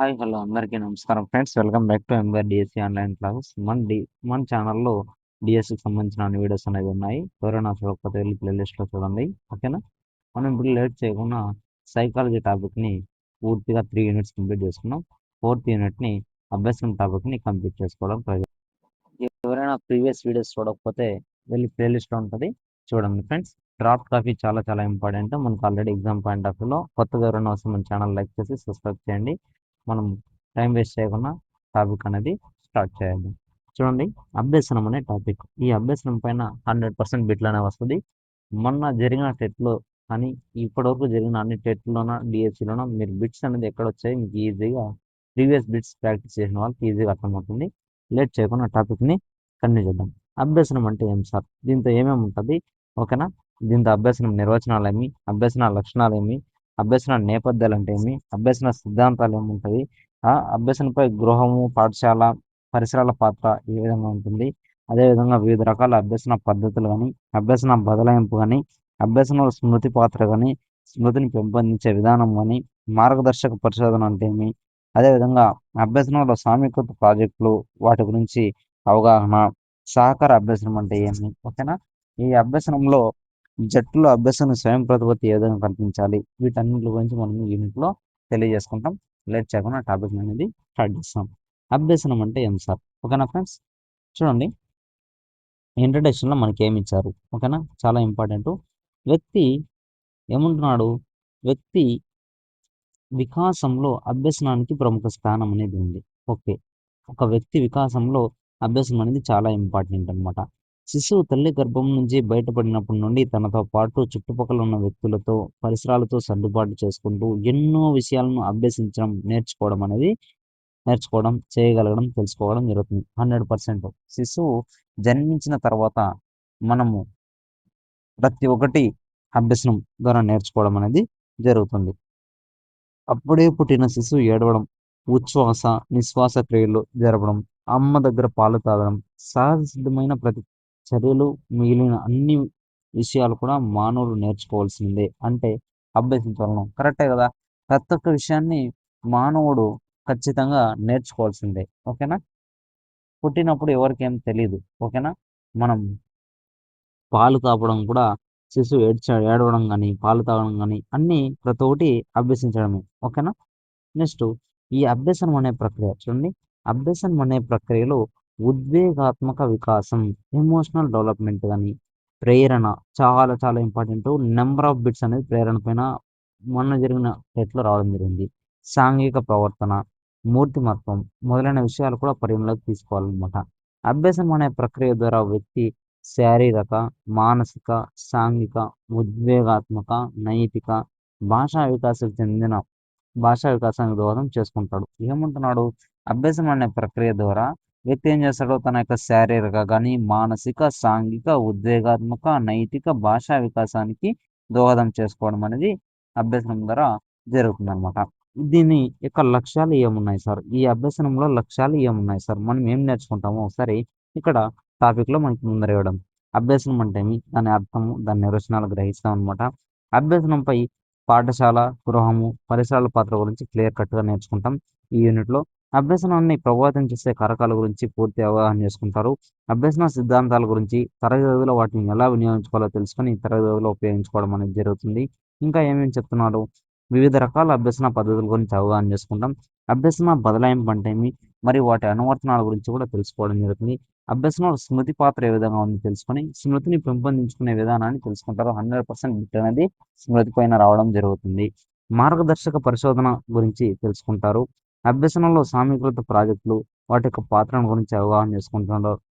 Hi! Hello! అందరికీ నమస్కారం friends. Welcome back to MBR DSC online classes. మన ఛానల్‌లో డీఎస్సీకి సంబంధించిన అన్ని వీడియోస్ అనేవి ఉన్నాయి. ఎవరైనా చూడకపోతే వెళ్లి ప్లేలిస్ట్‌లో చూడండి. ఓకేనా? మనం ఇప్పుడు లేట్ చేయకుండా సైకాలజీ టాపిక్‌ని పూర్తిగా 3 యూనిట్స్ కంప్లీట్ చేసుకున్నాం. ఫోర్త్ యూనిట్‌ని అభ్యాసం టాపిక్‌ని కంప్లీట్ చేసుకోవడం ఎవరైనా ప్రీవియస్ వీడియోస్ చూడకపోతే వెళ్ళి ప్లేలిస్ట్‌లో ఉంటది. చూడండి ఫ్రెండ్స్. డ్రాఫ్ట్ కాపీ చాలా చాలా ఇంపార్టెంట్. మనకు ఆల్రెడీ ఎగ్జామ్ పాయింట్ ఆఫ్ వ్యూలో కొత్తగా ఎవరైనా వస్తే మన ఛానల్ లైక్ చేసి సబ్స్క్రైబ్ చేయండి. మనం టైం వేస్ట్ చేయకుండా టాపిక్ అనేది స్టార్ట్ చేయాలి. చూడండి, అభ్యసనం అనే టాపిక్. ఈ అభ్యసనం పైన 100% బిట్లనే వస్తది. మొన్న జరిగిన టెట్‌లో కానీ, ఇప్పటివరకు జరిగిన అన్ని టెట్‌లోన, డీఎస్సీలోన మీరు బిట్స్ అనేది ఎక్కడొచ్చాయి మీకు ఈజీగా ప్రీవియస్ బిట్స్ ప్రాక్టీస్ చేసిన వాళ్ళకి ఈజీగా అర్థమవుతుంది. లేట్ చేయకుండా టాపిక్‌ని కంటిన్యూ చేద్దాం. అభ్యసనం అంటే ఏం సార్? దీంతో ఏమేమి ఉంటది? ఓకేనా? దీంతో అభ్యసనం నిర్వచనాలేమి? అభ్యసన లక్షణాలేమి? అభ్యసన నేపథ్యాలంటే ఏమి? అభ్యసన సిద్ధాంతాలు ఏముంటది? అభ్యసనపై గృహము, పాఠశాల, పరిసరాల పాత్ర ఏ విధంగా ఉంటుంది? అదేవిధంగా వివిధ రకాల అభ్యసన పద్ధతులు గాని, అభ్యసన బదలాయింపు గాని, అభ్యసనంలో స్మృతి పాత్ర గాని, స్మృతిని పెంపొందించే విధానం గాని, మార్గదర్శక పరిశోధన అంటే ఏమి? అదేవిధంగా అభ్యసనంలో సామీకృత ప్రాజెక్టులు, వాటి గురించి అవగాహన, సహకార అభ్యసనం అంటే ఏమి? ఓకేనా? ఈ అభ్యసనంలో జట్టులో అభ్యసన స్వయం ప్రతిపత్తి ఏ విధంగా కల్పించాలి? వీటన్నిటి గురించి మనం ఈ యూనిట్‌లో తెలియజేసుకుంటాం. లేట్ చేయకుండా టాపిక్ అనేది స్టార్ట్ చేస్తాం. అభ్యసనం అంటే ఏం సార్? ఓకేనా ఫ్రెండ్స్? చూడండి, ఇంట్రడక్షన్‌లో మనకేమిచ్చారు? ఓకేనా? చాలా ఇంపార్టెంటు. వ్యక్తి ఏమంటున్నాడు? వ్యక్తి వికాసంలో అభ్యసనానికి ప్రముఖ స్థానం అనేది ఉంది. ఓకే. ఒక వ్యక్తి వికాసంలో అభ్యాసం అనేది చాలా ఇంపార్టెంట్ అనమాట. శిశువు తల్లి గర్భం నుంచి బయటపడినప్పటి నుండి తనతో పాటు చుట్టుపక్కల ఉన్న వ్యక్తులతో, పరిసరాలతో సర్దుబాటు చేసుకుంటూ ఎన్నో విషయాలను అభ్యసించడం, నేర్చుకోవడం, చేయగలగడం, తెలుసుకోవడం జరుగుతుంది. 100% శిశువు జన్మించిన తర్వాత మనము ప్రతి ఒక్కటి అభ్యసనం ద్వారా నేర్చుకోవడం అనేది జరుగుతుంది. అప్పుడే పుట్టిన శిశువు ఏడవడం, ఉచ్ఛ్వాస, నిశ్వాస క్రియలు జరపడం, అమ్మ దగ్గర పాలు తాగడం, సహజ సిద్ధమైన ప్రతి చర్యలు మిగిలిన అన్ని విషయాలు కూడా మానవుడు నేర్చుకోవాల్సిందే. అంటే అభ్యసించవలను. కరెక్టే గదా! ప్రతి ఒక్క విషయాన్ని మానవుడు ఖచ్చితంగా నేర్చుకోవాల్సిందే. ఓకేనా? పుట్టినప్పుడు ఎవరికేం తెలీదు. ఓకేనా? మనం పాలు తాపడం కూడా శిశువు ఏడవడం గాని, పాలు తాగడం గాని అన్నీ ప్రతి ఒక్కటి అభ్యసించడమే. ఓకేనా? నెక్స్ట్, ఈ అభ్యసనం అనే ప్రక్రియ చూడండి. అభ్యసనం అనే ప్రక్రియలో ఉద్వేగాత్మక వికాసం, ఎమోషనల్ డెవలప్‌మెంట్ గాని, ప్రేరణ చాలా చాలా ఇంపార్టెంటు. నంబర్ ఆఫ్ బిట్స్ అనేది ప్రేరణ పైన మొన్న జరిగిన టెట్‌లో రావడం జరిగింది. సాంఘిక ప్రవర్తన, మూర్తిమత్వం మొదలైన విషయాలు కూడా పరిగణలోకి తీసుకోవాలన్నమాట. అభ్యాసం అనే ప్రక్రియ ద్వారా వ్యక్తి శారీరక, మానసిక, సాంఘిక, ఉద్వేగాత్మక, నైతిక, భాషా వికాసం చెందిన భాషా వికాసానికి దోహదం చేసుకుంటాడు. ఏమంటున్నాడు? అభ్యాసం అనే ప్రక్రియ ద్వారా వ్యక్తి ఏం చేస్తాడు? తన యొక్క శారీరక గాని, మానసిక, సాంఘిక, ఉద్వేగాత్మక, నైతిక, భాషా వికాసానికి దోహదం చేసుకోవడం అనేది అభ్యసనం ద్వారా జరుగుతుందనమాట. దీని యొక్క లక్ష్యాలు ఏమున్నాయి సార్? ఈ అభ్యసనంలో లక్ష్యాలు ఏమున్నాయి సార్? మనం ఏం నేర్చుకుంటామో ఒకసారి ఇక్కడ టాపిక్‌లో మనకి ముందర ఇవ్వడం. అభ్యసనం అంటే ఏమి? దాని అర్థము, దాని నిర్వచనాలు గ్రహిస్తామనమాట. అభ్యసనంపై పాఠశాల, గృహము, పరిసరాల పాత్ర గురించి క్లియర్ కట్‌గా నేర్చుకుంటాం ఈ యూనిట్‌లో. అభ్యసనాన్ని ప్రభావితం చేసే కారకాల గురించి పూర్తి అవగాహన చేసుకుంటారు. అభ్యసన సిద్ధాంతాల గురించి తరగతి గదిలో వాటిని ఎలా వినియోగించుకోవాలో తెలుసుకొని తరగతి గదిలో ఉపయోగించుకోవడం అనేది జరుగుతుంది. ఇంకా ఏమేమి చెప్తున్నారు? వివిధ రకాల అభ్యసన పద్ధతుల గురించి అవగాహన చేసుకుంటాం. అభ్యసన బదలాయింపు అంటే ఏమి? మరియు వాటి అనువర్తనాల గురించి కూడా తెలుసుకోవడం జరుగుతుంది. అభ్యసనంలో స్మృతి పాత్ర ఏ విధంగా ఉందో తెలుసుకొని, స్మృతిని పెంపొందించుకునే విధానాన్ని తెలుసుకుంటారు. 100% బిట్ అనేది స్మృతి పైన రావడం జరుగుతుంది. మార్గదర్శక పరిశోధన గురించి తెలుసుకుంటారు. అభ్యసనంలో సామీకృత ప్రాజెక్టులు, వాటి యొక్క పాత్రను గురించి అవగాహన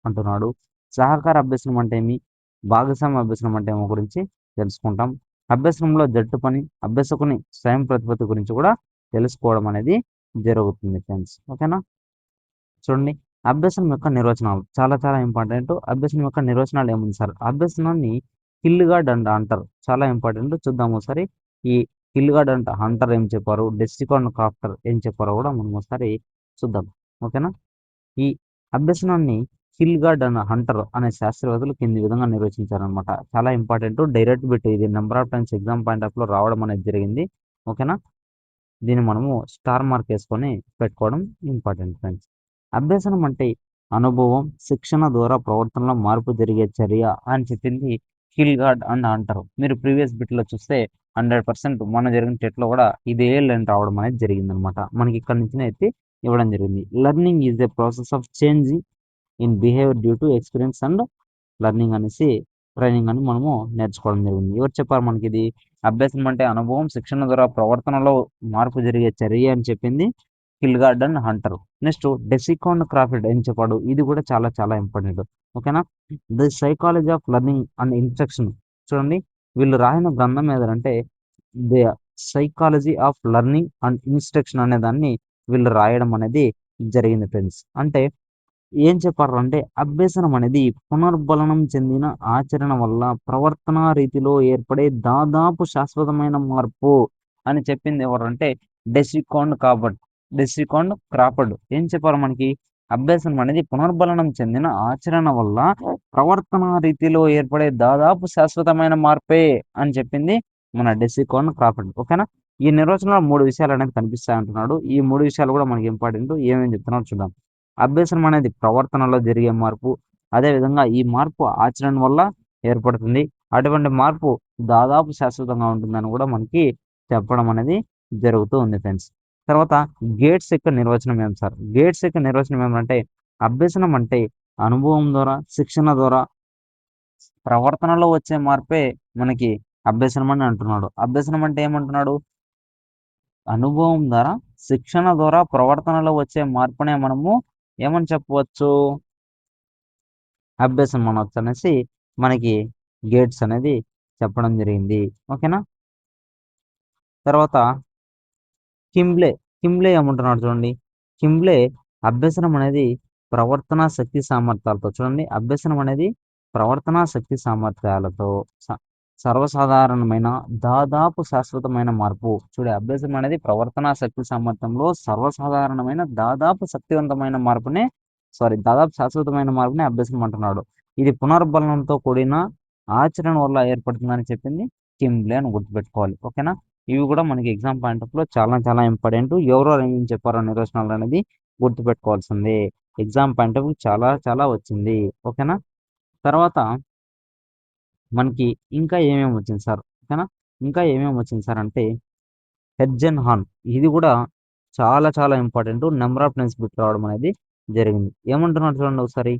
అంటున్నాడు. సహకార అభ్యసనం అంటే ఏమి? భాగస్వామ్య అభ్యసనం అంటే ఏమో గురించి తెలుసుకుంటాం. అభ్యసనంలో జట్టు పని, అభ్యసకుని స్వయం ప్రతిపత్తి గురించి కూడా తెలుసుకోవడం అనేది జరుగుతుంది ఫ్రెండ్స్. ఓకేనా? చూడండి, అభ్యసనం యొక్క నిర్వచనాలు చాలా చాలా ఇంపార్టెంట్. అభ్యసనం యొక్క నిర్వచనాలు ఏముంది సార్? అభ్యసనాన్ని కిల్‌గార్డ్ అంటారు. చాలా ఇంపార్టెంట్. చూద్దాం ఒకసారి. ఈ కిల్‌గార్డ్ హంటర్ ఏం చెప్పారు? డెస్టికాన్ క్రాఫ్టర్ ఏం చెప్పారో కూడా మనం ఒకసారి చూద్దాం. ఓకేనా? ఈ అభ్యసనాన్ని కిల్‌గార్డ్ హంటర్ అనే శాస్త్రవేత్తలు కింది విధంగా నిర్వచించారనమాట. చాలా ఇంపార్టెంట్. డైరెక్ట్ బిట్ ఇది number of times exam point of వ్యూలో రావడం అనేది జరిగింది. ఓకేనా? దీన్ని మనము స్టార్ మార్క్ వేసుకొని పెట్టుకోవడం ఇంపార్టెంట్ ఫ్రెండ్స్. అభ్యసనం అంటే అనుభవం, శిక్షణ ద్వారా ప్రవర్తనలో మార్పు జరిగే చర్య అని చెప్పింది కిల్గార్డ్ అని అంటారు. మీరు ప్రీవియస్ బిట్లో చూస్తే 100% మొన్న జరిగిన టెట్లో కూడా ఇదే లైన్ రావడం అనేది జరిగిందనమాట. మనకి ఇక్కడ నుంచి అయితే ఇవ్వడం జరిగింది. Learning is a process of changing in behaviour due to experience and learning అనేసి ట్రైనింగ్ అని మనము నేర్చుకోవడం జరిగింది. ఎవరు చెప్పారు మనకి ఇది? అభ్యాసం అంటే అనుభవం, శిక్షణ ద్వారా ప్రవర్తనలో మార్పు జరిగే చర్య అని చెప్పింది కిల్గార్డ్ అండ్ హంటర్. నెక్స్ట్ డెసికాన్ క్రాఫర్డ్ ఏం చెప్పాడు? ఇది కూడా చాలా చాలా ఇంపార్టెంట్. ఓకేనా? The psychology of learning and instruction. చూడండి, వీళ్ళు రాసిన గ్రంథం ఏదంటే the psychology of learning and instruction అనే దాన్ని వీళ్ళు రాయడం అనేది జరిగింది ఫ్రెండ్స్. అంటే ఏం చెప్పారంటే అభ్యసనం అనేది పునర్బలనం చెందిన ఆచరణ వల్ల ప్రవర్తనా రీతిలో ఏర్పడే దాదాపు శాశ్వతమైన మార్పు అని చెప్పింది ఎవరంటే డెసికాన్ క్రాఫర్డ్. ఏం చెప్పారు మనకి? అభ్యసనం అనేది పునర్బలనం చెందిన ఆచరణ వల్ల ప్రవర్తనా రీతిలో ఏర్పడే దాదాపు శాశ్వతమైన మార్పే అని చెప్పింది మన డెసికాన్ క్రాఫర్డ్. ఓకేనా? ఈ నిర్వచనంలో 3 విషయాలు అనేది కనిపిస్తాయి అంటున్నాడు. ఈ 3 విషయాలు కూడా మనకి ఇంపార్టెంట్. ఏమేమి చెప్తున్నాడు చూద్దాం. అభ్యసనం అనేది ప్రవర్తనలో జరిగే మార్పు. అదేవిధంగా ఈ మార్పు ఆచరణ వల్ల ఏర్పడుతుంది. అటువంటి మార్పు దాదాపు శాశ్వతంగా ఉంటుందని కూడా మనకి చెప్పడం అనేది జరుగుతూ ఉంది ఫ్రెండ్స్. తర్వాత గేట్స్ యొక్క నిర్వచనం ఏం సార్? గేట్స్ యొక్క నిర్వచనం ఏమంటే అభ్యసనం అంటే అనుభవం ద్వారా, శిక్షణ ద్వారా ప్రవర్తనలో వచ్చే మార్పే మనకి అభ్యసనం అని అంటున్నాడు. అభ్యసనం అంటే ఏమంటున్నాడు? అనుభవం ద్వారా, శిక్షణ ద్వారా ప్రవర్తనలో వచ్చే మార్పునే మనము ఏమని చెప్పవచ్చు? అభ్యసనం అనవచ్చు అనేసి మనకి గేట్స్ అనేది చెప్పడం జరిగింది. ఓకేనా? తర్వాత కింబ్లే ఏమంటున్నాడు చూడండి. కింబ్లే అభ్యసనం అనేది ప్రవర్తన శక్తి సామర్థ్యాలతో, చూడండి, అభ్యసనం అనేది ప్రవర్తన శక్తి సామర్థ్యాలతో సర్వసాధారణమైన దాదాపు శాశ్వతమైన మార్పు. చూడే, అభ్యసనం అనేది ప్రవర్తన శక్తి సామర్థ్యంలో సర్వసాధారణమైన దాదాపు శక్తివంతమైన మార్పునే దాదాపు శాశ్వతమైన మార్పుని అభ్యసనం అంటున్నాడు. ఇది పునర్బలంతో కూడిన ఆచరణ వల్ల ఏర్పడుతుందని చెప్పింది కింబ్లే అని గుర్తుపెట్టుకోవాలి. ఓకేనా? ఇవి కూడా మనకి ఎగ్జామ్ పాయింట్ ఆఫ్ లో చాలా చాలా ఇంపార్టెంట్. ఎవరో ఏం చెప్పారో నిర్వచనాలు అనేది గుర్తుపెట్టుకోవాల్సిందే. ఎగ్జామ్ పాయింట్ ఆఫ్ చాలా చాలా వచ్చింది. ఓకేనా? తర్వాత మనకి ఇంకా ఏమేమి వచ్చింది సార్? ఓకేనా? ఇంకా ఏమేమి వచ్చింది సార్ అంటే హెడ్జన్ హాన్. ఇది కూడా చాలా చాలా important. Number of times bit రావడం అనేది జరిగింది. ఏమంటున్నాడు చూడండి ఒకసారి.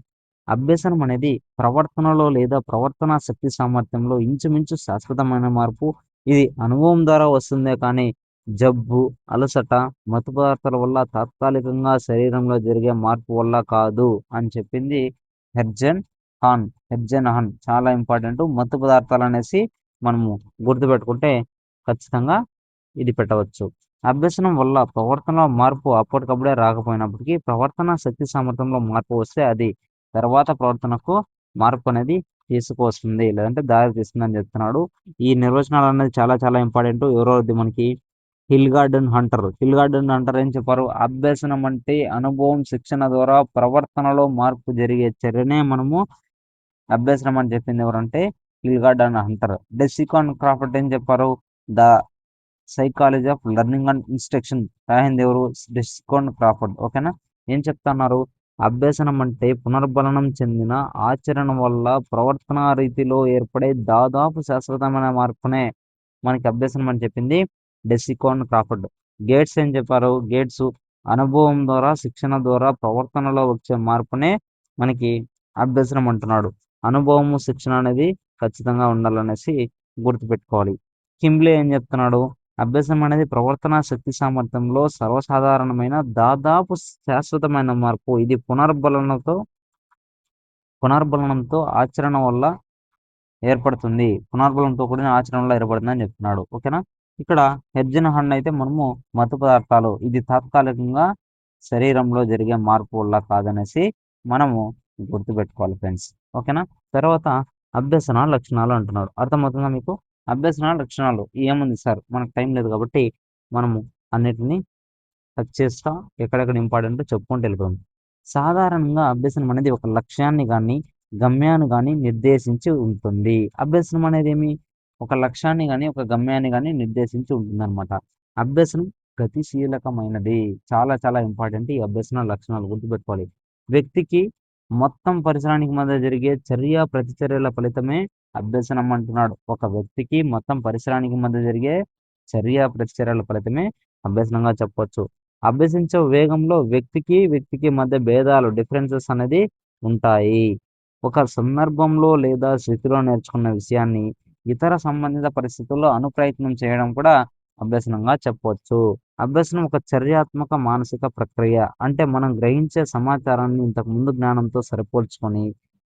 అభ్యసనం అనేది ప్రవర్తనలో లేదా ప్రవర్తన శక్తి సామర్థ్యంలో ఇంచుమించు శాశ్వతమైన మార్పు. ఇది అనుభవం ద్వారా వస్తుందే కానీ జబ్బు, అలసట, మత్తు పదార్థాల వల్ల తాత్కాలికంగా శరీరంలో జరిగే మార్పు వల్ల కాదు అని చెప్పింది హెడ్జన్ హాన్. చాలా ఇంపార్టెంట్. మత్తు పదార్థాలు అనేసి మనము గుర్తుపెట్టుకుంటే ఖచ్చితంగా ఇది పెట్టవచ్చు. అభ్యసనం వల్ల ప్రవర్తనలో మార్పు అప్పటికప్పుడే రాకపోయినప్పటికీ ప్రవర్తన శక్తి సామర్థ్యంలో మార్పు వస్తే అది తర్వాత ప్రవర్తనకు మార్పు అనేది తీసుకువస్తుంది, లేదంటే దారి తీస్తుంది అని చెప్తున్నాడు. ఈ నిర్వచనాలు అనేది చాలా చాలా ఇంపార్టెంట్. ఎవరోది మనకి హిల్గార్డ్ అండ్ హంటర్ ఏం చెప్పారు? అభ్యసనం అంటే అనుభవం, శిక్షణ ద్వారా ప్రవర్తనలో మార్పు జరిగే చర్యనే మనము అభ్యసనం అని చెప్పింది ఎవరంటే Hilgard and Hunter. DeCecco Crawford ఏం చెప్పారు? The psychology of learning and instruction రాయింది ఎవరు? DeCecco Crawford. ఓకేనా? ఏం చెప్తున్నారు? అభ్యసనం అంటే పునర్బలనం చెందిన ఆచరణ వల్ల ప్రవర్తన రీతిలో ఏర్పడే దాదాపు శాశ్వతమైన మార్పునే మనకి అభ్యసనం అని చెప్పింది డెసికాన్ క్రాఫర్డ్. గేట్స్ ఏం చెప్పారు? గేట్స్ అనుభవం ద్వారా, శిక్షణ ద్వారా ప్రవర్తనలో వచ్చే మార్పునే మనకి అభ్యసనం అంటున్నాడు. అనుభవము, శిక్షణ అనేది ఖచ్చితంగా ఉండాలనేసి గుర్తుపెట్టుకోవాలి. కింబ్లే ఏం చెప్తున్నాడు? అభ్యసనం అనేది ప్రవర్తన శక్తి సామర్థ్యంలో సర్వసాధారణమైన దాదాపు శాశ్వతమైన మార్పు. ఇది పునర్బలనంతో ఆచరణ వల్ల ఏర్పడుతుంది. పునర్బలంతో కూడిన ఆచరణ వల్ల ఏర్పడుతుంది అని చెప్తున్నాడు. ఓకేనా? ఇక్కడ హెడ్జన్ హన్ అయితే మనము మత్తు పదార్థాలు, ఇది తాత్కాలికంగా శరీరంలో జరిగే మార్పు వల్ల కాదనేసి మనము గుర్తుపెట్టుకోవాలి ఫ్రెండ్స్. ఓకేనా? తర్వాత అభ్యసన లక్షణాలు అంటున్నాడు. అర్థమవుతుందా మీకు? అభ్యసన లక్షణాలు ఏముంది సార్? మనకు టైం లేదు కాబట్టి మనము అన్నిటిని టచ్ చేస్తా, ఎక్కడెక్కడ ఇంపార్టెంట్ చెప్పుకుంటూ వెళ్ళిపోయాం. సాధారణంగా అభ్యసనం అనేది ఒక లక్ష్యాన్ని కానీ గమ్యాన్ని కానీ నిర్దేశించి ఉంటుంది. అభ్యసనం అనేది ఏమి? ఒక లక్ష్యాన్ని కానీ ఒక గమ్యాన్ని కానీ నిర్దేశించి ఉంటుంది అనమాట. అభ్యసనం గతిశీలకమైనది. చాలా చాలా ఇంపార్టెంట్. ఈ అభ్యసన లక్షణాలు గుర్తుపెట్టుకోవాలి. వ్యక్తికి మొత్తం పరిసరానికి మధ్య జరిగే చర్య ప్రతిచర్యల ఫలితమే అభ్యసనం అంటున్నాడు. ఒక వ్యక్తికి మొత్తం పరిసరానికి మధ్య జరిగే చర్య ప్రతిచర్యల ఫలితమే అభ్యసనంగా చెప్పొచ్చు. అభ్యసించే వేగంలో వ్యక్తికి మధ్య భేదాలు డిఫరెన్సెస్ అనేది ఉంటాయి. ఒక సందర్భంలో లేదా స్థితిలో నేర్చుకున్న విషయాన్ని ఇతర సంబంధిత పరిస్థితుల్లో అనుప్రయత్నం చేయడం కూడా అభ్యసనంగా చెప్పవచ్చు. అభ్యసనం ఒక చర్యాత్మక మానసిక ప్రక్రియ. అంటే మనం గ్రహించే సమాచారాన్ని ఇంతకు ముందు జ్ఞానంతో సరిపోల్చుకొని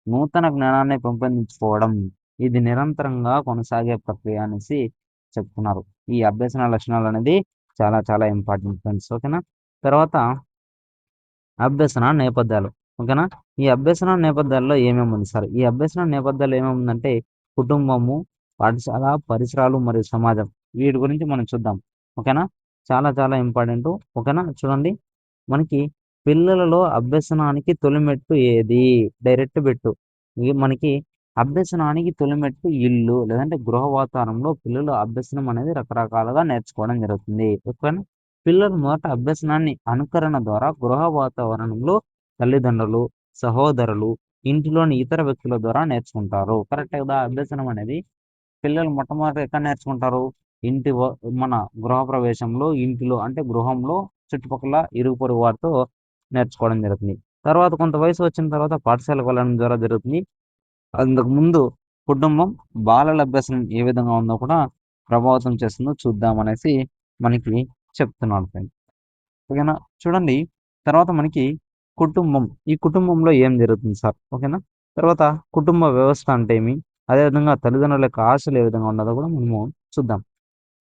నూతన జ్ఞానాన్ని పెంపొందించుకోవడం. ఇది నిరంతరంగా కొనసాగే ప్రక్రియ అనేసి చెప్తున్నారు. ఈ అభ్యసన లక్షణాలు అనేది చాలా చాలా ఇంపార్టెంట్ ఫ్రెండ్స్. ఓకేనా. తర్వాత అభ్యసన నేపథ్యాలు. ఓకేనా. ఈ అభ్యసన నేపథ్యాల్లో ఏమేమి ఉంది సార్? ఈ అభ్యసన నేపథ్యాలు ఏమేముందంటే కుటుంబము, పాఠశాల, పరిసరాలు మరియు సమాజం. వీటి గురించి మనం చూద్దాం. ఓకేనా. చాలా చాలా ఇంపార్టెంట్. ఓకేనా. చూడండి, మనకి పిల్లలలో అభ్యసనానికి తొలిమెట్టు ఏది? డైరెక్ట్ బెట్టు. మనకి అభ్యసనానికి తొలిమెట్టు ఇల్లు లేదంటే గృహ వాతావరణంలో పిల్లలు అభ్యసనం అనేది రకరకాలుగా నేర్చుకోవడం జరుగుతుంది. ఓకేనా. పిల్లలు మొదట అభ్యసనాన్ని అనుకరణ ద్వారా గృహ వాతావరణంలో తల్లిదండ్రులు, సహోదరులు, ఇంటిలోని ఇతర వ్యక్తుల ద్వారా నేర్చుకుంటారు. కరెక్ట్ కదా. అభ్యసనం అనేది పిల్లలు మొట్టమొదట ఎక్కడ నేర్చుకుంటారు? ఇంటి మన గృహప్రవేశంలో, ఇంటిలో అంటే గృహంలో చుట్టుపక్కల ఇరుగు పొరుగు వారితో నేర్చుకోవడం జరుగుతుంది. తర్వాత కొంత వయసు వచ్చిన తర్వాత పాఠశాలకు వెళ్ళడం ద్వారా జరుగుతుంది. అందుకు ముందు కుటుంబం బాలల అభ్యసనం ఏ విధంగా ఉందో కూడా ప్రభావితం చేస్తుందో చూద్దాం అనేసి మనకి చెప్తున్నాడు ఫ్రెండ్. ఓకేనా. చూడండి, తర్వాత మనకి కుటుంబం. ఈ కుటుంబంలో ఏం జరుగుతుంది సార్? ఓకేనా. తర్వాత కుటుంబ వ్యవస్థ అంటే ఏమి, అదేవిధంగా తల్లిదండ్రుల యొక్క ఆశలు ఏ విధంగా ఉన్నదో కూడా మనము చూద్దాం.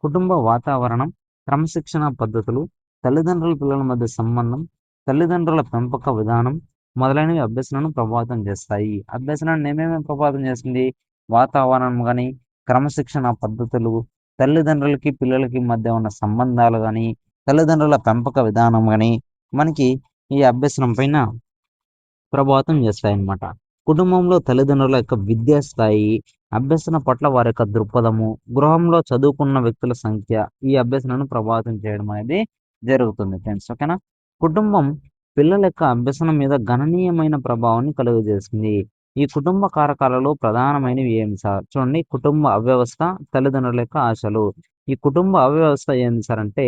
కుటుంబ వాతావరణం, క్రమశిక్షణ పద్ధతులు, తల్లిదండ్రుల పిల్లల మధ్య సంబంధం, తల్లిదండ్రుల పెంపక విధానం మొదలైనవి అభ్యసనను ప్రభావితం చేస్తాయి. అభ్యసనాన్ని ఏమేమి ప్రభావితం చేస్తుంది? వాతావరణం కానీ, క్రమశిక్షణ పద్ధతులు, తల్లిదండ్రులకి పిల్లలకి మధ్య ఉన్న సంబంధాలు కానీ, తల్లిదండ్రుల పెంపక విధానం కానీ మనకి ఈ అభ్యసనం పైన ప్రభావితం చేస్తాయన్నమాట. కుటుంబంలో తల్లిదండ్రుల యొక్క విద్యా స్థాయి, అభ్యసన పట్ల వారి యొక్క దృక్పథము, గృహంలో చదువుకున్న వ్యక్తుల సంఖ్య ఈ అభ్యసనను ప్రభావితం చేయడం అనేది జరుగుతుంది ఫ్రెండ్స్. ఓకేనా. కుటుంబం పిల్లల యొక్క అభ్యసనం మీద గణనీయమైన ప్రభావాన్ని కలుగజేస్తుంది. ఈ కుటుంబ కారకాలలో ప్రధానమైనవి ఏమి సార్? చూడండి, కుటుంబ అవ్యవస్థ, తల్లిదండ్రుల యొక్క ఆశలు. ఈ కుటుంబ అవ్యవస్థ ఏంది సార్ అంటే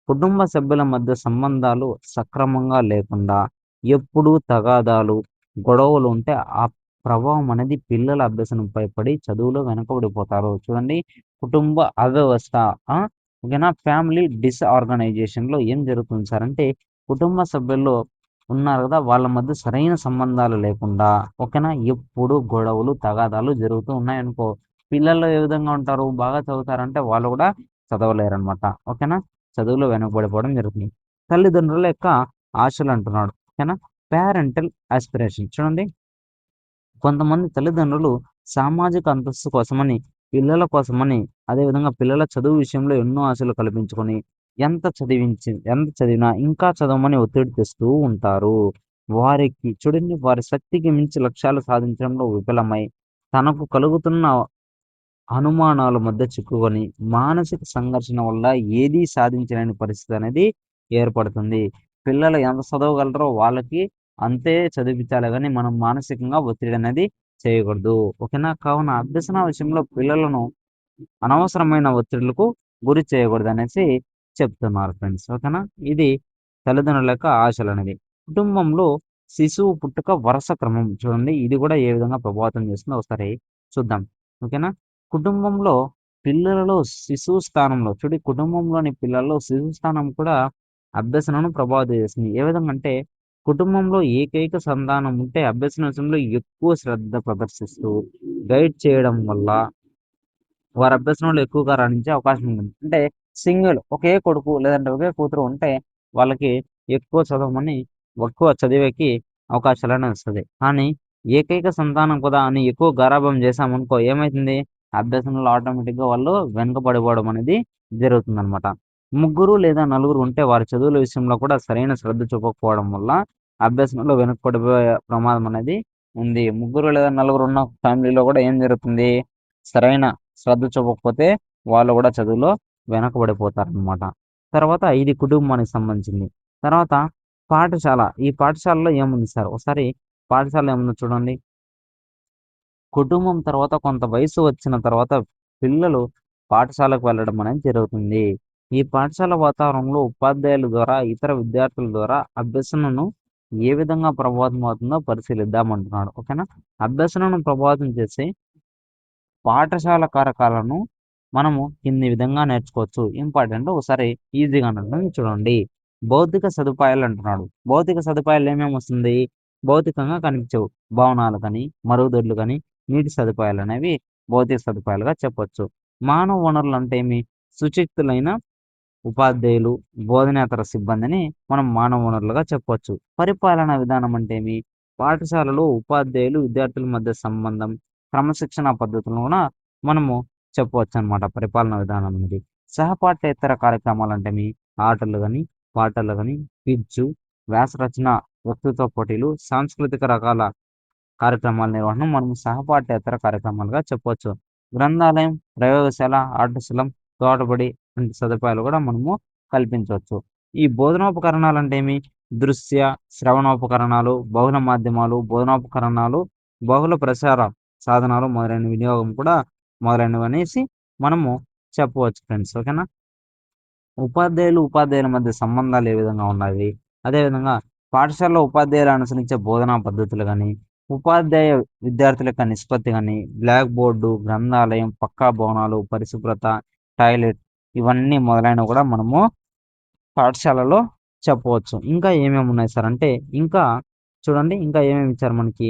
కుటుంబ సభ్యుల మధ్య సంబంధాలు సక్రమంగా లేకుండా ఎప్పుడూ తగాదాలు, గొడవలు ఉంటే ఆ ప్రభావం అనేది పిల్లల అభ్యసనంపై పడి చదువులో వెనకబడిపోతారు. చూడండి, కుటుంబ అవ్యవస్థ. ఓకేనా. ఫ్యామిలీ డిస్ఆర్గనైజేషన్లో ఏం జరుగుతుంది సార్ అంటే కుటుంబ సభ్యుల్లో ఉన్నారు కదా, వాళ్ళ మధ్య సరైన సంబంధాలు లేకుండా ఓకేనా ఎప్పుడు గొడవలు, తగాదాలు జరుగుతూ ఉన్నాయనుకో, పిల్లలు ఏ విధంగా ఉంటారు? బాగా చదువుతారంటే వాళ్ళు కూడా చదవలేరనమాట. ఓకేనా. చదువులో వెనకబడిపోవడం జరుగుతుంది. తల్లిదండ్రుల యొక్క ఆశలు అంటున్నాడు. ఓకేనా. Parental aspiration. చూడండి, కొంతమంది తల్లిదండ్రులు సామాజిక అంతస్తు కోసమని, పిల్లల కోసమని, అదేవిధంగా పిల్లల చదువు విషయంలో ఎన్నో ఆశలు కల్పించుకొని ఎంత చదివినా ఇంకా చదవమని ఒత్తిడి తెస్తూ ఉంటారు. వారికి చూడండి, వారి శక్తికి మించి లక్ష్యాలు సాధించడంలో విఫలమై తనకు కలుగుతున్న అనుమానాల మధ్య చిక్కుకొని మానసిక సంఘర్షణ వల్ల ఏదీ సాధించలేని పరిస్థితి అనేది ఏర్పడుతుంది. పిల్లలు ఎంత చదవగలరో వాళ్ళకి అంతే చదివించాలి కానీ మనం మానసికంగా ఒత్తిడి అనేది చేయకూడదు. ఓకేనా. కావున అభ్యసన విషయంలో పిల్లలను అనవసరమైన ఒత్తిడులకు గురి చేయకూడదు అనేసి చెప్తున్నారు ఫ్రెండ్స్. ఓకేనా. ఇది తల్లిదండ్రుల యొక్క ఆశలు అనేది. కుటుంబంలో శిశువు పుట్టుక వరుస క్రమం. చూడండి, ఇది కూడా ఏ విధంగా ప్రభావితం చేస్తుందో ఒకసారి చూద్దాం. ఓకేనా. కుటుంబంలో పిల్లలలో శిశువు స్థానంలో కుటుంబంలోని పిల్లల్లో శిశువు స్థానం కూడా అభ్యసనను ప్రభావితం చేస్తుంది. ఏ విధంగా అంటే కుటుంబంలో ఏకైక సంతానం ఉంటే అభ్యసన విషయంలో ఎక్కువ శ్రద్ధ ప్రదర్శిస్తూ గైడ్ చేయడం వల్ల వారి అభ్యసనంలో ఎక్కువగా రాణించే అవకాశం ఉంటుంది. అంటే సింగిల్ ఒకే కొడుకు లేదంటే ఒకే కూతురు ఉంటే వాళ్ళకి ఎక్కువ చదవమని ఎక్కువ చదివేకి అవకాశాలను వస్తుంది. కానీ ఏకైక సంతానం కదా అని ఎక్కువ గారాబం చేశామనుకో ఏమైతుంది? అభ్యసనంలో ఆటోమేటిక్గా వాళ్ళు వెనుకబడిపోవడం అనేది జరుగుతుందన్నమాట. ముగ్గురు లేదా నలుగురు ఉంటే వారి చదువుల విషయంలో కూడా సరైన శ్రద్ధ చూపకపోవడం వల్ల అభ్యసనంలో వెనుకబడిపోయే ప్రమాదం అనేది ఉంది. ముగ్గురు లేదా నలుగురు ఉన్న ఫ్యామిలీలో కూడా ఏం జరుగుతుంది? సరైన శ్రద్ధ చూపకపోతే వాళ్ళు కూడా చదువులో వెనకబడిపోతారనమాట. తర్వాత ఇది కుటుంబానికి సంబంధించింది. తర్వాత పాఠశాల. ఈ పాఠశాలలో ఏముంది సార్? ఒకసారి పాఠశాలలో ఏముందో చూడండి. కుటుంబం తర్వాత కొంత వయసు వచ్చిన తర్వాత పిల్లలు పాఠశాలకు వెళ్ళడం అనేది జరుగుతుంది. ఈ పాఠశాల వాతావరణంలో ఉపాధ్యాయుల ద్వారా, ఇతర విద్యార్థుల ద్వారా అభ్యసనను ఏ విధంగా ప్రభావితం అవుతుందో పరిశీలిద్దామంటున్నాడు. ఓకేనా? అభ్యసనను ప్రభావితం చేసే పాఠశాల కారకాలను మనము కింది విధంగా నేర్చుకోవచ్చు. ఇంపార్టెంట్ ఒకసారి ఈజీగా ఉంటుంది చూడండి. భౌతిక సదుపాయాలు అంటున్నాడు. భౌతిక సదుపాయాలు ఏమేమి వస్తుంది? భౌతికంగా కనిపించవు. భవనాలు కానీ, మరుగుదొడ్లు కానీ, నీటి సదుపాయాలు అనేవి భౌతిక సదుపాయాలుగా చెప్పొచ్చు. మానవ వనరులు అంటే ఏమి? సుశిక్షితులైన ఉపాధ్యాయులు, బోధనేతర సిబ్బందిని మనం మానవ వనరులుగా చెప్పొచ్చు. పరిపాలనా విధానం అంటే ఏమి? పాఠశాలలో ఉపాధ్యాయులు, విద్యార్థుల మధ్య సంబంధం, క్రమశిక్షణా పద్ధతులను కూడా మనము చెప్పవచ్చు అనమాట పరిపాలనా విధానం అనేది. సహపాఠ్యేతర కార్యక్రమాలు అంటే ఏమి? ఆటలు కానీ, పాటలు కానీ, క్విజ్, వ్యాస రచన, వక్తృత్వ పోటీలు, సాంస్కృతిక రకాల కార్యక్రమాల నిర్వహణ మనం సహపాఠ్యేతర కార్యక్రమాలుగా చెప్పవచ్చు. గ్రంథాలయం, ప్రయోగశాల, ఆటస్థలం, తోటబడి వంటి సదుపాయాలు కూడా మనము కల్పించవచ్చు. ఈ బోధనోపకరణాలు అంటే ఏమి? దృశ్య, శ్రవణోపకరణాలు, బహుళ మాధ్యమాలు, బోధనోపకరణాలు, బహుళ ప్రసార సాధనాలు మొదలైన వినియోగం కూడా మొదలైనవి అనేసి మనము చెప్పవచ్చు ఫ్రెండ్స్. ఓకేనా? ఉపాధ్యాయుల మధ్య సంబంధాలు ఏ విధంగా ఉన్నాయి? అదేవిధంగా పాఠశాలలో ఉపాధ్యాయులు అనుసరించే బోధనా పద్ధతులు కానీ, ఉపాధ్యాయ విద్యార్థుల యొక్క నిష్పత్తి కానీ, బ్లాక్ బోర్డు, గ్రంథాలయం, పక్కా భవనాలు, పరిశుభ్రత, టాయిలెట్ ఇవన్నీ మొదలైనవి కూడా మనము పాఠశాలలో చెప్పవచ్చు. ఇంకా ఏమేమి ఉన్నాయి సార్ అంటే, ఇంకా చూడండి ఇంకా ఏమేమి ఇచ్చారు మనకి?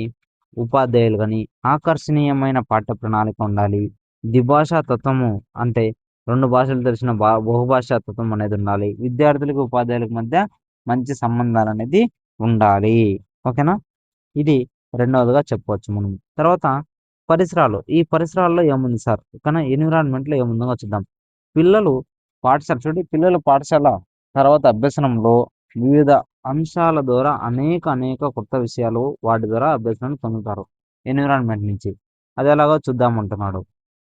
ఉపాధ్యాయులు కానీ ఆకర్షణీయమైన పాఠ్య ప్రణాళిక ఉండాలి. ద్విభాషా తత్వము అంటే 2 భాషలు తెలిసిన బహుభాషా తత్వం అనేది ఉండాలి. విద్యార్థులకు, ఉపాధ్యాయులకు మధ్య మంచి సంబంధాలు అనేది ఉండాలి. ఓకేనా? ఇది రెండవదిగా చెప్పవచ్చు మనం. తర్వాత పరిసరాలు. ఈ పరిసరాల్లో ఏముంది సార్? ఓకేనా? ఎన్విరాన్మెంట్‌లో ఏముందో చూద్దాం. పిల్లలు పిల్లలు పాఠశాల తర్వాత అభ్యసనంలో వివిధ అంశాల ద్వారా అనేక కొత్త విషయాలు వాటి ద్వారా అభ్యసనాన్ని పొందుతారు ఎన్విరాన్మెంట్ నుంచి. అది ఎలాగో చూద్దామంటున్నాడు.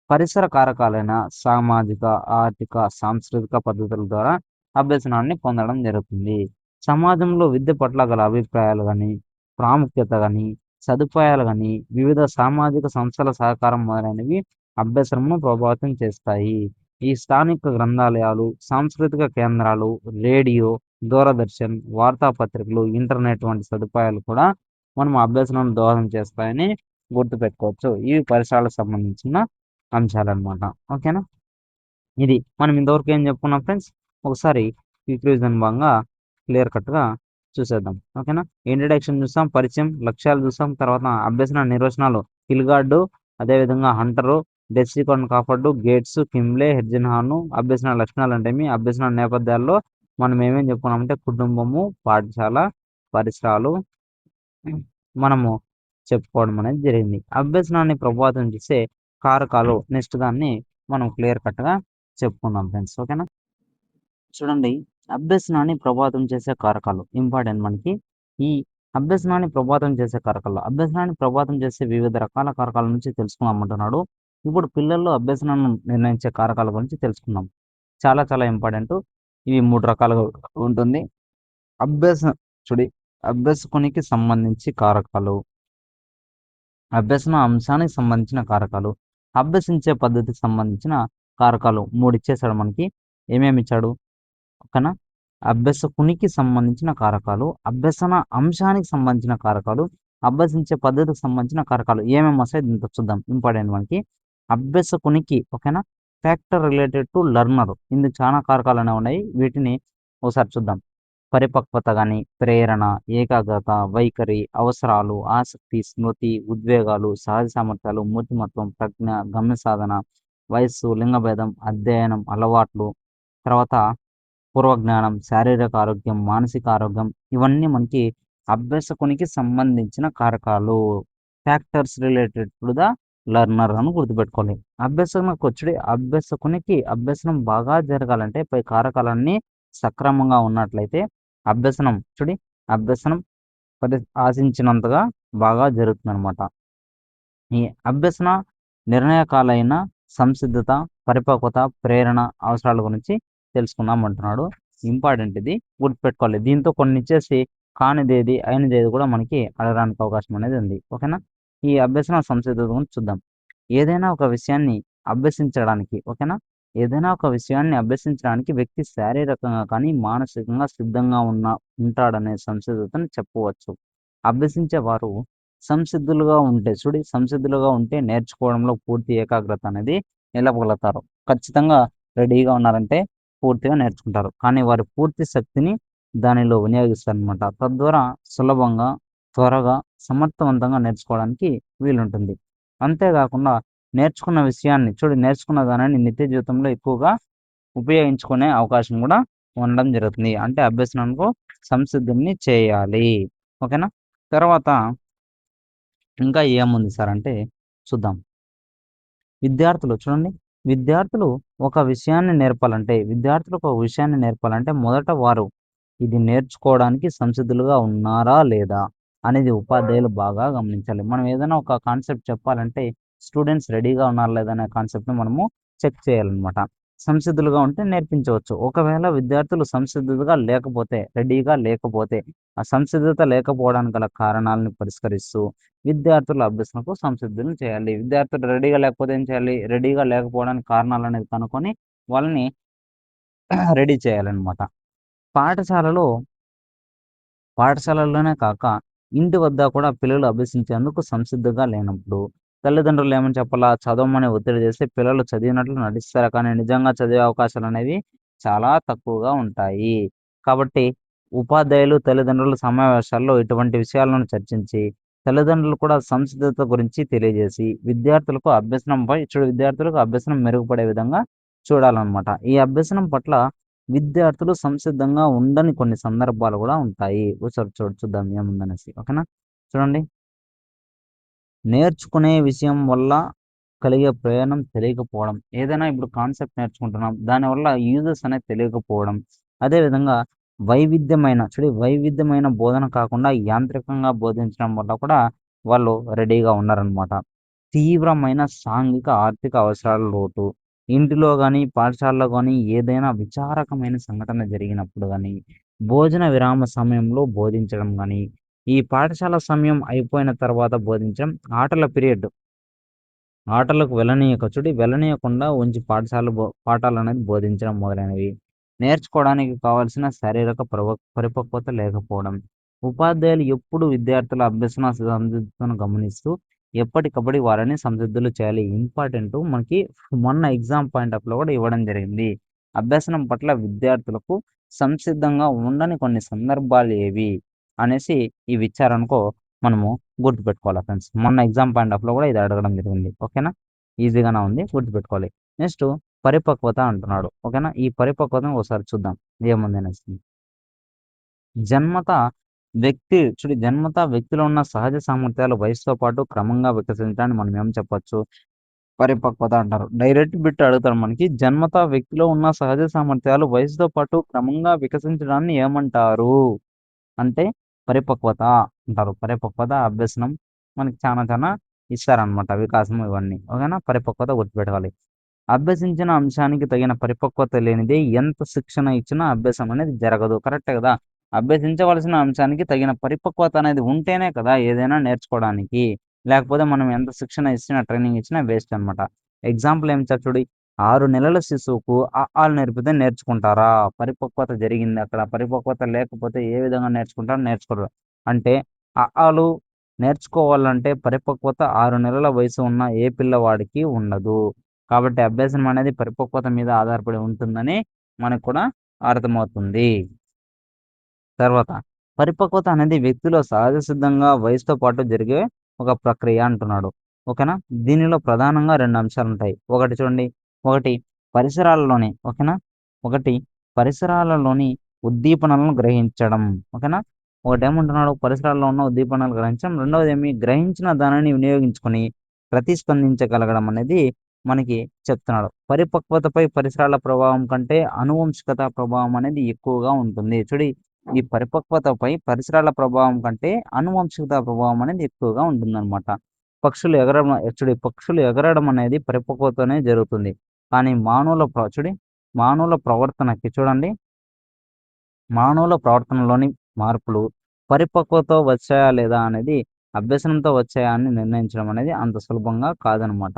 పరిసర కారకాలైన సామాజిక, ఆర్థిక, సాంస్కృతిక పద్ధతుల ద్వారా అభ్యసనాన్ని పొందడం జరుగుతుంది. సమాజంలో విద్య పట్ల గల అభిప్రాయాలు కానీ, ప్రాముఖ్యత కానీ, సదుపాయాలు కానీ, వివిధ సామాజిక సంస్థల సహకారం మొదలైనవి అభ్యసనమును ప్రభావితం చేస్తాయి. ఈ స్థానిక గ్రంథాలయాలు, సాంస్కృతిక కేంద్రాలు, రేడియో, దూరదర్శన్, వార్తాపత్రికలు, ఇంటర్నెట్ వంటి సదుపాయాలు కూడా మనం అభ్యసనం దోహదం చేస్తాయని గుర్తుపెట్టుకోవచ్చు. ఇవి పరిసరాలకు సంబంధించిన అంశాలన్నమాట. ఓకేనా? ఇది మనం ఇంతవరకు ఏం చెప్పుకున్నాం ఫ్రెండ్స్? ఒకసారి ఈ క్విజ్ భాగంగా క్లియర్ కట్‌గా చూసేద్దాం. ఓకేనా? ఇంట్రడక్షన్ చూసాం, పరిచయం, లక్ష్యాలు చూసాం, తర్వాత అభ్యసన నిర్వచనాలు హిల్గార్డ్, అదేవిధంగా హంటరు, డెస్టికోన్ కాఫర్డ్, గేట్స్, కిమ్లే, హెడ్జెన్హార్న్, అభ్యసన లక్షణాలు అంటే ఏమి? అభ్యసన నేపథ్యాల్లో మనం ఏమేం చెప్పుకున్నామంటే కుటుంబము, పాఠశాల, పరిసరాలు మనము చెప్పుకోవడం అనేది జరిగింది. అభ్యసనాన్ని ప్రభావితం చేసే కారకాలు నెక్స్ట్ దాన్ని మనం క్లియర్ కట్‌గా చెప్పుకుందాం ఫ్రెండ్స్. ఓకేనా? చూడండి అభ్యసనాన్ని ప్రభావితం చేసే కారకాలు ఇంపార్టెంట్ మనకి. ఈ అభ్యసనాన్ని ప్రభావితం చేసే వివిధ రకాల కారకాల నుంచి తెలుసుకుందామంటున్నాడు. ఇప్పుడు పిల్లల్లో అభ్యసనాన్ని నిర్ణయించే కారకాల గురించి తెలుసుకుందాం. చాలా ఇంపార్టెంట్. ఇవి 3 రకాలుగా ఉంటుంది. అభ్యస చూడి అభ్యసకునికి సంబంధించి కారకాలు, అభ్యసన అంశానికి సంబంధించిన కారకాలు, అభ్యసించే పద్ధతికి సంబంధించిన కారకాలు 3 ఇచ్చేసాడు మనకి. ఏమేమి ఇచ్చాడు? ఓకేనా? అభ్యసకునికి సంబంధించిన కారకాలు, అభ్యసన అంశానికి సంబంధించిన కారకాలు, అభ్యసించే పద్ధతికి సంబంధించిన కారకాలు ఏమేమి వస్తాయి దీంతో చూద్దాం. ఇంపార్టెంట్ మనకి అభ్యసకునికి ఓకేనా? ఫ్యాక్టర్ రిలేటెడ్ టు లర్నర్ ఇందుకు చాలా కారకాలు అనేవి ఉన్నాయి. వీటిని ఒకసారి చూద్దాం. పరిపక్వత కానీ, ప్రేరణ, ఏకాగ్రత, వైఖరి, అవసరాలు, ఆసక్తి, స్మృతి, ఉద్వేగాలు, సహజ సామర్థ్యాలు, మూర్తిమత్వం, ప్రజ్ఞ, గమ్య సాధన, వయస్సు, లింగభేదం, అధ్యయనం, అలవాట్లు, తర్వాత పూర్వజ్ఞానం, శారీరక ఆరోగ్యం, మానసిక ఆరోగ్యం ఇవన్నీ మనకి అభ్యసకునికి సంబంధించిన కారకాలు. Factors related to the learner అని గుర్తుపెట్టుకోవాలి. అభ్యసకునికి అభ్యసనం బాగా జరగాలంటే పై కారకాలన్నీ సక్రమంగా ఉన్నట్లయితే అభ్యసనం ఆశించినంతగా బాగా జరుగుతుందన్నమాట. ఈ అభ్యసన నిర్ణయకాలైన సంసిద్ధత, పరిపక్వత, ప్రేరణ, అవసరాల గురించి తెలుసుకుందాం అంటున్నాడు. ఇంపార్టెంట్ ఇది గుర్తుపెట్టుకోవాలి. దీంతో కొన్ని ఇచ్చేసి కానిదేది, అయినదేది కూడా మనకి అడగడానికి అవకాశం అనేది ఉంది. ఓకేనా? ఈ అభ్యసన సంసిద్ధత గురించి చూద్దాం. ఏదైనా ఒక విషయాన్ని అభ్యసించడానికి ఓకేనా? ఏదైనా ఒక విషయాన్ని అభ్యసించడానికి వ్యక్తి శారీరకంగా కానీ, మానసికంగా సిద్ధంగా ఉంటాడనే సంసిద్ధతను చెప్పవచ్చు. అభ్యసించేవారు సంసిద్ధులుగా ఉంటే నేర్చుకోవడంలో పూర్తి ఏకాగ్రత అనేది నిలపగలుగుతారు. ఖచ్చితంగా రెడీగా ఉన్నారంటే పూర్తిగా నేర్చుకుంటారు. కానీ వారి పూర్తి శక్తిని దానిలో వినియోగిస్తారనమాట. తద్వారా సులభంగా, త్వరగా, సమర్థవంతంగా నేర్చుకోవడానికి వీలుంటుంది. అంతేకాకుండా నేర్చుకున్న దానిని నిత్య జీవితంలో ఎక్కువగా ఉపయోగించుకునే అవకాశం కూడా ఉండడం జరుగుతుంది. అంటే అభ్యసనంకు సంసిద్ధుల్ని చేయాలి. ఓకేనా? తర్వాత ఇంకా ఏముంది సార్ అంటే చూద్దాం. విద్యార్థులు చూడండి. విద్యార్థులకు ఒక విషయాన్ని నేర్పాలంటే మొదట వారు ఇది నేర్చుకోవడానికి సంసిద్ధులుగా ఉన్నారా లేదా అనేది ఉపాధ్యాయులు బాగా గమనించాలి. మనం ఏదైనా ఒక కాన్సెప్ట్ చెప్పాలంటే స్టూడెంట్స్ రెడీగా ఉన్నారా లేదా అనే కాన్సెప్ట్‌ని మనము చెక్ చేయాలనమాట. సంసిద్ధులుగా ఉంటే నేర్పించవచ్చు. ఒకవేళ విద్యార్థులు రెడీగా లేకపోతే, ఆ సంసిద్ధత లేకపోవడానికి గల కారణాలను పరిష్కరిస్తూ విద్యార్థుల అభ్యసనకు సంసిద్ధులను చేయాలి. విద్యార్థులు రెడీగా లేకపోతే ఏం చేయాలి? రెడీగా లేకపోవడానికి కారణాలనేది కనుక్కొని వాళ్ళని రెడీ చేయాలనమాట. పాఠశాలలో పాఠశాలల్లోనే కాక ఇంటి వద్ద కూడా పిల్లలు అభ్యసించేందుకు సంసిద్ధంగా లేనప్పుడు తల్లిదండ్రులు ఏమని చెప్పాలా? చదవమని ఒత్తిడి చేస్తే పిల్లలు చదివినట్లు నటిస్తారు. కానీ నిజంగా చదివే అవకాశాలనేవి చాలా తక్కువగా ఉంటాయి. కాబట్టి ఉపాధ్యాయులు, తల్లిదండ్రుల సమావేశాల్లో ఇటువంటి విషయాలను చర్చించి, తల్లిదండ్రులు కూడా సంసిద్ధత గురించి తెలియజేసి, విద్యార్థులకు అభ్యసనం మెరుగుపడే విధంగా చూడాలనమాట. ఈ అభ్యసనం పట్ల విద్యార్థులు సంసిద్ధంగా ఉండని కొన్ని సందర్భాలు కూడా ఉంటాయి. ఒకసారి చూద్దాం ఏముందనేసి. ఓకేనా? చూడండి. నేర్చుకునే విషయం వల్ల కలిగే ప్రయోజనం తెలియకపోవడం. ఏదైనా ఇప్పుడు కాన్సెప్ట్ నేర్చుకుంటున్నాం. దానివల్ల యూజెస్ అనేది తెలియకపోవడం. అదేవిధంగా వైవిధ్యమైన బోధన కాకుండా యాంత్రికంగా బోధించడం వల్ల కూడా వాళ్ళు రెడీగా ఉన్నారనమాట. తీవ్రమైన సాంఘిక, ఆర్థిక అవసరాల లోటు. ఇంటిలో గానీ, పాఠశాలలో గానీ ఏదైనా విచారకమైన సంఘటన జరిగినప్పుడు గానీ, భోజన విరామ సమయంలో బోధించడం గానీ, ఈ పాఠశాల సమయం అయిపోయిన తర్వాత బోధించడం, ఆటలకు వెళ్ళనీయకుండా ఉంచి పాఠాలనేది బోధించడం మొదలైనవి. నేర్చుకోవడానికి కావాల్సిన శారీరక పరిపక్వత లేకపోవడం. ఉపాధ్యాయులు ఎప్పుడు విద్యార్థుల అభ్యసన సంసిద్ధతను గమనిస్తూ ఎప్పటికప్పుడు వారిని సంసిద్ధులు చేయాలి. ఇంపార్టెంట్ మనకి మొన్న ఎగ్జామ్ పాయింట్ ఆఫ్‌లో కూడా ఇవ్వడం జరిగింది. అభ్యసనం పట్ల విద్యార్థులకు సంసిద్ధంగా ఉండని కొన్ని సందర్భాలు ఏవి అనేసి ఇవి ఇచ్చారనుకో మనము గుర్తుపెట్టుకోవాలి ఫ్రెండ్స్. మొన్న ఎగ్జామ్ పాయింట్ ఆఫ్‌లో కూడా ఇది అడగడం జరిగింది. ఓకేనా? ఈజీగానే ఉంది. గుర్తుపెట్టుకోవాలి. నెక్స్ట్ పరిపక్వత అంటున్నాడు. ఓకేనా? ఈ పరిపక్వతను ఒకసారి చూద్దాం ఏముంది అనేసి. జన్మత వ్యక్తిలో ఉన్న సహజ సామర్థ్యాలు వయసుతో పాటు క్రమంగా వికసించడాన్ని మనం ఏం చెప్పొచ్చు? పరిపక్వత అంటారు. డైరెక్ట్ బిట్ అడుగుతాడు మనకి. జన్మత వ్యక్తిలో ఉన్న సహజ సామర్థ్యాలు వయసుతో పాటు క్రమంగా వికసించడాన్ని ఏమంటారు? అంటే పరిపక్వత అంటారు. పరిపక్వత, అభ్యసనం మనకి చానా ఇస్తారనమాట. వికాసం ఇవన్నీ. ఓకేనా? పరిపక్వత గుర్తుపెట్టుకోవాలి. అభ్యసించిన అంశానికి తగిన పరిపక్వత లేనిదే ఎంత శిక్షణ ఇచ్చినా అభ్యాసం అనేది జరగదు. కరెక్టే కదా! అభ్యసించవలసిన అంశానికి తగిన పరిపక్వత అనేది ఉంటేనే కదా ఏదైనా నేర్చుకోవడానికి. లేకపోతే మనం ఎంత శిక్షణ ఇచ్చినా, ట్రైనింగ్ ఇచ్చినా వేస్ట్ అనమాట. ఎగ్జాంపుల్ ఏమి ఇచ్చారు చూడు. 6 నెలల శిశువుకు ఆలు నేర్పితే నేర్చుకుంటారా? పరిపక్వత జరిగింది అక్కడ. పరిపక్వత లేకపోతే ఏ విధంగా నేర్చుకుంటారో నేర్చుకోరు. అంటే ఆలు నేర్చుకోవాలంటే పరిపక్వత 6 నెలల వయసు ఉన్న ఏ పిల్లవాడికి ఉండదు. కాబట్టి అభ్యసనం అనేది పరిపక్వత మీద ఆధారపడి ఉంటుందని మనకు కూడా అర్థమవుతుంది. తర్వాత పరిపక్వత అనేది వ్యక్తిలో సహజ సిద్ధంగా వయసుతో పాటు జరిగే ఒక ప్రక్రియ అంటున్నాడు. ఓకేనా? దీనిలో ప్రధానంగా 2 అంశాలుంటాయి. ఒకటి చూడండి. ఒకటి పరిసరాలలోని ఓకేనా? ఒకటి పరిసరాలలోని ఉద్దీపనలను గ్రహించడం. ఓకేనా? ఒకటేమంటున్నాడు పరిసరాల్లో ఉన్న ఉద్దీపనలు గ్రహించడం. రెండవదేమి గ్రహించిన దానిని వినియోగించుకొని ప్రతిస్పందించగలగడం అనేది మనకి చెప్తున్నాడు. పరిపక్వతపై పరిసరాల ప్రభావం కంటే అనువంశికత ప్రభావం అనేది ఎక్కువగా ఉంటుంది. ఈ పరిపక్వతపై పరిసరాల ప్రభావం కంటే అనువంశికత ప్రభావం అనేది ఎక్కువగా ఉంటుందన్నమాట. పక్షులు ఎగరడం అనేది పరిపక్వతనే జరుగుతుంది. కానీ మానవుల ప్రవర్తనకి చూడండి మానవుల ప్రవర్తనలోని మార్పులు పరిపక్వత వచ్చాయా లేదా అనేది అభ్యసనంతో వచ్చాయా అని నిర్ణయించడం అనేది అంత సులభంగా కాదనమాట.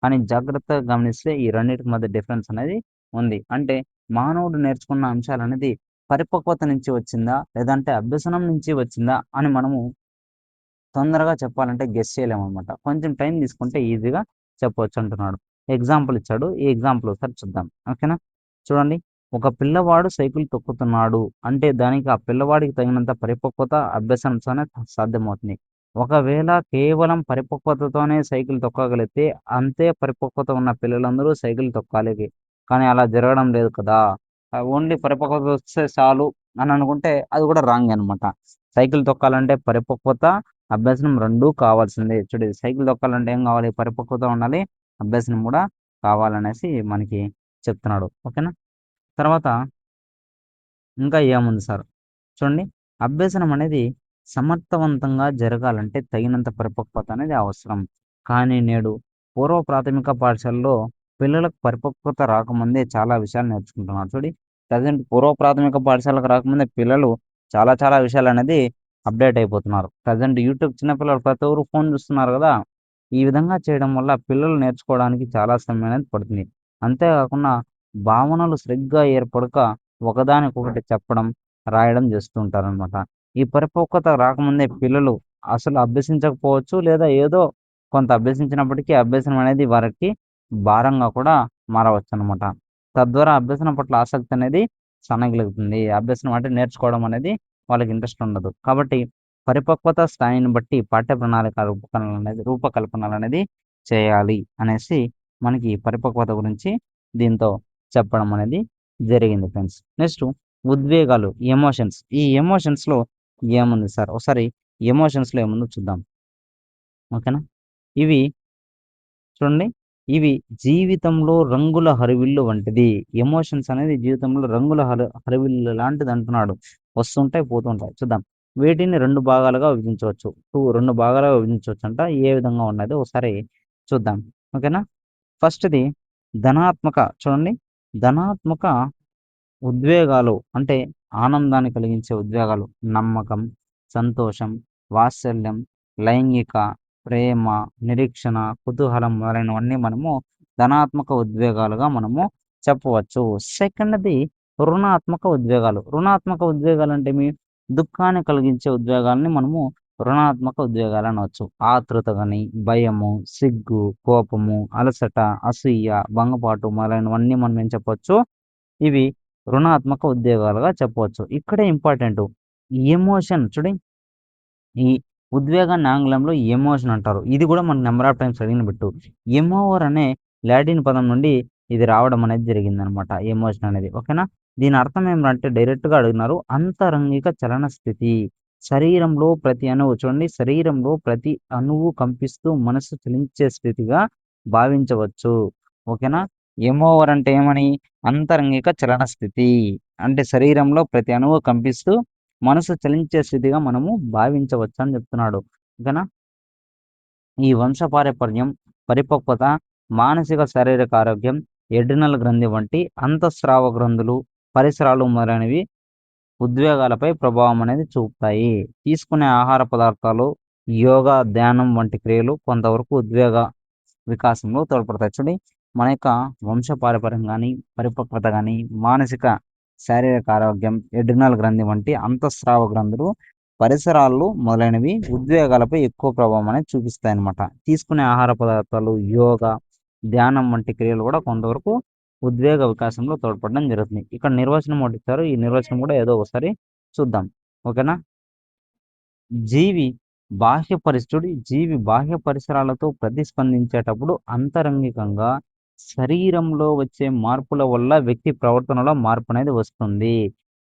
కానీ జాగ్రత్తగా గమనిస్తే ఈ రెండిటికి మధ్య డిఫరెన్స్ అనేది ఉంది. అంటే మానవుడు నేర్చుకున్న అంశాలనేది పరిపక్వత నుంచి వచ్చిందా? లేదంటే అభ్యసనం నుంచి వచ్చిందా? అని మనము తొందరగా చెప్పాలంటే గెస్ చేయలేమనమాట. కొంచెం టైం తీసుకుంటే ఈజీగా చెప్పొచ్చు అంటున్నాడు. ఎగ్జాంపుల్ ఇచ్చాడు. ఈ ఎగ్జాంపుల్ ఒకసారి చూద్దాం. ఓకేనా? చూడండి. ఒక పిల్లవాడు సైకిల్ తొక్కుతున్నాడు. అంటే దానికి ఆ పిల్లవాడికి తగినంత పరిపక్వత, అభ్యసనంతోనే సాధ్యమవుతుంది. ఒకవేళ కేవలం పరిపక్వతతోనే సైకిల్ తొక్కగలిగితే అంతే పరిపక్వత ఉన్న పిల్లలందరూ సైకిల్ తొక్కాలి. కానీ అలా జరగడం లేదు కదా! ఓన్లీ పరిపక్వత వస్తే చాలు అని అనుకుంటే అది కూడా రాంగే అనమాట. సైకిల్ తొక్కాలంటే పరిపక్వత, అభ్యసనం 2 కావాల్సిందే. చూడు సైకిల్ తొక్కాలంటే ఏం కావాలి? పరిపక్వత ఉండాలి. అభ్యసనం కూడా కావాలనేసి మనకి చెప్తున్నాడు. ఓకేనా? తర్వాత ఇంకా ఏముంది సార్? చూడండి. అభ్యసనం అనేది సమర్థవంతంగా జరగాలంటే తగినంత పరిపక్వత అనేది అవసరం. కానీ నేడు పూర్వ ప్రాథమిక పాఠశాలలో పిల్లలకు పరిపక్వత రాకముందే చాలా విషయాలు నేర్చుకుంటున్నారు. ప్రెజెంట్ పూర్వ ప్రాథమిక పాఠశాలకు రాకముందే పిల్లలు చాలా చాలా విషయాలనేది అప్‌డేట్ అయిపోతున్నారు. ప్రెజెంట్ యూట్యూబ్ చిన్న పిల్లలు ప్రతి ఒక్కరు ఫోన్ చూస్తున్నారు గదా! ఈ విధంగా చేయడం వల్ల పిల్లలు నేర్చుకోవడానికి చాలా సమయం అనేది పడుతుంది. అంతేకాకుండా భావనలు సరిగ్గా ఏర్పడక ఒకదానికొకటి చెప్పడం, రాయడం చేస్తూ ఉంటారనమాట. ఈ పరిపక్వత రాకముందే పిల్లలు అసలు అభ్యసించకపోవచ్చు. లేదా ఏదో కొంత అభ్యసించినప్పటికీ అభ్యసనం అనేది వారికి భారంగా కూడా మారవచ్చనమాట. తద్వారా అభ్యసనం పట్ల ఆసక్తి అనేది సన్నగిల్లుతుంది. అభ్యసనం అంటే నేర్చుకోవడం అనేది వాళ్ళకి ఇంట్రెస్ట్ ఉండదు. కాబట్టి పరిపక్వత స్థాయిని బట్టి పాఠ్య ప్రణాళిక రూపకల్పనలనేది చేయాలి అనేసి మనకి పరిపక్వత గురించి దీంతో చెప్పడం అనేది జరిగింది ఫ్రెండ్స్. Next ఉద్వేగాలు, emotions. ఈ ఎమోషన్స్‌లో ఏముంది సార్? ఒకసారి ఎమోషన్స్‌లో ఏముందో చూద్దాం. ఓకేనా? ఇవి చూడండి. ఇవి జీవితంలో రంగుల హరివిల్లు వంటిది. ఎమోషన్స్ అనేది జీవితంలో రంగుల హరివిల్లు లాంటిదంటున్నాడు. వస్తుంటాయి, పోతుంటాయి. చూద్దాం. వీటిని 2 భాగాలుగా విభజించవచ్చు. 2 భాగాలుగా విభజించవచ్చంట. ఏ విధంగా ఉన్నదో ఒకసారి చూద్దాం. ఓకేనా? ఫస్ట్‌ది ధనాత్మక చూడండి. ధనాత్మక ఉద్వేగాలు అంటే ఆనందాన్ని కలిగించే ఉద్వేగాలు. నమ్మకం, సంతోషం, వాత్సల్యం, లైంగిక, ప్రేమ, నిరీక్షణ, కుతూహలం మొదలైనవన్నీ మనము ధనాత్మక ఉద్వేగాలుగా మనము చెప్పవచ్చు. సెకండ్‌ది రుణాత్మక ఉద్వేగాలు. రుణాత్మక ఉద్వేగాలంటే దుఃఖాన్ని కలిగించే ఉద్వేగాల్ని మనము రుణాత్మక ఉద్వేగాలనవచ్చు. ఆతృత గాని, భయము, సిగ్గు, కోపము, అలసట, అసూయ, భంగపాటు మొదలైనవన్నీ మనం ఏం చెప్పొచ్చు? ఇవి రుణాత్మక ఉద్వేగాలుగా చెప్పవచ్చు. ఇక్కడే ఇంపార్టెంటు. ఎమోషన్ చూడి ఈ ఉద్వేగాన్ని ఆంగ్లంలో ఎమోషన్ అంటారు. ఇది కూడా మనం నంబర్ ఆఫ్ టైమ్స్ అడిగిన బిట్టు. ఎమోవర్ అనే లాటిన్ పదం నుండి ఇది రావడం అనేది జరిగిందనమాట. ఎమోషన్ అనేది. ఓకేనా? దీని అర్థం ఏమిరంటే డైరెక్ట్‌గా అడిగినారు. అంతరంగిక చలన స్థితి. శరీరంలో ప్రతి అణువు చూడండి. శరీరంలో ప్రతి అణువు కంపిస్తూ మనస్సు చలించే స్థితిగా భావించవచ్చు. ఓకేనా? ఎమోవర్ అంటే ఏమని? అంతరంగిక చలన స్థితి. అంటే శరీరంలో ప్రతి అణువు కంపిస్తూ మనసు చలించే స్థితిగా మనము భావించవచ్చని చెప్తున్నాడు. ఓకేనా? ఈ వంశపారపర్యం, పరిపక్వత, మానసిక, శారీరక ఆరోగ్యం, ఎడ్రినల్ గ్రంథి వంటి అంతఃస్రావ గ్రంథులు, పరిసరాలు మొదలైనవి ఉద్వేగాలపై ప్రభావం అనేది చూపుతాయి. తీసుకునే ఆహార పదార్థాలు, యోగా, ధ్యానం వంటి క్రియలు కొంతవరకు ఉద్వేగ వికాసంలో తోడ్పడతాయి. చూడండి మన యొక్క వంశపారపర్యం గాని, పరిపక్వత గాని, మానసిక, శారీరక ఆరోగ్యం, ఎడ్రినల్ గ్రంథి వంటి అంతఃస్రావ గ్రంథులు, పరిసరాలు మొదలైనవి ఉద్వేగాలపై ఎక్కువ ప్రభావం అనేది చూపిస్తాయన్నమాట. తీసుకునే ఆహార పదార్థాలు, యోగా, ధ్యానం వంటి క్రియలు కూడా కొంతవరకు ఉద్వేగ వికాసంలో తోడ్పడడం జరుగుతుంది. ఇక్కడ నిర్వచనం ఒకటి ఇచ్చారు. ఈ నిర్వచనం కూడా ఏదో ఒకసారి చూద్దాం. ఓకేనా? జీవి జీవి బాహ్య పరిసరాలతో ప్రతిస్పందించేటప్పుడు అంతరంగికంగా శరీరంలో వచ్చే మార్పుల వల్ల వ్యక్తి ప్రవర్తనలో మార్పు అనేది వస్తుంది.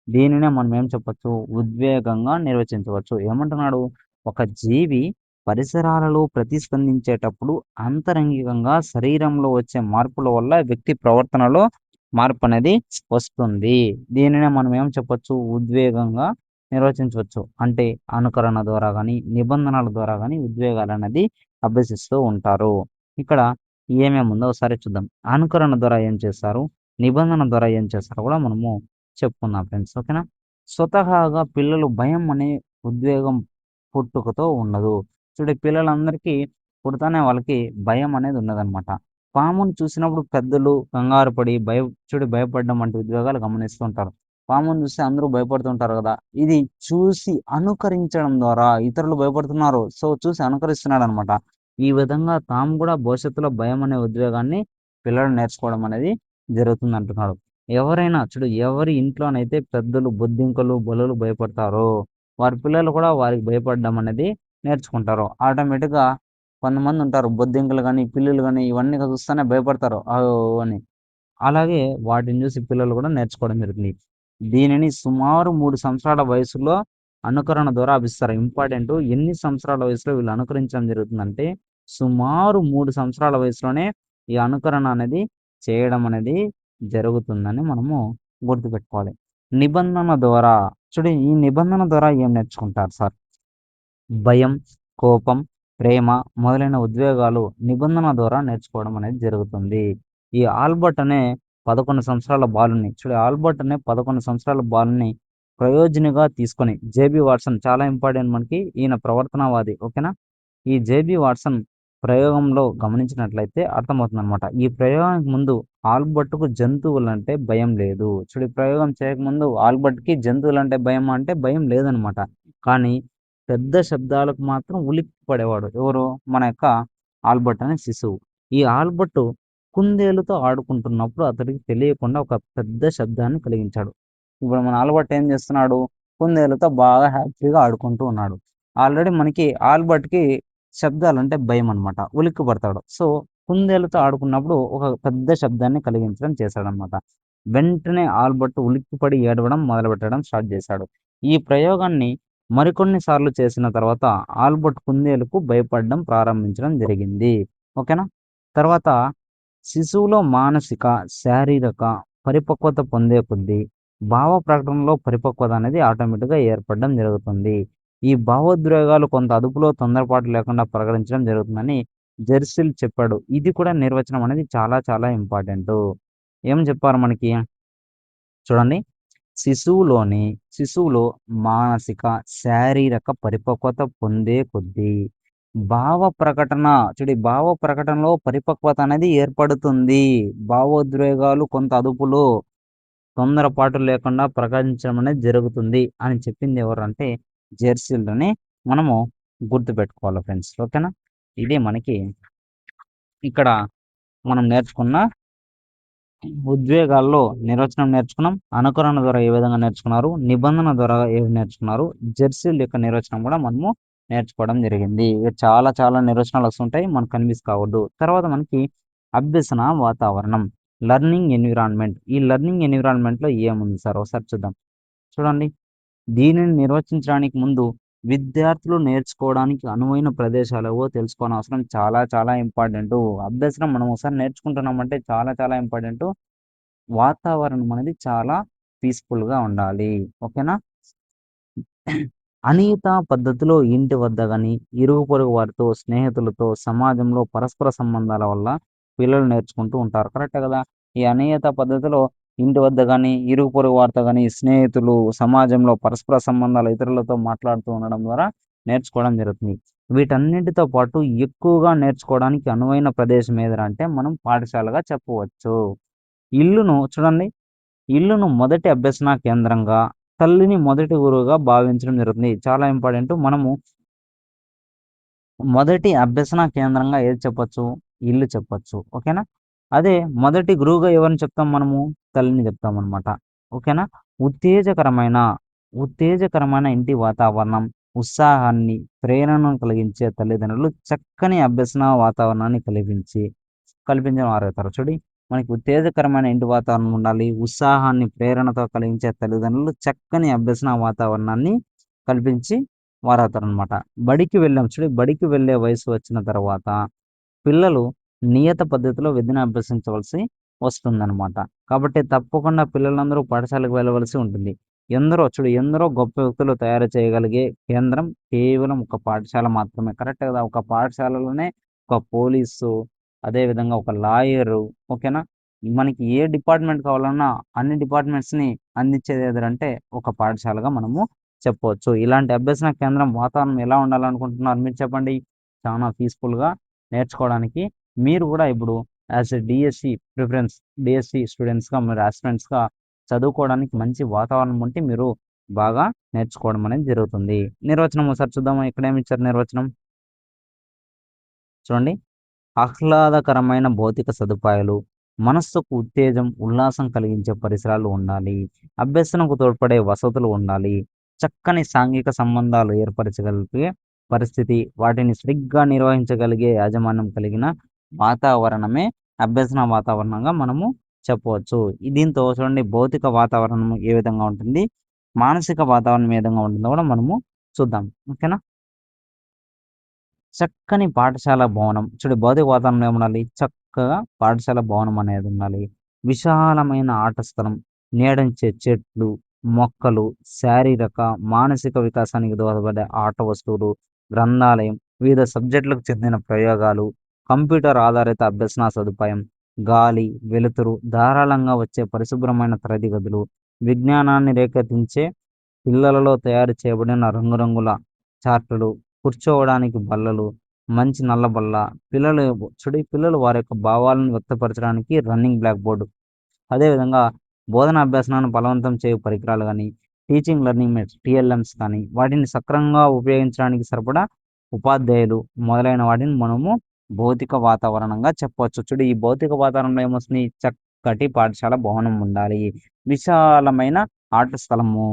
దీనినే మనం ఏం చెప్పొచ్చు? ఉద్వేగంగా నిర్వచించవచ్చు. ఏమంటున్నాడు? ఒక జీవి పరిసరాలలో ప్రతిస్పందించేటప్పుడు అంతరంగికంగా శరీరంలో వచ్చే మార్పుల వల్ల వ్యక్తి ప్రవర్తనలో మార్పు అనేది వస్తుంది. దీనినే మనం ఏం చెప్పొచ్చు? ఉద్వేగంగా నిర్వచించవచ్చు. అంటే అనుకరణ ద్వారా గాని, నిబంధనల ద్వారా గాని ఉద్వేగాలనేది అభ్యసిస్తూ ఉంటారు. ఇక్కడ ఏమేముందో ఒకసారి చూద్దాం. అనుకరణ ద్వారా ఏం చేస్తారు? నిబంధన ద్వారా ఏం చేస్తారో కూడా మనము చెప్పుకుందాం ఫ్రెండ్స్. ఓకేనా? స్వతహాగా పిల్లలు భయం అనే ఉద్వేగం పుట్టుకతో ఉండదు. పిల్లలందరికీ పుడతానే వాళ్ళకి భయం అనేది ఉన్నదనమాట. పాముని చూసినప్పుడు పెద్దలు కంగారు పడి భయపడడం వంటి ఉద్వేగాలు గమనిస్తూ ఉంటారు. పాముని చూస్తే అందరూ భయపడుతుంటారు గదా! ఇది చూసి అనుకరించడం ద్వారా ఇతరులు భయపడుతున్నారు. సో, చూసి అనుకరిస్తున్నాడనమాట. ఈ విధంగా తాము గూడా భవిష్యత్తులో భయం అనే ఉద్వేగాన్ని పిల్లలు నేర్చుకోవడం అనేది జరుగుతుందంటున్నాడు. ఎవరి ఇంట్లోనైతే పెద్దలు, బొద్దింకలు, బలులు భయపడతారో, వారి పిల్లలు కూడా వారికి భయపడడం అనేది నేర్చుకుంటారు. ఆటోమేటిక్‌గా కొంతమందుంటారు బొద్దింకలు గాని, పిల్లులు గాని ఇవన్నీ చూస్తేనే భయపడతారు. అని. అలాగే వాటిని చూసి పిల్లలు కూడా నేర్చుకోవడం జరుగుతుంది. దీనిని సుమారు 3 సంవత్సరాల వయసులో అనుకరణ ద్వారా అభిస్తారు. ఇంపార్టెంటు ఎన్ని సంవత్సరాల వయసులో వీళ్ళు అనుకరించడం జరుగుతుందంటే, సుమారు 3 సంవత్సరాల వయసులోనే ఈ అనుకరణ అనేది చేయడం అనేది జరుగుతుందని మనము గుర్తుపెట్టుకోవాలి. నిబంధన ద్వారా ఈ నిబంధన ద్వారా ఏం నేర్చుకుంటారు సార్? భయం, కోపం, ప్రేమ మొదలైన ఉద్వేగాలు నిబంధన ద్వారా నేర్చుకోవడం అనేది జరుగుతుంది. ఈ ఆల్బర్ట్ అనే 11 సంవత్సరాల బాలుడిని ఆల్బర్ట్ అనే 11 సంవత్సరాల బాలుడిని ప్రయోజనిగా తీసుకొని జేబీ వాట్సన్ చాలా ఇంపార్టెంట్ మనకి ఈయన ప్రవర్తనవాది. ఓకేనా? ఈ జేబీ వాట్సన్ ప్రయోగంలో గమనించినట్లయితే అర్థమవుతుందనమాట. ఈ ప్రయోగానికి ముందు ఆల్బర్ట్‌కు జంతువులంటే భయం లేదు. ఈ ప్రయోగం చేయకముందు ఆల్బర్ట్‌కి జంతువులంటే భయమా అంటే భయం లేదనమాట. కానీ పెద్ద శబ్దాలకు మాత్రం ఉలిక్కి పడేవాడు. ఎవరు? మన యొక్క ఆల్బర్ట్ అనే శిశువు. ఈ ఆల్బర్ట్ కుందేలుతో ఆడుకుంటున్నప్పుడు అతడికి తెలియకుండా ఒక పెద్ద శబ్దాన్ని కలిగించాడు. ఇప్పుడు మన ఆల్బర్ట్ ఏం చేస్తున్నాడు? కుందేలుతో బాగా హ్యాపీగా ఆడుకుంటూ ఉన్నాడు. ఆల్రెడీ మనకి ఆల్బర్ట్‌కి శబ్దాలంటే భయమనమాట. ఉలిక్కి పడతాడు. సో, కుందేలుతో ఆడుకున్నప్పుడు ఒక పెద్ద శబ్దాన్ని కలిగించడం చేశాడనమాట. వెంటనే ఆల్బర్ట్ ఉలిక్కిపడి ఏడవడం మొదలుపెట్టడం స్టార్ట్ చేశాడు. ఈ ప్రయోగాన్ని మరికొన్ని సార్లు చేసిన తర్వాత ఆల్బర్ట్ కుందేలుకు భయపడడం ప్రారంభించడం జరిగింది. ఓకేనా? తర్వాత శిశువులో మానసిక, శారీరక పరిపక్వత పొందే కొద్దీ భావ ప్రకటనలో పరిపక్వత అనేది ఆటోమేటిక్‌గా ఏర్పడడం జరుగుతుంది. ఈ భావోద్వేగాలు కొంత అదుపులో తొందరపాటు లేకుండా ప్రకటించడం జరుగుతుందని జెర్సిల్ చెప్పాడు. ఇది కూడా నిర్వచనం అనేది చాలా చాలా ఇంపార్టెంటు. ఏం చెప్పారు మనకి? చూడండి. శిశువులో మానసిక, శారీరక పరిపక్వత పొందే కొద్దీ భావ ప్రకటన భావ ప్రకటనలో పరిపక్వత అనేది ఏర్పడుతుంది. భావోద్వేగాలు కొంత అదుపులో తొందరపాటు లేకుండా ప్రకటించడం అనేది జరుగుతుంది అని చెప్పింది ఎవరంటే జెర్సిల్ అని మనము గుర్తుపెట్టుకోవాలి ఫ్రెండ్స్. ఓకేనా? ఇదే మనకి ఇక్కడ మనం నేర్చుకున్న ఉద్వేగాల్లో నిర్వచనం నేర్చుకున్నాం. అనుకరణ ద్వారా ఏ విధంగా నేర్చుకున్నారు? నిబంధన ద్వారా ఏవి నేర్చుకున్నారు? జెర్సిల్ యొక్క నిర్వచనం కూడా మనము నేర్చుకోవడం జరిగింది. ఇక చాలా చాలా నిర్వచనాలు వస్తుంటాయి. మనకు కన్‌ఫ్యూజ్ కావద్దు. తర్వాత మనకి అభ్యసన వాతావరణం. Learning environment. ఈ లెర్నింగ్ ఎన్విరాన్మెంట్‌లో ఏముంది సార్? ఒకసారి చూద్దాం. చూడండి. దీనిని నిర్వచించడానికి ముందు విద్యార్థులు నేర్చుకోవడానికి అనువైన ప్రదేశాలేవో తెలుసుకోవడం అవసరం చాలా చాలా ఇంపార్టెంటు. అభ్యసనం మనం ఒకసారి నేర్చుకుంటున్నామంటే చాలా చాలా ఇంపార్టెంటు. వాతావరణం అనేది చాలా పీస్‌ఫుల్‌గా ఉండాలి. ఓకేనా? అనియత పద్ధతిలో ఇంటి వద్ద గాని, ఇరుగు పొరుగు వారితో, స్నేహితులతో, సమాజంలో పరస్పర సంబంధాల వల్ల పిల్లలు నేర్చుకుంటూ ఉంటారు. కరెక్టే గదా! ఈ అనియత పద్ధతిలో ఇంటి వద్ద గాని, ఇరుగు పొరుగు వారితో గాని, స్నేహితులు, సమాజంలో పరస్పర సంబంధాలు ఇతరులతో మాట్లాడుతూ ఉండడం ద్వారా నేర్చుకోవడం జరుగుతుంది. వీటన్నిటితో పాటు ఎక్కువగా నేర్చుకోవడానికి అనువైన ప్రదేశం ఏదిరా అంటే మనం పాఠశాలగా చెప్పవచ్చు. చూడండి. ఇల్లును మొదటి అభ్యసన కేంద్రంగా, తల్లిని మొదటి గురువుగా భావించడం జరుగుతుంది. చాలా ఇంపార్టెంటు. మనము మొదటి అభ్యసన కేంద్రంగా ఏది చెప్పొచ్చు? ఇల్లు చెప్పొచ్చు. ఓకేనా? అదే మొదటి గురువుగా ఎవరిని చెప్తాం మనము? తల్లిని చెప్తామనమాట. ఓకేనా? ఉత్తేజకరమైన, ఉత్తేజకరమైన ఇంటి వాతావరణం, ఉత్సాహాన్ని, ప్రేరణను కలిగించే తల్లిదండ్రులు చక్కని అభ్యసన వాతావరణాన్ని కల్పించడం వారవుతారు. మనకి ఉత్తేజకరమైన ఇంటి వాతావరణం ఉండాలి. ఉత్సాహాన్ని, ప్రేరణతో కలిగించే తల్లిదండ్రులు చక్కని అభ్యసన వాతావరణాన్ని కల్పించి వారవుతారనమాట. బడికి వెళ్ళే వయసు వచ్చిన తర్వాత పిల్లలు నియత పద్ధతిలో విద్యను అభ్యసించవలసి వస్తుందనమాట. కాబట్టి తప్పకుండా పిల్లలందరూ పాఠశాలకు వెళ్ళవలసి ఉంటుంది. ఎందరో గొప్ప వ్యక్తులు తయారు చేయగలిగే కేంద్రం కేవలం ఒక పాఠశాల మాత్రమే. కరెక్టే కదా! ఒక పాఠశాలలోనే ఒక పోలీసు, అదే విధంగా ఒక లాయరు, ఓకేనా? మనకి ఏ డిపార్ట్‌మెంట్ కావాలన్నా అన్ని డిపార్ట్‌మెంట్స్‌ని అందించేది ఏదంటే ఒక పాఠశాలగా మనము చెప్పవచ్చు. ఇలాంటి అభ్యసన కేంద్రం వాతావరణం ఎలా ఉండాలనుకుంటున్నారు మీరు చెప్పండి? చాలా పీస్‌ఫుల్‌గా నేర్చుకోవడానికి మీరు కూడా ఇప్పుడు as a DSC preference DSC స్టూడెంట్స్‌గా మీరు యాస్పిరెంట్స్‌గా చదువుకోవడానికి మంచి వాతావరణం ఉంటే మీరు బాగా నేర్చుకోవడం అనేది జరుగుతుంది. నిర్వచనం ఒకసారి చూద్దామా? ఇక్కడేమి ఇచ్చారు నిర్వచనం? చూడండి. ఆహ్లాదకరమైన భౌతిక సదుపాయాలు, మనస్సుకు ఉత్తేజం, ఉల్లాసం కలిగించే పరిసరాలు ఉండాలి. అభ్యసనకు తోడ్పడే వసతులు ఉండాలి. చక్కని సాంఘిక సంబంధాలు ఏర్పరచగలిగే పరిస్థితి, వాటిని సరిగ్గా నిర్వహించగలిగే యాజమాన్యం కలిగిన వాతావరణమే అభ్యసన వాతావరణంగా మనము చెప్పవచ్చు. దీంతో చూడండి భౌతిక వాతావరణం ఏ విధంగా ఉంటుంది, మానసిక వాతావరణం ఏ విధంగా ఉంటుందో కూడా మనము చూద్దాం. ఓకేనా? చక్కని పాఠశాల భవనం. చూడు భౌతిక వాతావరణం ఏముండాలి? చక్కగా పాఠశాల భవనం అనేది ఉండాలి. విశాలమైన ఆట స్థలం, నీడనిచ్చే చెట్లు, మొక్కలు, శారీరక, మానసిక వికాసానికి దోహదపడే ఆట వస్తువులు, గ్రంథాలయం, వివిధ సబ్జెక్టులకు చెందిన ప్రయోగాలు, కంప్యూటర్ ఆధారిత అభ్యసన సదుపాయం, గాలి, వెలుతురు, ధారాళంగా వచ్చే పరిశుభ్రమైన తరగతి గదులు, విజ్ఞానాన్ని రేకెత్తించే పిల్లలలో తయారు చేయబడిన రంగురంగుల చార్టులు, కూర్చోవడానికి బల్లలు, మంచి నల్ల బల్ల, పిల్లలు పిల్లలు వారి యొక్క భావాలను వ్యక్తపరచడానికి రన్నింగ్ బ్లాక్ బోర్డ్. అదేవిధంగా బోధనా అభ్యసనాన్ని బలవంతం చేయు పరికరాలు గానీ, టీచింగ్ లెర్నింగ్ మెట్స్ టీఎల్ఎమ్స్ కానీ, వాటిని సక్రమంగా ఉపయోగించడానికి సరిపడా ఉపాధ్యాయులు మొదలైన వాటిని మనము భౌతిక వాతావరణంగా చెప్పవచ్చు. ఈ భౌతిక వాతావరణంలో ఏమొస్తుంది? చక్కటి పాఠశాల భవనం ఉండాలి. విశాలమైన ఆట స్థలము,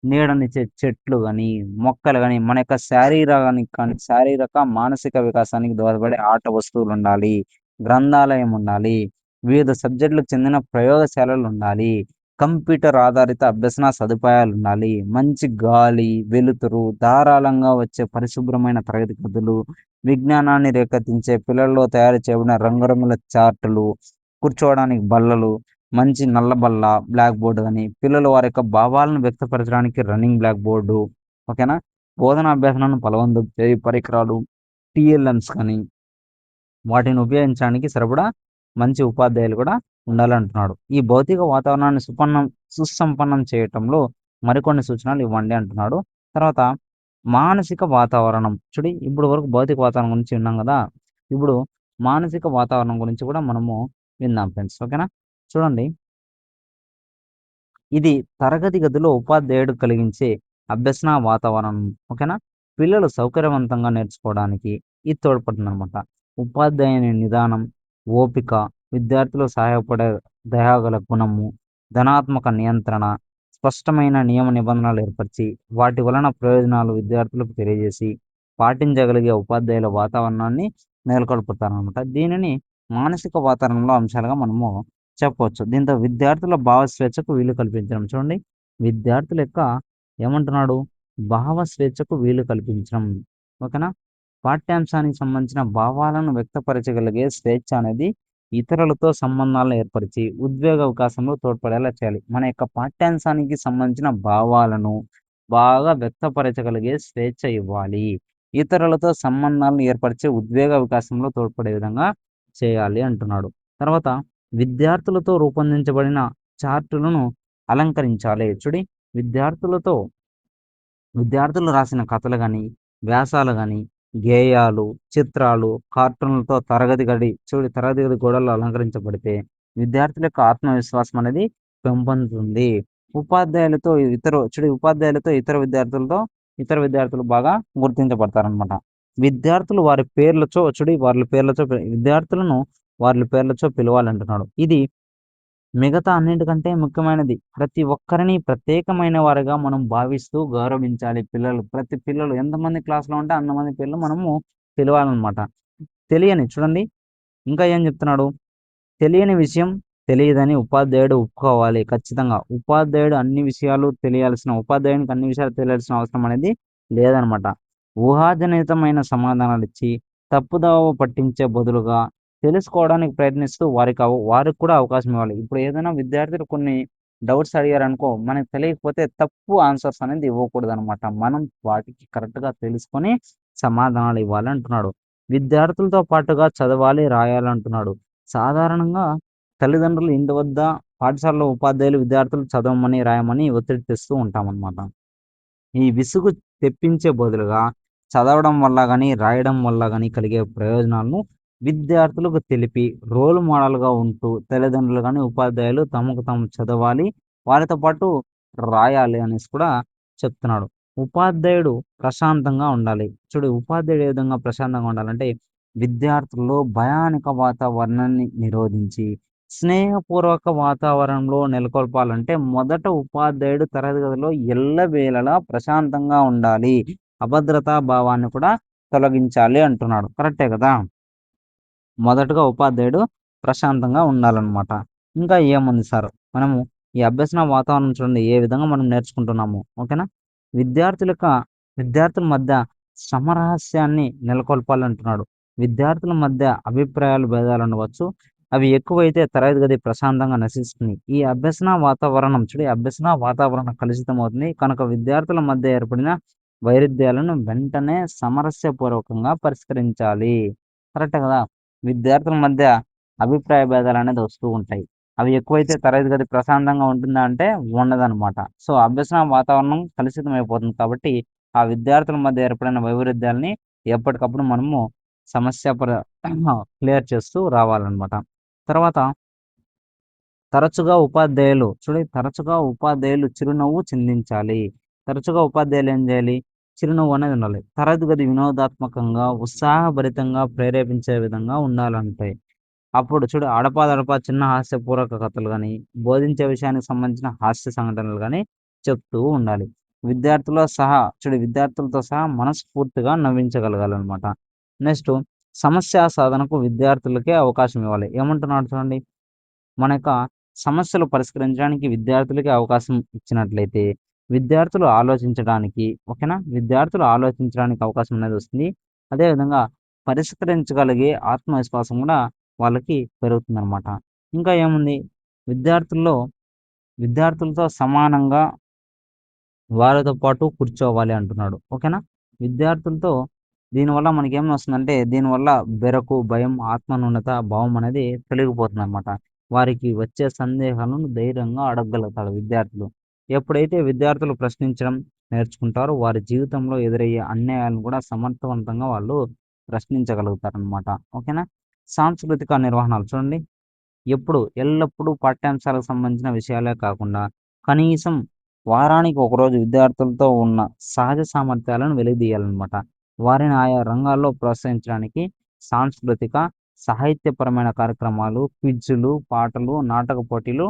నీడనిచ్చే చెట్లు గాని, మొక్కలు గాని, మన యొక్క శారీరానికి కానీ శారీరక, మానసిక వికాసానికి దోహదపడే ఆట వస్తువులుండాలి. గ్రంథాలయం ఉండాలి. వివిధ సబ్జెక్టులకు చెందిన ప్రయోగశాలలుండాలి. కంప్యూటర్ ఆధారిత అభ్యసన సదుపాయాలుండాలి. మంచి గాలి, వెలుతురు, ధారాళంగా వచ్చే పరిశుభ్రమైన తరగతి గదులు, విజ్ఞానాన్ని రేకెత్తించే పిల్లల్లో తయారు చేయబడిన రంగురంగుల చార్టులు, కూర్చోవడానికి బల్లలు, మంచి నల్ల బల్ల, బ్లాక్ బోర్డ్ గాని, పిల్లలు వారి యొక్క భావాలను వ్యక్తపరచడానికి రన్నింగ్ బ్లాక్ బోర్డు. ఓకేనా? బోధనా అభ్యసనాన్ని బలవంతం చేయు పరికరాలు, టీఎల్ఎమ్స్ కానీ, వాటిని ఉపయోగించడానికి సరిపడా మంచి ఉపాధ్యాయులు కూడా ఉండాలంటున్నాడు. ఈ భౌతిక వాతావరణాన్ని సుసంపన్నం చేయటంలో మరికొన్ని సూచనలు ఇవ్వండి అంటున్నాడు. తర్వాత మానసిక వాతావరణం. ఇప్పుడు వరకు భౌతిక వాతావరణం గురించి విన్నాం కదా! ఇప్పుడు మానసిక వాతావరణం గురించి కూడా మనము విందాం ఫ్రెండ్స్. ఓకేనా? చూడండి. ఇది తరగతి గదిలో ఉపాధ్యాయుడు కలిగించే అభ్యసన వాతావరణం. ఓకేనా? పిల్లలు సౌకర్యవంతంగా నేర్చుకోవడానికి ఇది తోడ్పడుతుందనమాట. ఉపాధ్యాయుని నిదానం, ఓపిక, విద్యార్థులు సహాయపడే దయాగల గుణము, ధనాత్మక నియంత్రణ, స్పష్టమైన నియమ నిబంధనలు ఏర్పరిచి, వాటి వలన ప్రయోజనాలు విద్యార్థులకు తెలియజేసి, పాటించగలిగే ఉపాధ్యాయుల వాతావరణాన్ని నెలకొల్పుతారనమాట. దీనిని మానసిక వాతావరణంలో అంశాలుగా మనము చెప్పవచ్చు. దీంతో విద్యార్థుల భావ స్వేచ్ఛకు వీలు కల్పించడం. చూడండి, విద్యార్థుల యొక్క ఏమంటున్నాడు? భావ స్వేచ్ఛకు వీలు కల్పించడం. ఓకేనా? పాఠ్యాంశానికి సంబంధించిన భావాలను వ్యక్తపరచగలిగే స్వేచ్ఛ అనేది ఇతరులతో సంబంధాలను ఏర్పరిచి ఉద్వేగ వికాసంలో తోడ్పడేలా చేయాలి. మన యొక్క పాఠ్యాంశానికి సంబంధించిన భావాలను బాగా వ్యక్తపరచగలిగే స్వేచ్ఛ ఇవ్వాలి. ఇతరులతో సంబంధాలను ఏర్పరిచే ఉద్వేగ వికాసంలో తోడ్పడే విధంగా చేయాలి అంటున్నాడు. తర్వాత విద్యార్థులతో రూపొందించబడిన చార్టులను అలంకరించాలి. విద్యార్థులతో విద్యార్థులు రాసిన కథలు గాని, వ్యాసాలు గాని, గేయాలు, చిత్రాలు, కార్టూన్‌లతో తరగతి గది గోడలు అలంకరించబడితే విద్యార్థుల యొక్క ఆత్మవిశ్వాసం అనేది పెంపొందుతుంది. ఉపాధ్యాయులతో ఇతర విద్యార్థులు బాగా గుర్తించబడతారనమాట. విద్యార్థులు వారి పేర్లతో విద్యార్థులను వారి పేర్లతో పిలవాలంటున్నాడు. ఇది మిగతా అన్నింటికంటే ముఖ్యమైనది. ప్రతి ఒక్కరిని ప్రత్యేకమైన వారిగా మనం భావిస్తూ గౌరవించాలి. ప్రతి పిల్లలు ఎంతమంది క్లాస్‌లో ఉంటే అంతమంది పిల్లలు మనము పిలవాలనమాట. చూడండి, ఇంకా ఏం చెప్తున్నాడు? తెలియని విషయం తెలియదని ఉపాధ్యాయుడు ఒప్పుకోవాలి ఖచ్చితంగా. ఉపాధ్యాయునికి అన్ని విషయాలు తెలియాల్సిన అవసరం అనేది లేదనమాట. ఊహాజనితమైన సమాధానాలిచ్చి తప్పుదోవ పట్టించే బదులుగా తెలుసుకోవడానికి ప్రయత్నిస్తూ వారికి కూడా అవకాశం ఇవ్వాలి. ఇప్పుడు ఏదైనా విద్యార్థులు కొన్ని డౌట్స్ అడిగారనుకో, మనకు తెలియకపోతే తప్పు ఆన్సర్స్ అనేది ఇవ్వకూడదనమాట. మనం వాటికి కరెక్ట్‌గా తెలుసుకొని సమాధానాలు ఇవ్వాలి అంటున్నాడు. విద్యార్థులతో పాటుగా చదవాలి, రాయాలంటున్నాడు. సాధారణంగా తల్లిదండ్రులు ఇంటి వద్ద పాఠశాలలో ఉపాధ్యాయులు విద్యార్థులు చదవమని, రాయమని ఒత్తిడి తెస్తూ ఉంటామనమాట. ఈ విసుగు తెప్పించే బదులుగా చదవడం వల్ల గాని, రాయడం వల్ల గాని కలిగే ప్రయోజనాలను విద్యార్థులకు తెలిపి, రోల్ మోడల్‌గా ఉంటూ తల్లిదండ్రులు గాని, ఉపాధ్యాయులు తమకు తాము చదవాలి, వారితో పాటు రాయాలి అనేసి కూడా చెప్తున్నాడు. ఉపాధ్యాయుడు ప్రశాంతంగా ఉండాలి. చూడు ఉపాధ్యాయుడు ఏ విధంగా ప్రశాంతంగా ఉండాలంటే, విద్యార్థుల్లో భయానక వాతావరణాన్ని నిరోధించి, స్నేహపూర్వక వాతావరణంలో నెలకొల్పాలంటే మొదట ఉపాధ్యాయుడు తరగతి గదిలో ఎల్లవేళలా ప్రశాంతంగా ఉండాలి. అభద్రతా భావాన్ని కూడా తొలగించాలి అంటున్నాడు. కరెక్టే కదా! మొదటగా ఉపాధ్యాయుడు ప్రశాంతంగా ఉండాలనమాట. ఇంకా ఏముంది సార్, మనము ఈ అభ్యసన వాతావరణం చూడండి ఏ విధంగా మనం నేర్చుకుంటున్నాము. ఓకేనా? విద్యార్థుల యొక్క విద్యార్థుల మధ్య సమరహస్యాన్ని నెలకొల్పాలంటున్నాడు. విద్యార్థుల మధ్య అభిప్రాయాలు భేదాలుండవచ్చు. అవి ఎక్కువైతే తరగతి గది ప్రశాంతంగా నశిస్తుంది. ఈ అభ్యసన వాతావరణం చూడు, ఈ అభ్యసన వాతావరణం కలుషితమవుతుంది. కనుక విద్యార్థుల మధ్య ఏర్పడిన వైరుధ్యాలను వెంటనే సమరస్యపూర్వకంగా పరిష్కరించాలి. కరెక్టే కదా! విద్యార్థుల మధ్య అభిప్రాయ భేదాలనేది వస్తూ ఉంటాయి. అవి ఎక్కువైతే తరగతి గది ప్రశాంతంగా ఉంటుందా అంటే ఉండదనమాట. సో, అభ్యసన వాతావరణం కలుషితమైపోతుంది కాబట్టి, ఆ విద్యార్థుల మధ్య ఏర్పడిన వైరుధ్యాల్ని ఎప్పటికప్పుడు మనము సమస్యాపర క్లియర్ చేస్తూ రావాలనమాట. తర్వాత తరచుగా ఉపాధ్యాయులు చిరునవ్వు చిందించాలి. తరచుగా ఉపాధ్యాయులు ఏం జేయాలి? చిరునవ్వు అనేది ఉండాలి. తరగతి గది వినోదాత్మకంగా, ఉత్సాహభరితంగా ప్రేరేపించే విధంగా ఉండాలంటాయి. అప్పుడు చూడు అడపాదడపా చిన్న హాస్యపూర్వక కథలు గాని, బోధించే విషయానికి సంబంధించిన హాస్య సంఘటనలు గాని చెప్తూ ఉండాలి. విద్యార్థులతో సహా మనస్ఫూర్తిగా నవ్వించగలగాలనమాట. నెక్స్టు సమస్యా సాధనకు విద్యార్థులకే అవకాశం ఇవ్వాలి. ఏమంటున్నాడు చూడండి. మన యొక్క సమస్యలు పరిష్కరించడానికి విద్యార్థులకి అవకాశం ఇచ్చినట్లయితే, విద్యార్థులు ఆలోచించడానికి ఓకేనా? విద్యార్థులు ఆలోచించడానికి అవకాశం అనేది వస్తుంది. అదేవిధంగా పరిష్కరించగలిగే ఆత్మవిశ్వాసం కూడా వాళ్ళకి పెరుగుతుందనమాట. ఇంకా ఏముంది? విద్యార్థుల్లో విద్యార్థులతో సమానంగా వారితో పాటు కూర్చోవాలి అంటున్నాడు. ఓకేనా? విద్యార్థులతో దీనివల్ల మనకేమొస్తుందంటే, దీనివల్ల బెరకు, భయం, ఆత్మన్యూనత భావం అనేది తొలగిపోతుందనమాట. వారికి వచ్చే సందేహాలను ధైర్యంగా అడగగలుగుతాడు విద్యార్థులు. ఎప్పుడైతే విద్యార్థులు ప్రశ్నించడం నేర్చుకుంటారో, వారి జీవితంలో ఎదురయ్యే అన్యాయాలను కూడా సమర్థవంతంగా వాళ్ళు ప్రశ్నించగలుగుతారనమాట. ఓకేనా? సాంస్కృతిక నిర్వహణలు చూడండి. ఎల్లప్పుడూ పాఠ్యాంశాలకు సంబంధించిన విషయాలే కాకుండా, కనీసం వారానికి ఒకరోజు విద్యార్థులతో ఉన్న సహజ సామర్థ్యాలను వెలికితీయాలనమాట. వారిని ఆయా రంగాల్లో ప్రోత్సహించడానికి సాంస్కృతిక, సాహిత్యపరమైన కార్యక్రమాలు, క్విజ్‌లు, పాటలు, నాటక పోటీలు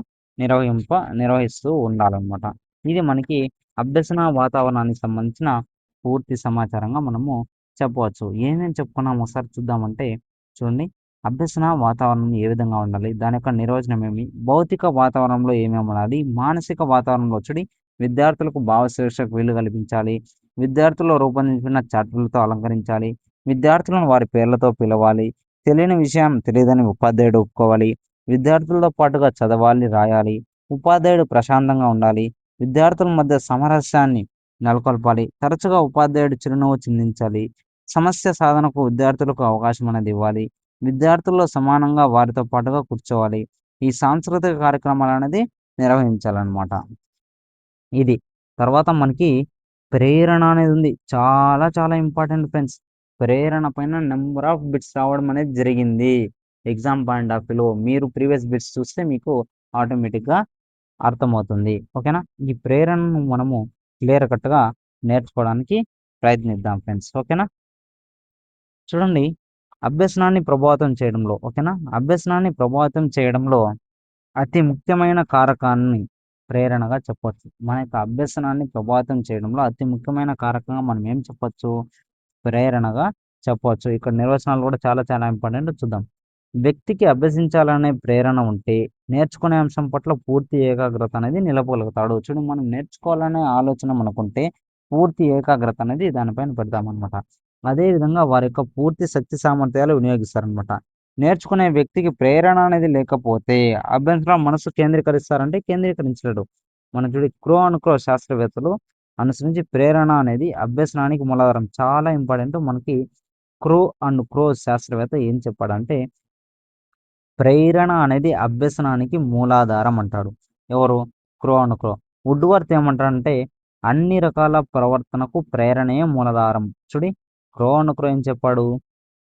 నిర్వహిస్తూ ఉండాలనమాట. ఇది మనకి అభ్యసన వాతావరణానికి సంబంధించిన పూర్తి సమాచారంగా మనము చెప్పవచ్చు. ఏమేం చెప్పుకున్నాం ఒకసారి చూద్దామంటే, చూడండి అభ్యసన వాతావరణం ఏ విధంగా ఉండాలి? దాని యొక్క నిర్వచనం ఏమి? భౌతిక వాతావరణంలో ఏమేమి ఉండాలి? మానసిక వాతావరణంలో విద్యార్థులకు భావస్వేచ్ఛకు వీలు కల్పించాలి. విద్యార్థుల్లో రూపొందించిన చార్టులతో అలంకరించాలి. విద్యార్థులను వారి పేర్లతో పిలవాలి. తెలియని విషయం తెలియదని ఉపాధ్యాయుడు ఒప్పుకోవాలి. విద్యార్థులతో పాటుగా చదవాలి, రాయాలి. ఉపాధ్యాయుడు ప్రశాంతంగా ఉండాలి. విద్యార్థుల మధ్య సమరస్యాన్ని నెలకొల్పాలి. తరచుగా ఉపాధ్యాయుడు చిరునవ్వు చిందించాలి. సమస్య సాధనకు విద్యార్థులకు అవకాశం అనేది ఇవ్వాలి. విద్యార్థుల్లో సమానంగా వారితో పాటుగా కూర్చోవాలి. ఈ సాంస్కృతిక కార్యక్రమాలనేది నిర్వహించాలనమాట. ఇది. తర్వాత మనకి ప్రేరణ అనేది ఉంది. చాలా చాలా ఇంపార్టెంట్ ఫ్రెండ్స్. ప్రేరణ పైన నంబర్ ఆఫ్ బిట్స్ రావడం అనేది జరిగింది. ఎగ్జామ్ పాయింట్ ఆఫ్ వ్యూలో మీరు ప్రీవియస్ బిట్స్ చూస్తే మీకు ఆటోమేటిక్‌గా అర్థమవుతుంది. ఓకేనా? ఈ ప్రేరణను మనము క్లియర్ కట్‌గా నేర్చుకోవడానికి ప్రయత్నిద్దాం ఫ్రెండ్స్. ఓకేనా? చూడండి అభ్యసనాన్ని ప్రభావితం చేయడంలో ఓకేనా? అభ్యసనాన్ని ప్రభావితం చేయడంలో అతి ముఖ్యమైన కారకాన్ని ప్రేరణగా చెప్పొచ్చు. మన యొక్క అభ్యసనాన్ని ప్రభావితం చేయడంలో అతి ముఖ్యమైన కారకంగా మనం ఏం చెప్పొచ్చు? ప్రేరణగా చెప్పవచ్చు. ఇక్కడ నిర్వచనాలు కూడా చాలా చాలా ఇంపార్టెంట్ చూద్దాం. వ్యక్తికి అభ్యసించాలనే ప్రేరణ ఉంటే, నేర్చుకునే అంశం పట్ల పూర్తి ఏకాగ్రత అనేది నిలపగలుగుతాడు. మనం నేర్చుకోవాలనే ఆలోచన మనకుంటే, పూర్తి ఏకాగ్రత అనేది దానిపైన పెడతామనమాట. అదే విధంగా వారి యొక్క పూర్తి శక్తి సామర్థ్యాలు వినియోగిస్తారనమాట. నేర్చుకునే వ్యక్తికి ప్రేరణ అనేది లేకపోతే, అభ్యసనం మనసు కేంద్రీకరిస్తారంటే కేంద్రీకరించలేడు. మనం క్రో అండ్ క్రో శాస్త్రవేత్తలు అనుసరించి ప్రేరణ అనేది అభ్యసనానికి మూలాధారం. చాలా ఇంపార్టెంట్. మనకి క్రో అండ్ క్రో శాస్త్రవేత్త ఏం చెప్పాడంటే ప్రేరణ అనేది అభ్యసనానికి మూలాధారం అంటాడు. ఎవరు? క్రో అండ్ క్రో. వుడ్‌వర్త్ ఏమంటాడంటే, అన్ని రకాల ప్రవర్తనకు ప్రేరణే మూలాధారం. చూడి క్రో అండ్ క్రో ఏం చెప్పాడు?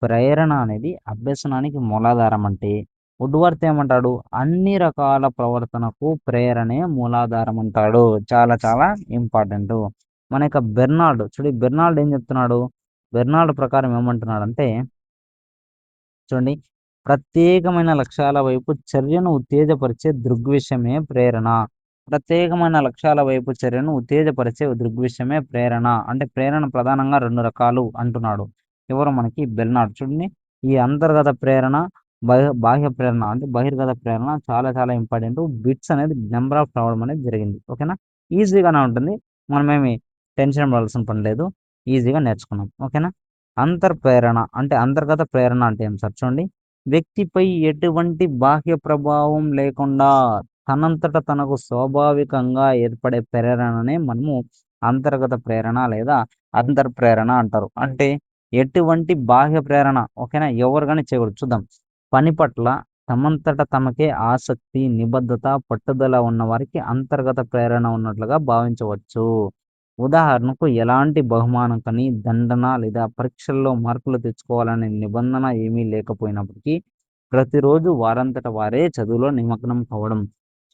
ప్రేరణ అనేది అభ్యసనానికి మూలాధారం అంటే, వుడ్‌వర్త్ ఏమంటాడు? అన్ని రకాల ప్రవర్తనకు ప్రేరణే మూలాధారం అంటాడు. చాలా చాలా ఇంపార్టెంటు. మన యొక్క బెర్నాల్డ్ బెర్నాల్డ్ ఏం చెప్తున్నాడు? బెర్నాల్డ్ ప్రకారం ఏమంటున్నాడంటే చూడండి, ప్రత్యేకమైన లక్ష్యాల వైపు చర్యను ఉత్తేజపరిచే దృగ్విషయమే ప్రేరణ. ప్రత్యేకమైన లక్ష్యాల వైపు చర్యను ఉత్తేజపరిచే దృగ్విషయమే ప్రేరణ. అంటే ప్రేరణ ప్రధానంగా 2 రకాలు అంటున్నాడు. ఎవరు? మనకి బెర్నార్డ్. చూడండి, ఈ అంతర్గత ప్రేరణ, బాహ్య ప్రేరణ అంటే బహిర్గత ప్రేరణ చాలా చాలా ఇంపార్టెంట్. బిట్స్ అనేది నెంబర్ ఆఫ్ రావడం అనేది జరిగింది. ఓకేనా? ఈజీగానే ఉంటుంది. మనమేమి టెన్షన్ పడాల్సిన పని లేదు. ఈజీగా నేర్చుకున్నాం. ఓకేనా? అంతర్ప్రేరణ అంటే అంతర్గత ప్రేరణ అంటే ఏం సార్? చూడండి, వ్యక్తిపై ఎటువంటి బాహ్య ప్రభావం లేకుండా తనంతట తనకు స్వాభావికంగా ఏర్పడే ప్రేరణనే మనము అంతర్గత ప్రేరణ లేదా అంతర్ప్రేరణ అంటారు. అంటే ఎటువంటి బాహ్య ప్రేరణ, ఓకేనా, ఎవరు గాని చేయకూడదు. చూద్దాం. పని పట్ల తమంతట తమకే ఆసక్తి, నిబద్ధత, పట్టుదల ఉన్న వారికి అంతర్గత ప్రేరణ ఉన్నట్లుగా భావించవచ్చు. ఉదాహరణకు ఎలాంటి బహుమానం కానీ, దండన లేదా పరీక్షల్లో మార్కులు తెచ్చుకోవాలనే నిబంధన ఏమీ లేకపోయినప్పటికీ ప్రతిరోజు వారంతట వారే చదువులో నిమగ్నం కావడం.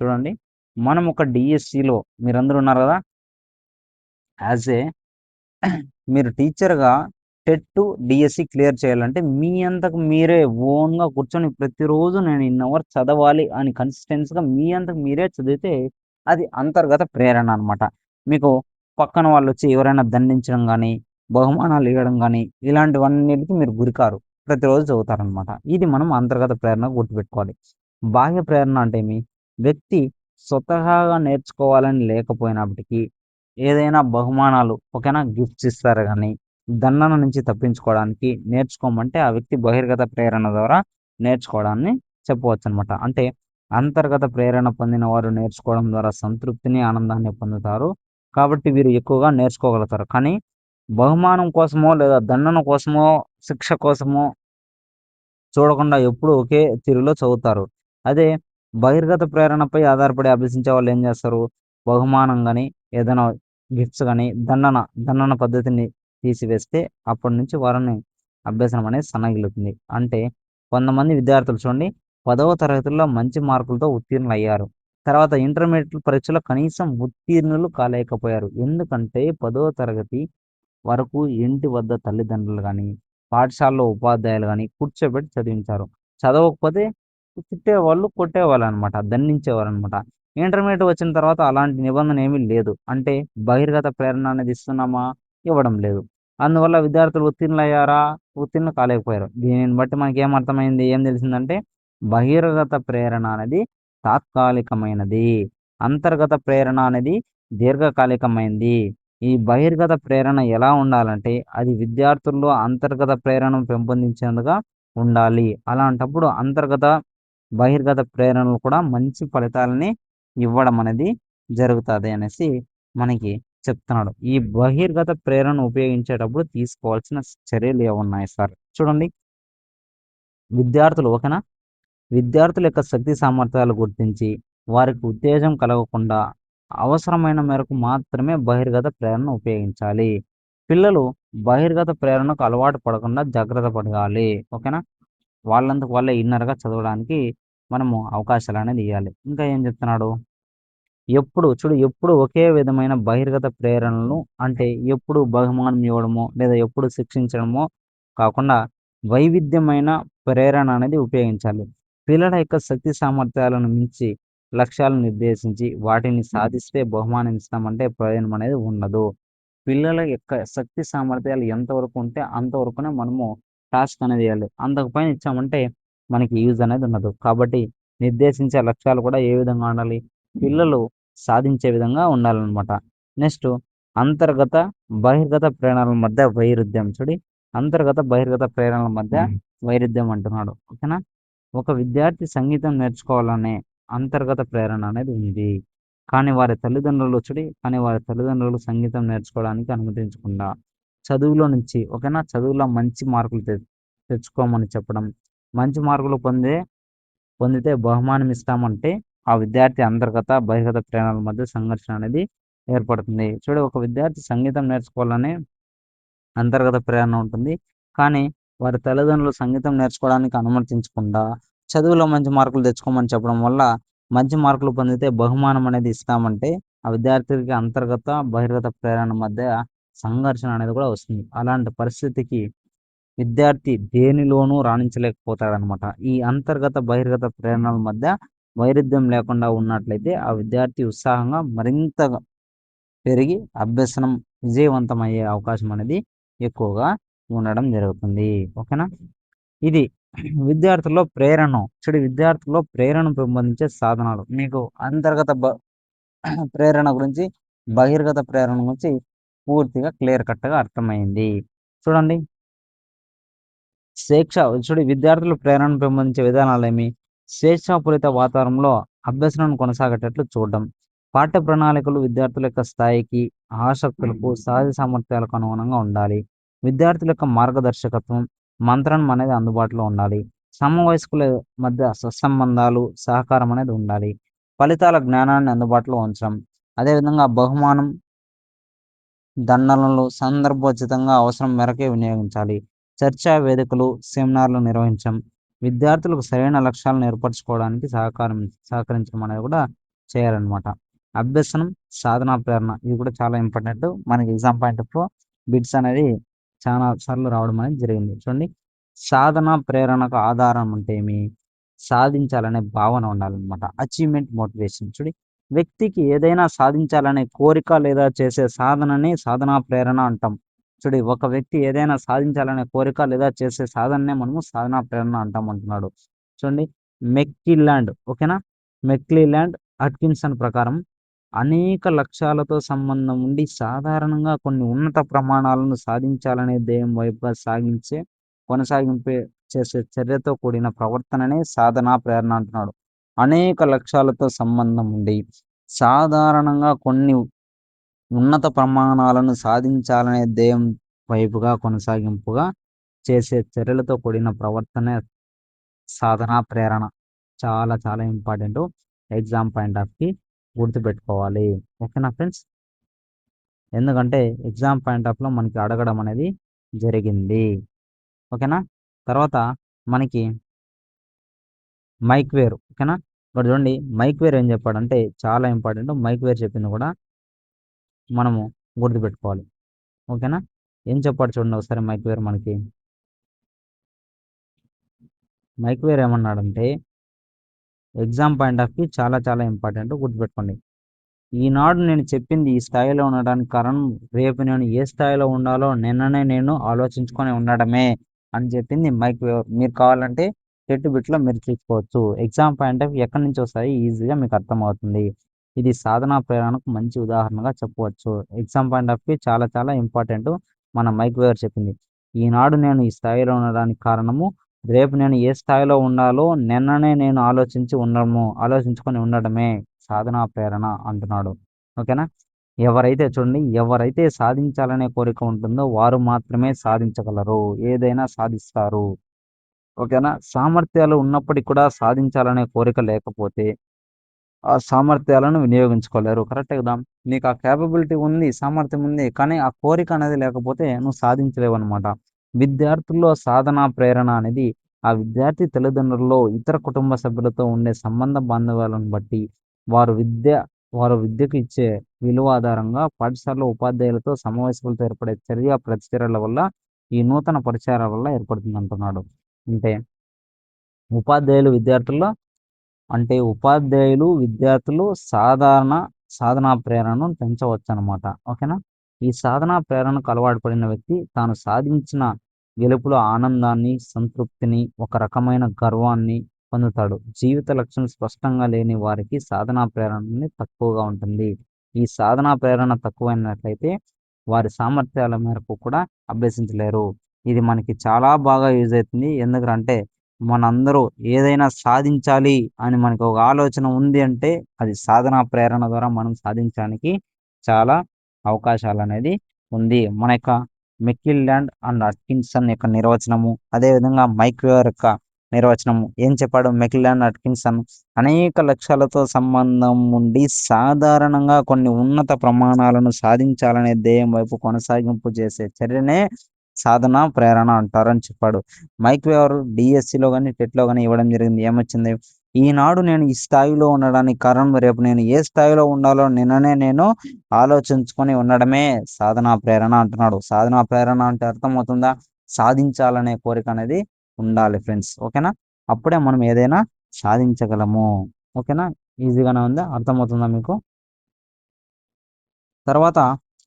చూడండి, మనం ఒక డిఎస్సిలో మీరందరూ ఉన్నారు కదా, యాజ్ ఏ మీరు టీచర్‌గా టెట్, డీఎస్సీ క్లియర్ చేయాలంటే మీ అంతకు మీరే ఓన్‌గా కూర్చొని ప్రతిరోజు నేను ఇన్ని అవర్స్ చదవాలి అని కన్సిస్టెన్స్‌గా మీ అంతకు మీరే చదివితే అది అంతర్గత ప్రేరణ అనమాట. మీకు పక్కన వాళ్ళొచ్చి ఎవరైనా దండించడం గానీ, బహుమానాలు ఇవ్వడం గానీ, ఇలాంటివన్నిటికి మీరు గురికారు. ప్రతిరోజు చదువుతారనమాట. ఇది మనం అంతర్గత ప్రేరణగా గుర్తుపెట్టుకోవాలి. బాహ్య ప్రేరణ అంటే ఏమి? వ్యక్తి స్వతహాగా నేర్చుకోవాలని లేకపోయినప్పటికీ ఏదైనా బహుమానాలు, ఓకేనా, గిఫ్ట్స్ ఇస్తారు గానీ, దండన నుంచి తప్పించుకోవడానికి నేర్చుకోమంటే ఆ వ్యక్తి బహిర్గత ప్రేరణ ద్వారా నేర్చుకోవడాన్ని చెప్పవచ్చనమాట. అంటే అంతర్గత ప్రేరణ పొందిన వారు నేర్చుకోవడం ద్వారా సంతృప్తిని, ఆనందాన్ని పొందుతారు. కాబట్టి వీరు ఎక్కువగా నేర్చుకోగలుగుతారు. కానీ బహుమానం కోసమో లేదా దండన కోసమో, శిక్ష కోసమో చూడకుండా ఎప్పుడూ ఒకే తీరులో చదువుతారు. అదే బహిర్గత ప్రేరణపై ఆధారపడి అభ్యసించే వాళ్ళు ఏం చేస్తారు? బహుమానం గాని, ఏదైనా గిఫ్ట్స్ గాని, దండన పద్ధతిని తీసివేస్తే అప్పటి నుంచి వారిని అభ్యసనం అనేది సన్నగిల్లుతుంది. అంటే కొంతమంది విద్యార్థులు చూడండి, 10వ తరగతిలో మంచి మార్కులతో ఉత్తీర్ణులయ్యారు. తర్వాత ఇంటర్మీడియేట్ పరీక్షలో కనీసం ఉత్తీర్ణులు కాలేకపోయారు. ఎందుకంటే 10వ తరగతి వరకు ఇంటి వద్ద తల్లిదండ్రులు గాని, పాఠశాలలో ఉపాధ్యాయులు గాని కూర్చోబెట్టి చదివించారు. చదవకపోతే తిట్టేవాళ్ళు, కొట్టేవాళ్ళనమాట. దండించేవారనమాట. ఇంటర్మీడియేట్ వచ్చిన తర్వాత అలాంటి నిబంధన ఏమీ లేదు. అంటే బహిర్గత ప్రేరణ అనేది ఇస్తున్నామా? ఇవ్వడం లేదు. అందువల్ల విద్యార్థులు ఉత్తీర్ణులయ్యారా? ఉత్తీర్ణులు కాలేకపోయారు. దీనిని బట్టి మనకేం అర్థమైంది? ఏం తెలిసిందంటే బహిర్గత ప్రేరణ అనేది తాత్కాలికమైనది. అంతర్గత ప్రేరణ అనేది దీర్ఘకాలికమైంది. ఈ బహిర్గత ప్రేరణ ఎలా ఉండాలంటే అది విద్యార్థుల్లో అంతర్గత ప్రేరణను పెంపొందించేందుగా ఉండాలి. అలాంటప్పుడు అంతర్గత, బహిర్గత ప్రేరణలు కూడా మంచి ఫలితాలని ఇవ్వడం అనేది జరుగుతది అనేసి మనకి చెప్తున్నాడు. ఈ బహిర్గత ప్రేరణను ఉపయోగించేటప్పుడు తీసుకోవాల్సిన చర్యలు ఏమున్నాయి సార్? చూడండి, విద్యార్థులు ఓకేనా? విద్యార్థుల యొక్క శక్తి సామర్థ్యాలు గుర్తించి వారికి ఉత్తేజం కలగకుండా అవసరమైన మేరకు మాత్రమే బహిర్గత ప్రేరణను ఉపయోగించాలి. పిల్లలు బహిర్గత ప్రేరణకు అలవాటు పడకుండా జాగ్రత్త పడాలి. ఓకేనా? వాళ్ళంతకు వాళ్ళే ఇన్నర్‌గా చదవడానికి మనము అవకాశాలనేది ఇయ్యాలి. ఇంకా ఏం చెప్తున్నాడు? ఎప్పుడు ఒకే విధమైన బహిర్గత ప్రేరణలను అంటే ఎప్పుడు బహుమానం ఇవ్వడమో, లేదా ఎప్పుడు శిక్షించడమో కాకుండా వైవిధ్యమైన ప్రేరణ అనేది ఉపయోగించాలి. పిల్లల యొక్క శక్తి సామర్థ్యాలను మించి లక్ష్యాలను నిర్దేశించి వాటిని సాధిస్తే బహుమానం ఇస్తామంటే ప్రయోజనం అనేది ఉండదు. పిల్లల యొక్క శక్తి సామర్థ్యాలు ఎంతవరకు ఉంటే అంతవరకునే మనము టాస్క్ అనేది చేయాలి. అంతకు పైన ఇచ్చామంటే మనకి యూజ్ అనేది ఉండదు. కాబట్టి నిర్దేశించే లక్ష్యాలు కూడా ఏ విధంగా ఉండాలి? పిల్లలు సాధించే విధంగా ఉండాలనమాట. నెక్స్ట్ అంతర్గత, బహిర్గత ప్రేరణల మధ్య వైరుధ్యం. అంతర్గత, బహిర్గత ప్రేరణల మధ్య వైరుధ్యం అంటున్నాడు. ఓకేనా? ఒక విద్యార్థి సంగీతం నేర్చుకోవాలనే అంతర్గత ప్రేరణ అనేది ఉంది. కానీ వారి తల్లిదండ్రులు సంగీతం నేర్చుకోవడానికి అనుమతించకుండా చదువులో నుంచి, ఓకేనా, చదువులో మంచి మార్కులు తెచ్చుకోమని చెప్పడం, మంచి మార్కులు పొందే పొందితే బహుమానం ఇస్తామంటే ఆ విద్యార్థి అంతర్గత బహిర్గత ప్రేరణల మధ్య సంఘర్షణ అనేది ఏర్పడుతుంది. చూడు, ఒక విద్యార్థి సంగీతం నేర్చుకోవాలనే అంతర్గత ప్రేరణ ఉంటుంది. కానీ వారి తల్లిదండ్రులు సంగీతం నేర్చుకోవడానికి అనుమతించకుండా చదువులో మంచి మార్కులు తెచ్చుకోమని చెప్పడం వల్ల మంచి మార్కులు పొందితే బహుమానం అనేది ఇస్తామంటే ఆ విద్యార్థికి అంతర్గత బహిర్గత ప్రేరణ మధ్య సంఘర్షణ అనేది కూడా వస్తుంది. అలాంటి పరిస్థితికి విద్యార్థి దేనిలోనూ రాణించలేకపోతాడనమాట. ఈ అంతర్గత బహిర్గత ప్రేరణల మధ్య వైరుధ్యం లేకుండా ఉన్నట్లయితే ఆ విద్యార్థి ఉత్సాహంగా మరింతగా పెరిగి అభ్యసనం విజయవంతమయ్యే అవకాశం అనేది ఎక్కువగా ఉండడం జరుగుతుంది. ఓకేనా? ఇది విద్యార్థుల్లో ప్రేరణ. చూడు, విద్యార్థుల్లో ప్రేరణ పెంపొందించే సాధనాలు. మీకు అంతర్గత ప్రేరణ గురించి, బహిర్గత ప్రేరణ గురించి పూర్తిగా క్లియర్ కట్‌గా అర్థమైంది. చూడండి, చూడు, విద్యార్థుల ప్రేరణను పెంపొందించే విధానాలేమి? స్వేచ్ఛాపూరిత వాతావరణంలో అభ్యసనం కొనసాగేటట్లు చూడడం. పాఠ్య ప్రణాళికలు విద్యార్థుల యొక్క స్థాయికి, ఆసక్తులకు, సహజ సామర్థ్యాలకు అనుగుణంగా ఉండాలి. విద్యార్థుల యొక్క మార్గదర్శకత్వం, మంత్రం అనేది అందుబాటులో ఉండాలి. సమవయస్కుల మధ్య సత్సంబంధాలు, సహకారం అనేది ఉండాలి. ఫలితాల జ్ఞానాన్ని అందుబాటులో ఉంచడం. అదేవిధంగా బహుమానం, దండనలు సందర్భోచితంగా అవసరం మేరకే వినియోగించాలి. చర్చా వేదికలు, సెమినార్లు నిర్వహించడం. విద్యార్థులకు సరైన లక్ష్యాలను ఏర్పరచుకోవడానికి సహకరించడం అనేది కూడా చేయాలన్నమాట. అభ్యసనం, సాధనా ప్రేరణ ఇవి కూడా చాలా ఇంపార్టెంట్. మనకి ఎగ్జామ్ పాయింట్ ఆఫ్ బిట్స్ అనేది చాలా సార్లు రావడం అనేది జరిగింది. చూడండి, సాధనా ప్రేరణకు ఆధారం అంటే ఏమి? సాధించాలనే భావన ఉండాలన్నమాట. Achievement motivation. చూడు, వ్యక్తికి ఏదైనా సాధించాలనే కోరిక లేదా చేసే సాధనని సాధనా ప్రేరణ అంటాం. చూడు, ఒక వ్యక్తి ఏదైనా సాధించాలనే కోరిక లేదా చేసే సాధననే మనము సాధనా ప్రేరణ అంటాం అంటున్నాడు. చూడండి, ఓకేనా? మెక్‌క్లీలాండ్ అట్కిన్సన్ ప్రకారం అనేక లక్ష్యాలతో సంబంధం ఉండి సాధారణంగా కొన్ని ఉన్నత ప్రమాణాలను సాధించాలనే ధ్యేయం వైపుగా కొనసాగింపే చేసే చర్యతో కూడిన ప్రవర్తననే సాధనా ప్రేరణ అంటున్నాడు. అనేక లక్ష్యాలతో సంబంధం ఉండి సాధారణంగా కొన్ని ఉన్నత ప్రమాణాలను సాధించాలనే ధ్యేయం వైపుగా కొనసాగింపుగా చేసే చర్యలతో కూడిన ప్రవర్తనే సాధనా ప్రేరణ. చాలా చాలా ఇంపార్టెంట్. ఎగ్జామ్ పాయింట్ ఆఫ్‌కి గుర్తుపెట్టుకోవాలి. ఓకేనా ఫ్రెండ్స్? ఎందుకంటే ఎగ్జామ్ పాయింట్ ఆఫ్‌లో మనకి అడగడం అనేది జరిగింది. ఓకేనా? తర్వాత మనకి మైక్ వేర్. ఓకేనా? ఇక్కడ చూడండి, మైక్ వేర్ ఏం చెప్పాడంటే చాలా ఇంపార్టెంట్. మైక్ వేర్ చెప్పింది కూడా మనము గుర్తుపెట్టుకోవాలి. ఓకేనా? ఏం చెప్పాడు చూడండి ఒకసారి మైక్ వేర్ మనకి. మైక్ వేర్ ఏమన్నాడంటే ఎగ్జామ్ పాయింట్ ఆఫ్ వ్యూ చాలా చాలా ఇంపార్టెంట్, గుర్తుపెట్టుకోండి. ఈనాడు నేను చెప్పింది ఈ స్థాయిలో ఉండడానికి కారణం రేపు నేను ఏ స్థాయిలో ఉండాలో నిన్ననే నేను ఆలోచించుకొని ఉండడమే అని చెప్పింది మైక్ వేర్. మీరు కావాలంటే టెట్ బిట్లో మీరు చూసుకోవచ్చు. ఎగ్జామ్ పాయింట్ ఆఫ్ వ్యూ ఎక్కడి నుంచి వస్తాయి ఈజీగా మీకు అర్థమవుతుంది. ఇది సాధనా ప్రేరణకు మంచి ఉదాహరణగా చెప్పవచ్చు. ఎగ్జామ్ పాయింట్ ఆఫ్ వ్యూ చాలా చాలా ఇంపార్టెంట్. మన మైక్ వేర్ చెప్పింది ఈనాడు నేను ఈ స్థాయిలో ఉండడానికి కారణము రేపు నేను ఏ స్థాయిలో ఉండాలో నిన్ననే నేను ఆలోచించుకొని ఉండడమే సాధనా ప్రేరణ అంటున్నాడు. ఓకేనా? ఎవరైతే సాధించాలనే కోరిక ఉంటుందో వారు మాత్రమే సాధించగలరు, ఏదైనా సాధిస్తారు. ఓకేనా? సామర్థ్యాలు ఉన్నప్పటికి కూడా సాధించాలనే కోరిక లేకపోతే ఆ సామర్థ్యాలను వినియోగించుకోలేరు. కరెక్టే కదా? నీకు ఆ కేపబిలిటీ ఉంది, సామర్థ్యం ఉంది. కానీ ఆ కోరిక అనేది లేకపోతే నువ్వు సాధించలేవన్నమాట. విద్యార్థుల్లో సాధనా ప్రేరణ అనేది ఆ విద్యార్థి తల్లిదండ్రుల్లో, ఇతర కుటుంబ సభ్యులతో ఉండే సంబంధ బాంధవ్యాలను బట్టి, వారు విద్య వారు విద్యకు ఇచ్చే విలువ ఆధారంగా పాఠశాలలో ఉపాధ్యాయులతో, సమావేశాలతో ఏర్పడే ప్రతిచర్యల వల్ల ఈ నూతన పరిచయాల వల్ల ఏర్పడుతుందంటున్నాడు. అంటే ఉపాధ్యాయులు విద్యార్థుల్లో విద్యార్థులు సాధనా ప్రేరణను పెంచవచ్చనమాట. ఓకేనా? ఈ సాధనా ప్రేరణకు అలవాటు పడిన వ్యక్తి తాను సాధించిన గెలుపులో ఆనందాన్ని, సంతృప్తిని, ఒక రకమైన గర్వాన్ని పొందుతాడు. జీవిత లక్ష్యం స్పష్టంగా లేని వారికి సాధనా ప్రేరణ తక్కువగా ఉంటుంది. ఈ సాధనా ప్రేరణ తక్కువైనట్లయితే వారి సామర్థ్యాల మేరకు కూడా అభ్యసించలేరు. ఇది మనకి చాలా బాగా యూజ్ అవుతుంది. ఎందుకంటే మనందరూ ఏదైనా సాధించాలి అని మనకు ఒక ఆలోచన ఉంది అంటే అది సాధనా ప్రేరణ ద్వారా మనం సాధించడానికి చాలా అవకాశాలనేది ఉంది. మన యొక్క మెక్‌క్లీలాండ్ అండ్ అట్కిన్సన్ యొక్క నిర్వచనము, అదేవిధంగా మైక్ వేర్ యొక్క నిర్వచనము ఏం చెప్పాడు మెక్లాన్ అట్కిన్సన్? అనేక లక్ష్యాలతో సంబంధం ఉండి సాధారణంగా కొన్ని ఉన్నత ప్రమాణాలను సాధించాలనే ధ్యేయం వైపు కొనసాగింపు చేసే చర్యనే సాధన ప్రేరణ అంటారని చెప్పాడు. మైక్ వేవర్ డిఎస్సిలో కానీ టెట్లో కానీ ఇవ్వడం జరిగింది. ఏమొచ్చింది? ఈనాడు నేను ఈ స్థాయిలో ఉండడానికి కారణం రేపు నేను ఏ స్థాయిలో ఉండాలో నిన్ననే నేను ఆలోచించుకొని ఉండడమే సాధనా ప్రేరణ అంటున్నాడు. సాధనా ప్రేరణ అంటే అర్థమవుతుందా? సాధించాలనే కోరిక అనేది ఉండాలి ఫ్రెండ్స్. ఓకేనా? అప్పుడే మనం ఏదైనా సాధించగలము. ఓకేనా? ఈజీగానే ఉందా? అర్థమవుతుందా మీకు? తర్వాత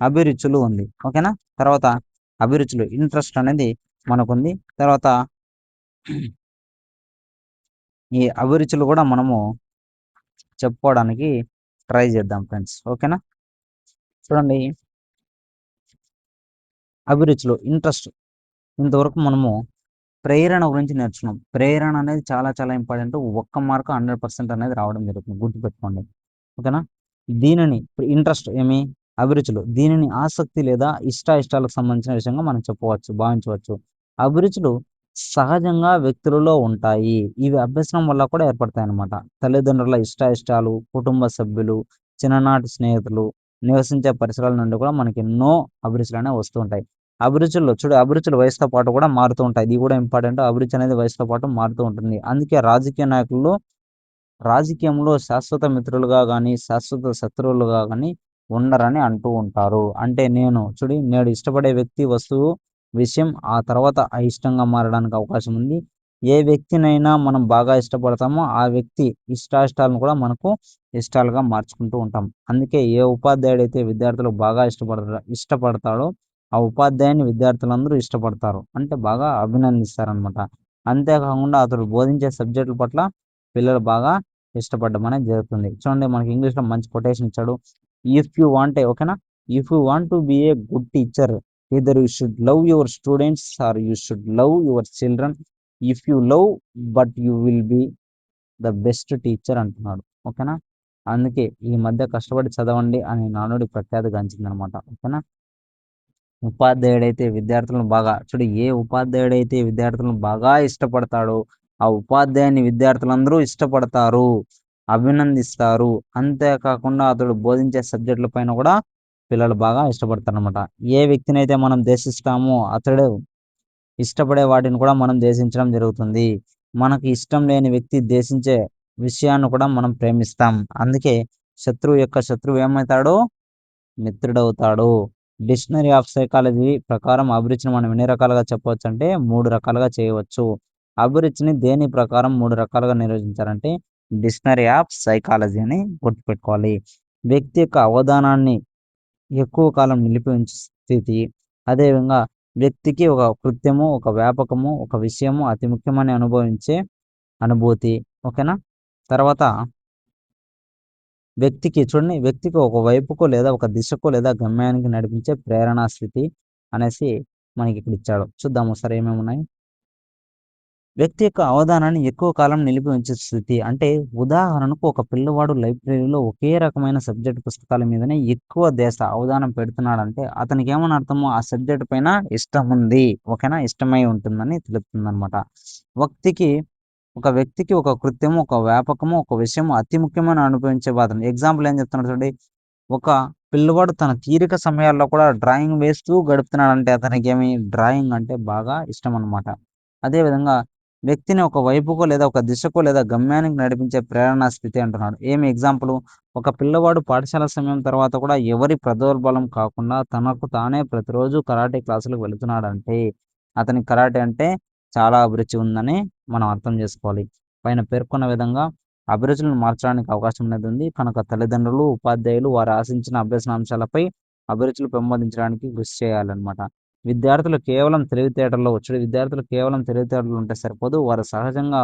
అభిరుచులు ఉంది. ఓకేనా? తర్వాత అభిరుచులు ఇంట్రెస్ట్ అనేది మనకుంది. తర్వాత ఈ అభిరుచులు కూడా మనము చెప్పుకోవడానికి ట్రై చేద్దాం ఫ్రెండ్స్. ఓకేనా? చూడండి, అభిరుచులు ఇంట్రెస్ట్ ఇంతవరకు మనము ప్రేరణ గురించి నేర్చుకున్నాం. ప్రేరణ అనేది చాలా చాలా ఇంపార్టెంట్. ఒక్క మార్కు 100% అనేది రావడం జరుగుతుంది. గుర్తుపెట్టుకోండి. ఓకేనా? దీనిని ఇంట్రెస్ట్ ఏమి? అభిరుచులు. దీనిని ఆసక్తి లేదా ఇష్టాయిష్టాలకు సంబంధించిన విషయంగా మనం చెప్పవచ్చు, భావించవచ్చు. అభిరుచులు సహజంగా వ్యక్తులలో ఉంటాయి. ఇవి అభ్యసనం వల్ల కూడా ఏర్పడతాయన్నమాట. తల్లిదండ్రుల ఇష్టాయిష్టాలు, కుటుంబ సభ్యులు, చిన్ననాటి స్నేహితులు, నివసించే పరిసరాల నుండి కూడా మనకి ఎన్నో అభిరుచులు అనేవి వస్తూ ఉంటాయి. అభిరుచుల్లో చూడు, అభిరుచులు వయసుతో పాటు కూడా మారుతూ ఉంటాయి. ఇది కూడా ఇంపార్టెంట్. అభిరుచి అనేది వయసుతో పాటు మారుతూ ఉంటుంది. అందుకే రాజకీయ నాయకులు రాజకీయంలో శాశ్వత మిత్రులుగా గాని, శాశ్వత శత్రువులుగా గాని ఉండరని అంటూ ఉంటారు. అంటే నేడు ఇష్టపడే వ్యక్తి, వస్తువు, విషయం ఆ తర్వాత అయిష్టంగా మారడానికి అవకాశం ఉంది. ఏ వ్యక్తినైనా మనం బాగా ఇష్టపడతామో ఆ వ్యక్తి ఇష్టాయిష్టాలను కూడా మనకు ఇష్టాలుగా మార్చుకుంటూ ఉంటాం. అందుకే ఏ ఉపాధ్యాయుడైతే విద్యార్థులు బాగా ఇష్టపడతాడో ఆ ఉపాధ్యాయుని విద్యార్థులందరూ ఇష్టపడతారు. అంటే బాగా అభినందిస్తారనమాట. అంతేకాకుండా అతడు బోధించే సబ్జెక్టుల పట్ల పిల్లలు బాగా ఇష్టపడడం అనేది జరుగుతుంది. చూడండి, మనకి ఇంగ్లీష్‌లో మంచి కొటేషన్ ఇచ్చాడు. ఇఫ్ యూ వాంట్ ఏ ఓకేనా? If you want to be a good teacher either you should love your students or you should love your children. If you love but you will be the best teacher అంటున్నాడు. ఓకేనా? అందుకే ఈ మధ్య కష్టపడి చదవండి అనే నానుడి ప్రఖ్యాతిగాంచిందనమాట. ఓకేనా? ఏ ఉపాధ్యాయుడైతే విద్యార్థులను బాగా ఇష్టపడతాడో ఆ ఉపాధ్యాయుని విద్యార్థులందరూ ఇష్టపడతారు, అభినందిస్తారు. అంతేకాకుండా అతడు బోధించే సబ్జెక్టుల పైన కూడా పిల్లలు బాగా ఇష్టపడతారనమాట. ఏ వ్యక్తినైతే మనం ద్వేషిస్తామో అతడు ఇష్టపడే వాటిని కూడా మనం ద్వేషించడం జరుగుతుంది. మనకి ఇష్టం లేని వ్యక్తి ద్వేషించే విషయాన్ని కూడా మనం ప్రేమిస్తాం. అందుకే శత్రువు యొక్క శత్రువు ఏమవుతాడు? మిత్రుడవుతాడు. డిక్షనరీ ఆఫ్ సైకాలజీ ప్రకారం అభిరుచిని మనం ఎన్ని రకాలుగా చెప్పవచ్చు అంటే 3 రకాలుగా చేయవచ్చు. అభిరుచిని దేని ప్రకారం 3 రకాలుగా నిర్వచించారంటే డిక్షనరీ ఆఫ్ సైకాలజీ అని గుర్తుపెట్టుకోవాలి. వ్యక్తి యొక్క అవధానాన్ని ఎక్కువ కాలం నిలిపి ఉంచే స్థితి. అదేవిధంగా వ్యక్తికి ఒక కృత్యము, ఒక వ్యాపకము, ఒక విషయము అతి ముఖ్యమని అనుభవించే అనుభూతి. ఓకేనా? తర్వాత వ్యక్తికి ఒక వైపుకో లేదా ఒక దిశకో లేదా గమ్యానికి నడిపించే ప్రేరణా స్థితి అనేసి మనకి ఇక్కడ ఇచ్చాడు. చూద్దాం ఒకసారి ఏమేమి ఉన్నాయి. వ్యక్తి యొక్క అవధానాన్ని ఎక్కువ కాలం నిలిపి ఉంచే స్థితి అంటే ఉదాహరణకు ఒక పిల్లవాడు లైబ్రరీలో ఒకే రకమైన సబ్జెక్ట్ పుస్తకాల మీదనే ఎక్కువ అవధానం పెడుతున్నాడంటే అతనికి ఏమని అర్థము? ఆ సబ్జెక్ట్ పైన ఇష్టం ఉంది. ఓకేనా? ఇష్టమై ఉంటుందని తెలుపుతుందనమాట. వ్యక్తికి ఒక వ్యక్తికి ఒక కృత్యము, ఒక వ్యాపకము, ఒక విషయము అతి ముఖ్యమని అనుభవించే బాధను. ఎగ్జాంపుల్ ఏం చెప్తున్నాడు చూడండి. ఒక పిల్లవాడు తన తీరిక సమయాల్లో కూడా డ్రాయింగ్ వేస్తూ గడుపుతున్నాడంటే అతనికేమి డ్రాయింగ్ అంటే బాగా ఇష్టం అనమాట. అదేవిధంగా వ్యక్తిని ఒక వైపుకో లేదా ఒక దిశకో లేదా గమ్యానికి నడిపించే ప్రేరణా స్థితి అంటున్నాడు. ఏమి ఎగ్జాంపుల్? ఒక పిల్లవాడు పాఠశాల సమయం తర్వాత కూడా ఎవరి ప్రదోర్బలం కాకుండా తనకు తానే ప్రతిరోజు కరాటే క్లాసులకు వెళుతున్నాడంటే అతనికి కరాటే అంటే చాలా అభిరుచి ఉందని మనం అర్థం చేసుకోవాలి. పైన పేర్కొన్న విధంగా అభిరుచులను మార్చడానికి అవకాశం అనేది ఉంది. కనుక తల్లిదండ్రులు, ఉపాధ్యాయులు వారు ఆశించిన అభ్యసనాంశాలపై అభిరుచులు పెంపొందించడానికి కృషి చేయాలన్నమాట. విద్యార్థులు కేవలం తెలివితేటలు ఉంటే సరిపోదు. వారు సహజంగా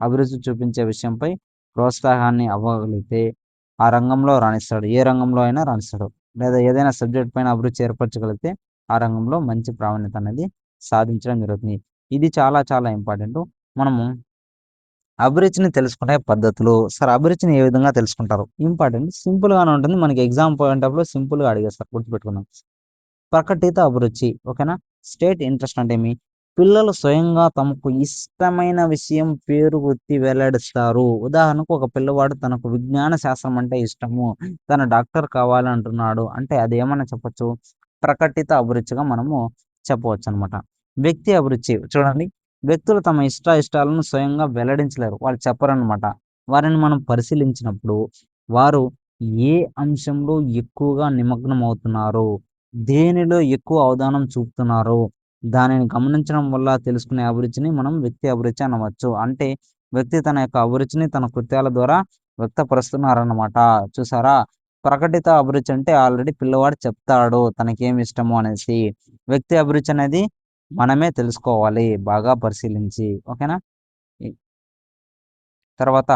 అభిరుచి చూపించే విషయంపై ప్రోత్సాహాన్ని అవ్వగలిగితే ఆ రంగంలో రాణిస్తాడు. ఏ రంగంలో అయినా రాణిస్తాడు. లేదా ఏదైనా సబ్జెక్ట్ పైన అభిరుచి ఏర్పరచగలిగితే ఆ రంగంలో మంచి ప్రావీణ్యత అనేది సాధించడం జరుగుతుంది. ఇది చాలా చాలా ఇంపార్టెంట్. మనము అభిరుచిని తెలుసుకునే పద్ధతులు. సార్ అభిరుచిని ఏ విధంగా తెలుసుకుంటారు? ఇంపార్టెంట్. సింపుల్‌గానే ఉంటుంది. మనకి ఎగ్జామ్ పాయింట్ ఆఫ్‌లో సింపుల్‌గా అడిగేస్తారు. గుర్తుపెట్టుకుందాం. ప్రకటిత అభిరుచి. ఓకేనా? స్టేట్ ఇంట్రెస్ట్ అంటే ఏమి? పిల్లలు స్వయంగా తమకు ఇష్టమైన విషయం, పేరు, వృత్తి వెల్లడిస్తారు. ఉదాహరణకు ఒక పిల్లవాడు తనకు విజ్ఞాన శాస్త్రం అంటే ఇష్టము. తను డాక్టర్ కావాలంటున్నాడు. అంటే అదేమన్నా చెప్పొచ్చు. ప్రకటిత అభిరుచిగా మనము చెప్పవచ్చనమాట. వ్యక్తి అభిరుచి చూడండి. వ్యక్తులు తమ ఇష్టాలను స్వయంగా వెల్లడించలేరు. వాళ్ళు చెప్పరనమాట. వారిని మనం పరిశీలించినప్పుడు వారు ఏ అంశంలో ఎక్కువగా నిమగ్నమవుతున్నారు? దేనిలో ఎక్కువ అవధానం చూపుతున్నారు? దానిని గమనించడం వల్ల తెలుసుకునే అభిరుచిని మనం వ్యక్తి అభిరుచి అనవచ్చు. అంటే వ్యక్తి తన యొక్క అభిరుచిని తన కృత్యాల ద్వారా వ్యక్తపరుస్తున్నారన్నమాట. చూసారా? ప్రకటిత అభిరుచి అంటే ఆల్రెడీ పిల్లవాడు చెప్తాడు తనకేమి ఇష్టము అనేసి. వ్యక్తి అభిరుచి అనేది మనమే తెలుసుకోవాలి బాగా పరిశీలించి. ఓకేనా? ఈ తర్వాత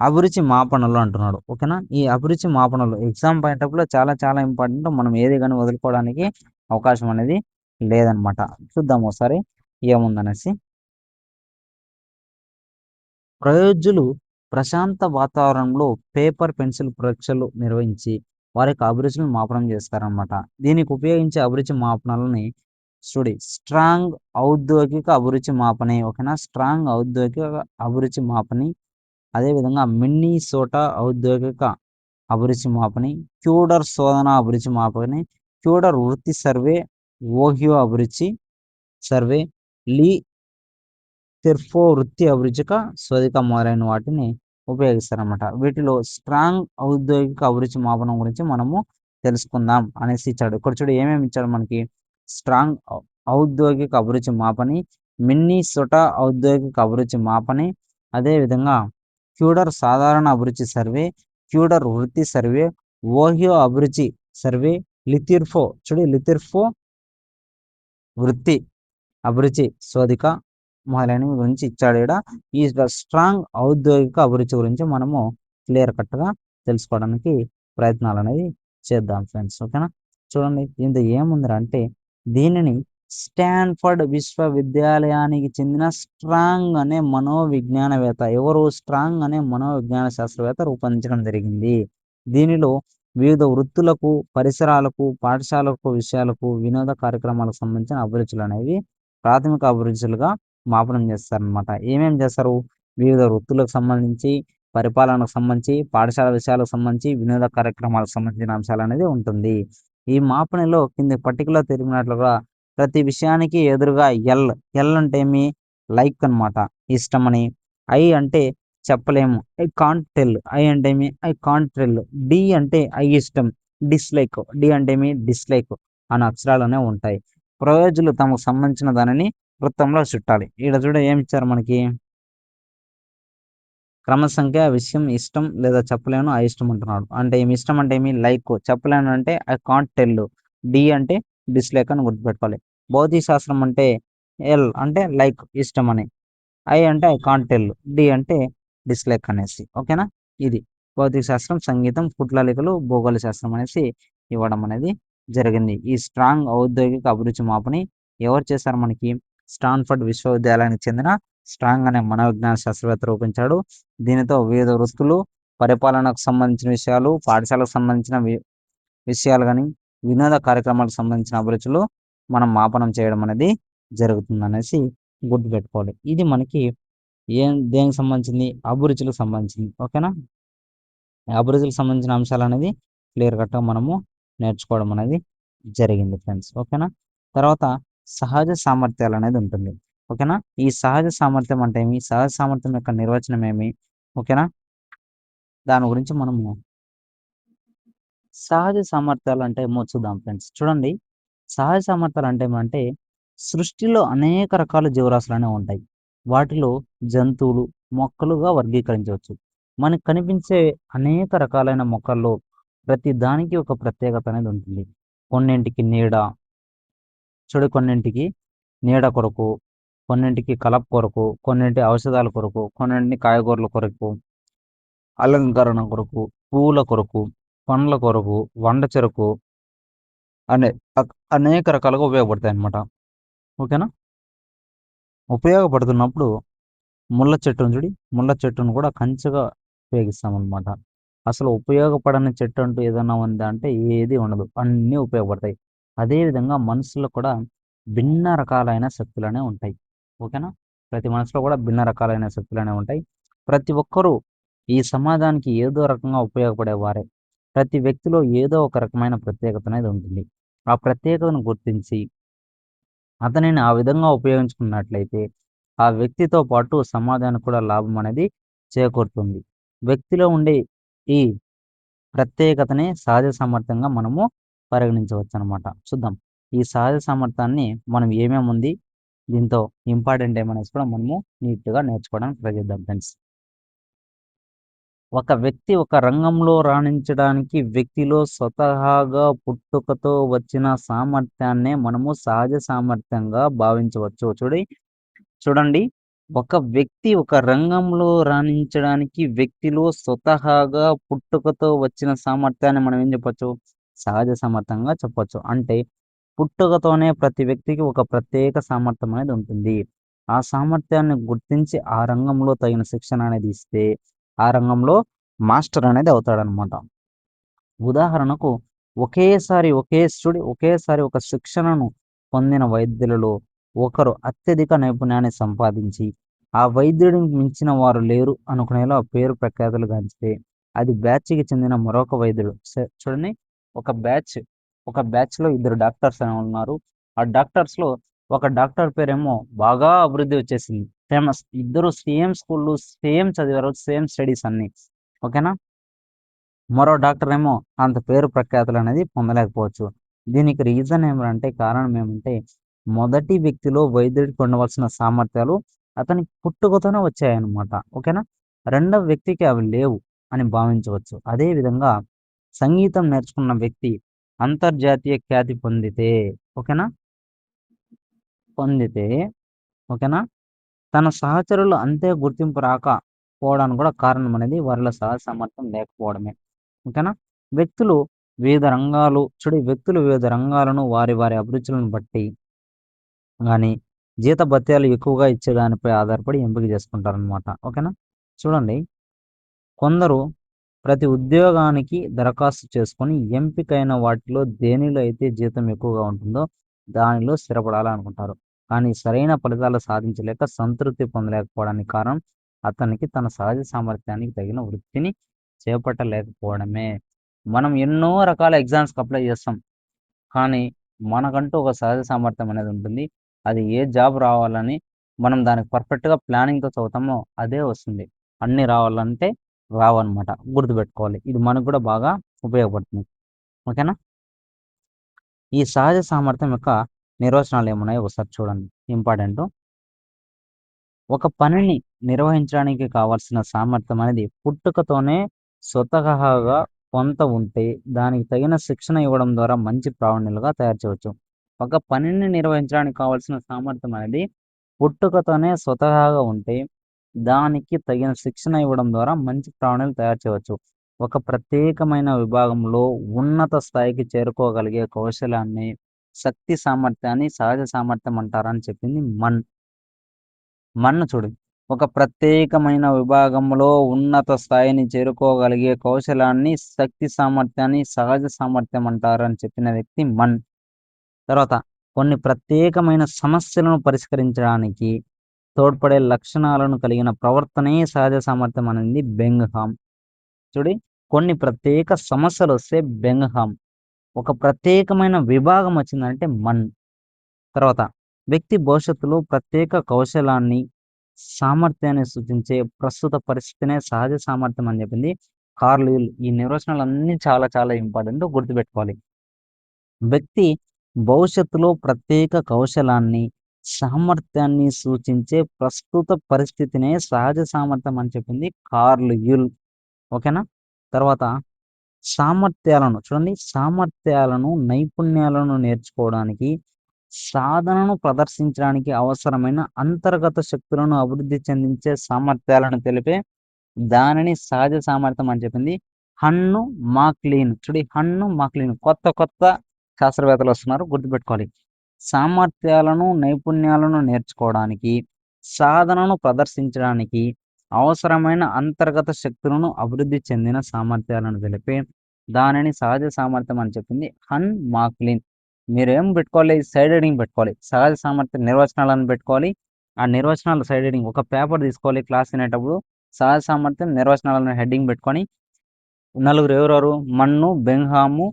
అభిరుచి మాపనలు అంటున్నాడు. ఓకేనా? ఈ అభిరుచి మాపనలు ఎగ్జామ్ పాయింట్ ఆఫ్‌లో చాలా చాలా ఇంపార్టెంట్. మనం ఏది గాని వదులుకోవడానికి అవకాశం అనేది లేదనమాట. చూద్దాం ఒకసారి ఏముందనేసి. ప్రయోజ్యులు ప్రశాంత వాతావరణంలో పేపర్, పెన్సిల్ పరీక్షలు నిర్వహించి వారి యొక్క అభిరుచులను మాపనం చేస్తారనమాట. దీనికి ఉపయోగించే అభిరుచి మాపనాలని స్ట్రాంగ్ ఔద్యోగిక అభిరుచి మాపని. ఓకేనా? స్ట్రాంగ్ ఔద్యోగిక అభిరుచి మాపని. అదేవిధంగా మిన్నీసోటా ఔద్యోగిక అభిరుచి మాపని, క్యూడర్ శోధన అభిరుచి మాపని, క్యూడర్ వృత్తి సర్వే, ఓహియో అభిరుచి సర్వే, లీ తెర్ఫో వృత్తి అభిరుచిక శోధిక మొదలైన వాటిని ఉపయోగిస్తారనమాట. వీటిలో స్ట్రాంగ్ ఔద్యోగిక అభిరుచి మాపనం గురించి మనము తెలుసుకుందాం అనేసి ఇచ్చాడు. ఇక్కడ చూడు ఏమేమి ఇచ్చాడు మనకి. స్ట్రాంగ్ ఔద్యోగిక అభిరుచి మాపని, మిన్నీసోటా ఔద్యోగిక అభిరుచి మాపని, అదేవిధంగా క్యూడర్ సాధారణ అభిరుచి సర్వే, క్యూడర్ వృత్తి సర్వే, ఓహియో అభిరుచి సర్వే, లితిర్ఫో వృత్తి అభిరుచి శోధిక మొదలైనవి గురించి ఇచ్చాడు ఈడ. ఈ స్ట్రాంగ్ ఔద్యోగిక అభిరుచి గురించి మనము క్లియర్ కట్‌గా తెలుసుకోవడానికి ప్రయత్నాలు అనేది చేద్దాం ఫ్రెండ్స్. ఓకేనా? చూడండి దీంట్లో ఏముందిరా అంటే దీనిని స్టాన్ఫర్డ్ విశ్వవిద్యాలయానికి చెందిన స్ట్రాంగ్ అనే మనోవిజ్ఞానవేత్త స్ట్రాంగ్ అనే మనోవిజ్ఞాన శాస్త్రవేత్త రూపొందించడం జరిగింది. దీనిలో వివిధ వృత్తులకు, పరిసరాలకు, పాఠశాలకు విషయాలకు, వినోద కార్యక్రమాలకు సంబంధించిన అభిరుచులు అనేవి ప్రాథమిక అభిరుచులుగా మాపనం చేస్తారనమాట. ఏమేం చేస్తారు? వివిధ వృత్తులకు సంబంధించి, పరిపాలనకు సంబంధించి, పాఠశాల విషయాలకు సంబంధించి, వినోద కార్యక్రమాలకు సంబంధించిన అంశాలనేది ఉంటుంది. ఈ మాపనలో కింది పట్టికలో తెలిపినట్లుగా ప్రతి విషయానికి ఎదురుగా ఎల్. ఎల్ అంటే ఏమి? లైక్ అనమాట. ఇష్టమని. ఐ అంటే చెప్పలేము. I can't tell. ఐ అంటే ఏమి? I can't tell. డి అంటే ఇష్టం. డిస్‌లైక్. డి అంటే ఏమి? డిస్‌లైక్ అనే అక్షరాలనేవి ఉంటాయి. ప్రయోజులు తమకు సంబంధించిన దానిని వృత్తంలో చుట్టాలి. ఈడ చూడు ఏమిచ్చారు మనకి? క్రమ సంఖ్య, విషయం, ఇష్టం లేదా చెప్పలేను, అయిష్టం అంటున్నాడు. అంటే ఏమి ఇష్టం అంటే ఏమి? లైక్. చెప్పలేను అంటే ఐ కాంట్ టెల్. డి అంటే డిస్‌లైక్ అని గుర్తుపెట్టుకోవాలి. భౌతిక శాస్త్రం అంటే ఎల్ అంటే లైక్ ఇష్టం అని. ఐ అంటే ఐ కాంట్ టెల్. డి అంటే డిస్‌లైక్ అనేసి. ఓకేనా? ఇది భౌతిక శాస్త్రం, సంగీతం, పుట్లలికలు, భూగోళ శాస్త్రం అనేసి ఇవ్వడం అనేది జరిగింది. ఈ స్ట్రాంగ్ ఔద్యోగిక అభిరుచి మాపని ఎవరు చేశారు మనకి? స్టాన్ఫర్డ్ విశ్వవిద్యాలయానికి చెందిన స్ట్రాంగ్ అనే మనోవిజ్ఞాన శాస్త్రవేత్త రూపించాడు. దీనితో వివిధ వృత్తులు, పరిపాలనకు సంబంధించిన విషయాలు, పాఠశాలకు సంబంధించిన విషయాలు గాని, వినోద కార్యక్రమాలకు సంబంధించిన అభిరుచులు మనం మాపనం చేయడం అనేది జరుగుతుందనేసి గుర్తుపెట్టుకోవాలి. ఇది మనకి దేనికి సంబంధించింది? అభిరుచులకు సంబంధించింది. ఓకేనా? అభిరుచులకు సంబంధించిన అంశాలనేది క్లియర్ కట్‌గా మనము నేర్చుకోవడం అనేది జరిగింది ఫ్రెండ్స్. ఓకేనా? తర్వాత సహజ సామర్థ్యాలనేది ఉంటుంది. ఓకేనా? ఈ సహజ సామర్థ్యం అంటే ఏమి? సహజ సామర్థ్యం యొక్క నిర్వచనం ఏమి? ఓకేనా? దాని గురించి మనము సహజ సామర్థ్యాలు అంటే ఏమో చూద్దాం ఫ్రెండ్స్. చూడండి సహజ సామర్థ్యాలు అంటే ఏమంటే సృష్టిలో అనేక రకాల జీవరాశులనేవి ఉంటాయి. వాటిలో జంతువులు, మొక్కలుగా వర్గీకరించవచ్చు. మనకు కనిపించే అనేక రకాలైన మొక్కల్లో ప్రతి దానికి ఒక ప్రత్యేకత అనేది ఉంటుంది. కొన్నింటికి నీడ, కొన్నింటికి నీడ కొరకు, కొన్నింటికి కలప కొరకు, కొన్నింటి ఔషధాల కొరకు, కొన్నింటిని కాయగూరల కొరకు, అలంకరణ కొరకు, పువ్వుల కొరకు, పండ్ల కొరకు, వంట చెరకు అనే అనేక రకాలుగా ఉపయోగపడతాయన్నమాట. ఓకేనా? ఉపయోగపడుతున్నప్పుడు ముళ్ళ చెట్టును చూడి, ముళ్ళ చెట్టును కూడా కంచెగా ఉపయోగిస్తామన్నమాట. అసలు ఉపయోగపడని చెట్టు అంటూ ఏదన్నా ఉందా అంటే ఏది ఉండదు. అన్నీ ఉపయోగపడతాయి. అదే విధంగా మనుషులకు కూడా భిన్న రకాలైన శక్తులనే ఉంటాయి. ఓకేనా? ప్రతి మనిషిలో కూడా భిన్న రకాలైన శక్తులనే ఉంటాయి. ప్రతి ఒక్కరూ ఈ సమాజానికి ఏదో రకంగా ఉపయోగపడేవారే. ప్రతి వ్యక్తిలో ఏదో ఒక రకమైన ప్రత్యేకత అనేది ఉంటుంది. ఆ ప్రత్యేకతను గుర్తించి అతనిని ఆ విధంగా ఉపయోగించుకున్నట్లయితే, ఆ వ్యక్తితో పాటు సమాజానికి కూడా లాభం అనేది చేకూరుతుంది. వ్యక్తిలో ఉండే ఈ ప్రత్యేకతనే సహజ సామర్థ్యంగా మనము పరిగణించవచ్చనమాట. చూద్దాం. ఈ సహజ సామర్థ్యాన్ని మనం ఏమేముంది, దీంతో ఇంపార్టెంట్ ఏమనేసి కూడా మనము నీట్‌గా నేర్చుకోవడానికి ట్రై చేద్దాం ఫ్రెండ్స్. ఒక వ్యక్తి ఒక రంగంలో రాణించడానికి వ్యక్తిలో స్వతహాగా పుట్టుకతో వచ్చిన సామర్థ్యాన్నే మనము సహజ సామర్థ్యంగా భావించవచ్చు. చూడండి. ఒక వ్యక్తి ఒక రంగంలో రాణించడానికి వ్యక్తిలో స్వతహాగా పుట్టుకతో వచ్చిన సామర్థ్యాన్ని మనం ఏం చెప్పొచ్చు? సహజ సామర్థ్యంగా చెప్పొచ్చు. అంటే పుట్టుకతోనే ప్రతి వ్యక్తికి ఒక ప్రత్యేక సామర్థ్యం అనేది ఉంటుంది. ఆ సామర్థ్యాన్ని గుర్తించి ఆ రంగంలో తగిన శిక్షణ అనేది ఇస్తే, ఆ రంగంలో మాస్టర్ అనేది అవుతాడనమాట. ఉదాహరణకు ఒకేసారి ఒక శిక్షణను పొందిన వైద్యులలో ఒకరు అత్యధిక నైపుణ్యాన్ని సంపాదించి, ఆ వైద్యుడిని మించిన వారు లేరు అనుకునేలా పేరు ప్రఖ్యాతులు గాంచితే, అది బ్యాచ్‌కి చెందిన మరొక వైద్యుడు చూడండి. ఒక బ్యాచ్ ఒక బ్యాచ్‌లో ఇద్దరు డాక్టర్స్ అని ఉన్నారు. ఆ డాక్టర్స్‌లో ఒక డాక్టర్ పేరేమో బాగా అభివృద్ధి వచ్చేసింది. ఫేమస్. ఇద్దరు సేమ్ స్కూల్‌లో సేమ్ చదివారు. సేమ్ స్టడీస్ అన్నీ. ఓకేనా? మరో డాక్టర్ ఏమో అంత పేరు ప్రఖ్యాతులనేది పొందలేకపోవచ్చు. దీనికి రీజన్ ఏమంటే కారణం ఏమంటే, మొదటి వ్యక్తిలో వైద్యుడికి ఉండవలసిన సామర్థ్యాలు అతనికి పుట్టుకతోనే వచ్చాయన్నమాట. ఓకేనా? రెండవ వ్యక్తికి అవి లేవు అని భావించవచ్చు. అదే విధంగా సంగీతం నేర్చుకున్న వ్యక్తి అంతర్జాతీయ ఖ్యాతి ఓకేనా? పొందితే ఓకేనా? తన సహచరులు అంతే గుర్తింపు రాకపోవడానికి కూడా కారణం అనేది వారిలో సహజ సామర్థ్యం లేకపోవడమే. ఓకేనా? వ్యక్తులు వ్యక్తులు వివిధ రంగాలను వారి వారి అభిరుచులను బట్టి గాని, జీతభత్యాలు ఎక్కువగా ఇచ్చే దానిపై ఆధారపడి ఎంపిక చేసుకుంటారనమాట. ఓకేనా? చూడండి. కొందరు ప్రతి ఉద్యోగానికి దరఖాస్తు చేసుకొని ఎంపికైన వాటిలో దేనిలో అయితే జీతం ఎక్కువగా ఉంటుందో దానిలో స్థిరపడాలనుకుంటారు. కానీ సరైన ఫలితాలు సాధించలేక సంతృప్తి పొందలేకపోవడానికి కారణం అతనికి తన సహజ సామర్థ్యానికి తగిన వృత్తిని చేపట్టలేకపోవడమే. మనం ఎన్నో రకాల ఎగ్జామ్స్‌కి అప్లై చేస్తాం. కానీ మనకంటూ ఒక సహజ సామర్థ్యం అనేది ఉంటుంది. అది ఏ జాబ్ రావాలని మనం దానికి పర్ఫెక్ట్‌గా ప్లానింగ్‌తో చదువుతామో అదే వస్తుంది. అన్నీ రావాలంటే రావన్నమాట. గుర్తుపెట్టుకోవాలి. ఇది మనకు కూడా బాగా ఉపయోగపడుతుంది. ఓకేనా? ఈ సహజ సామర్థ్యం యొక్క నిర్వచనాలు ఏమున్నాయో ఒకసారి చూడండి. ఇంపార్టెంటు. ఒక పనిని నిర్వహించడానికి కావాల్సిన సామర్థ్యం అనేది పుట్టుకతోనే స్వతహాగా కొంత ఉంటే, దానికి తగిన శిక్షణ ఇవ్వడం ద్వారా మంచి ప్రావీణ్యులుగా తయారు చేయవచ్చు. ఒక పనిని నిర్వహించడానికి కావాల్సిన సామర్థ్యం అనేది పుట్టుకతోనే స్వతహాగా ఉంటే, దానికి తగిన శిక్షణ ఇవ్వడం ద్వారా మంచి ప్రావీణ్యులు తయారు చేయవచ్చు. ఒక ప్రత్యేకమైన విభాగంలో ఉన్నత స్థాయికి చేరుకోగలిగే కౌశలాన్ని, శక్తి సామర్థ్యాన్ని సహజ సామర్థ్యం అంటారని చెప్పింది చూడు. ఒక ప్రత్యేకమైన విభాగంలో ఉన్నత స్థాయిని చేరుకోగలిగే కౌశలాన్ని, శక్తి సామర్థ్యాన్ని సహజ సామర్థ్యం అంటారని చెప్పిన వ్యక్తి తర్వాత కొన్ని ప్రత్యేకమైన సమస్యలను పరిష్కరించడానికి తోడ్పడే లక్షణాలను కలిగిన ప్రవర్తనే సహజ సామర్థ్యం అనేది బెంగ్‌హామ్. కొన్ని ప్రత్యేక సమస్యలొస్తే బెంగ్‌హామ్. ఒక ప్రత్యేకమైన విభాగం వచ్చిందంటే తర్వాత వ్యక్తి భవిష్యత్తులో ప్రత్యేక కౌశలాన్ని, సామర్థ్యాన్ని సూచించే ప్రస్తుత పరిస్థితినే సహజ సామర్థ్యం అని చెప్పింది కార్ల్ యూల్. ఈ నిర్వచనాలన్నీ చాలా చాలా ఇంపార్టెంట్. గుర్తుపెట్టుకోవాలి. వ్యక్తి భవిష్యత్తులో ప్రత్యేక కౌశలాన్ని, సామర్థ్యాన్ని సూచించే ప్రస్తుత పరిస్థితినే సహజ సామర్థ్యం అని చెప్పింది కార్ల్ యూల్. ఓకేనా? తర్వాత సామర్థ్యాలను, నైపుణ్యాలను నేర్చుకోవడానికి, సాధనను ప్రదర్శించడానికి అవసరమైన అంతర్గత శక్తులను అభివృద్ధి చెందించే సామర్థ్యాలను తెలిపే దానిని సహజ సామర్థ్యం అని చెప్పింది హన్ను మాక్లీన్. హన్ను మాక్లీన్ కొత్త కొత్త శాస్త్రవేత్తలు వస్తున్నారు. గుర్తుపెట్టుకోవాలి. సామర్థ్యాలను, నైపుణ్యాలను నేర్చుకోవడానికి, సాధనను ప్రదర్శించడానికి అవసరమైన అంతర్గత శక్తులను అభివృద్ధి చెందిన సామర్థ్యాలను తెలిపే దానిని సహజ సామర్థ్యం అని చెప్పింది హన్ మాక్లీన్. మీరేం పెట్టుకోవాలి, సైడ్ హెడింగ్ పెట్టుకోవాలి. సహజ సామర్థ్య నిర్వచనాలను పెట్టుకోవాలి. ఆ నిర్వచనాలు సైడ్ హెడింగ్ ఒక పేపర్ తీసుకోవాలి క్లాస్ వినేటప్పుడు. సహజ సామర్థ్యం నిర్వచనాలను హెడ్డింగ్ పెట్టుకొని నలుగురు ఎవరెవరు, మన్ను, బెంగ్హాము,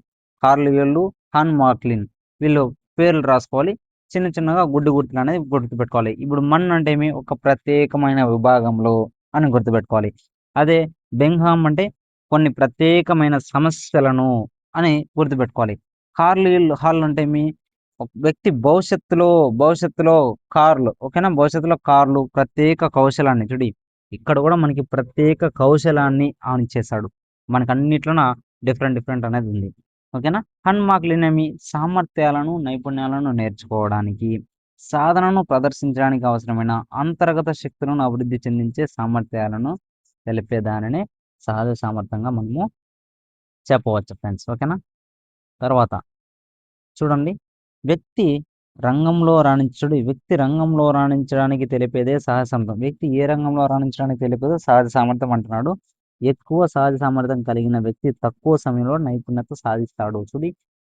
కార్లియల్లు, హాన్ మార్క్లిన్ వీళ్ళు పేర్లు రాసుకోవాలి. చిన్న చిన్నగా గుర్తులు అనేది గుర్తుపెట్టుకోవాలి. ఇప్పుడు మన్ అంటే ఏమి, ఒక ప్రత్యేకమైన విభాగంలో అని గుర్తుపెట్టుకోవాలి. అదే బెంగ్హామ్ అంటే కొన్ని ప్రత్యేకమైన సమస్యలను అని గుర్తుపెట్టుకోవాలి. హాల్ అంటే ఏమి, ఒక వ్యక్తి భవిష్యత్తులో కార్లు, ఓకేనా, భవిష్యత్తులో కార్లు ప్రత్యేక కౌశలాన్ని చూడి, ఇక్కడ కూడా మనకి ప్రత్యేక కౌశలాన్ని ఆన్ చేశాడు. మనకు అన్నిట్లోన డిఫరెంట్ డిఫరెంట్ అనేది ఉంది, ఓకేనా. హన్మాక్లినేమి, సామర్థ్యాలను నైపుణ్యాలను నేర్చుకోవడానికి, సాధనను ప్రదర్శించడానికి అవసరమైన అంతర్గత శక్తులను అభివృద్ధి చెందించే సామర్థ్యాలను తెలిపే దానిని సహజ సామర్థ్యంగా మనము చెప్పవచ్చు ఫ్రెండ్స్, ఓకేనా. తర్వాత చూడండి, వ్యక్తి వ్యక్తి రంగంలో రాణించడానికి తెలిపేదే సహజ సామర్థ్యం. వ్యక్తి ఏ రంగంలో రాణించడానికి తెలిపేదో సహజ సామర్థ్యం అంటున్నాడు. ఎక్కువ సహజ సామర్థ్యం కలిగిన వ్యక్తి తక్కువ సమయంలో నైపుణ్యత సాధిస్తాడు. చూడి,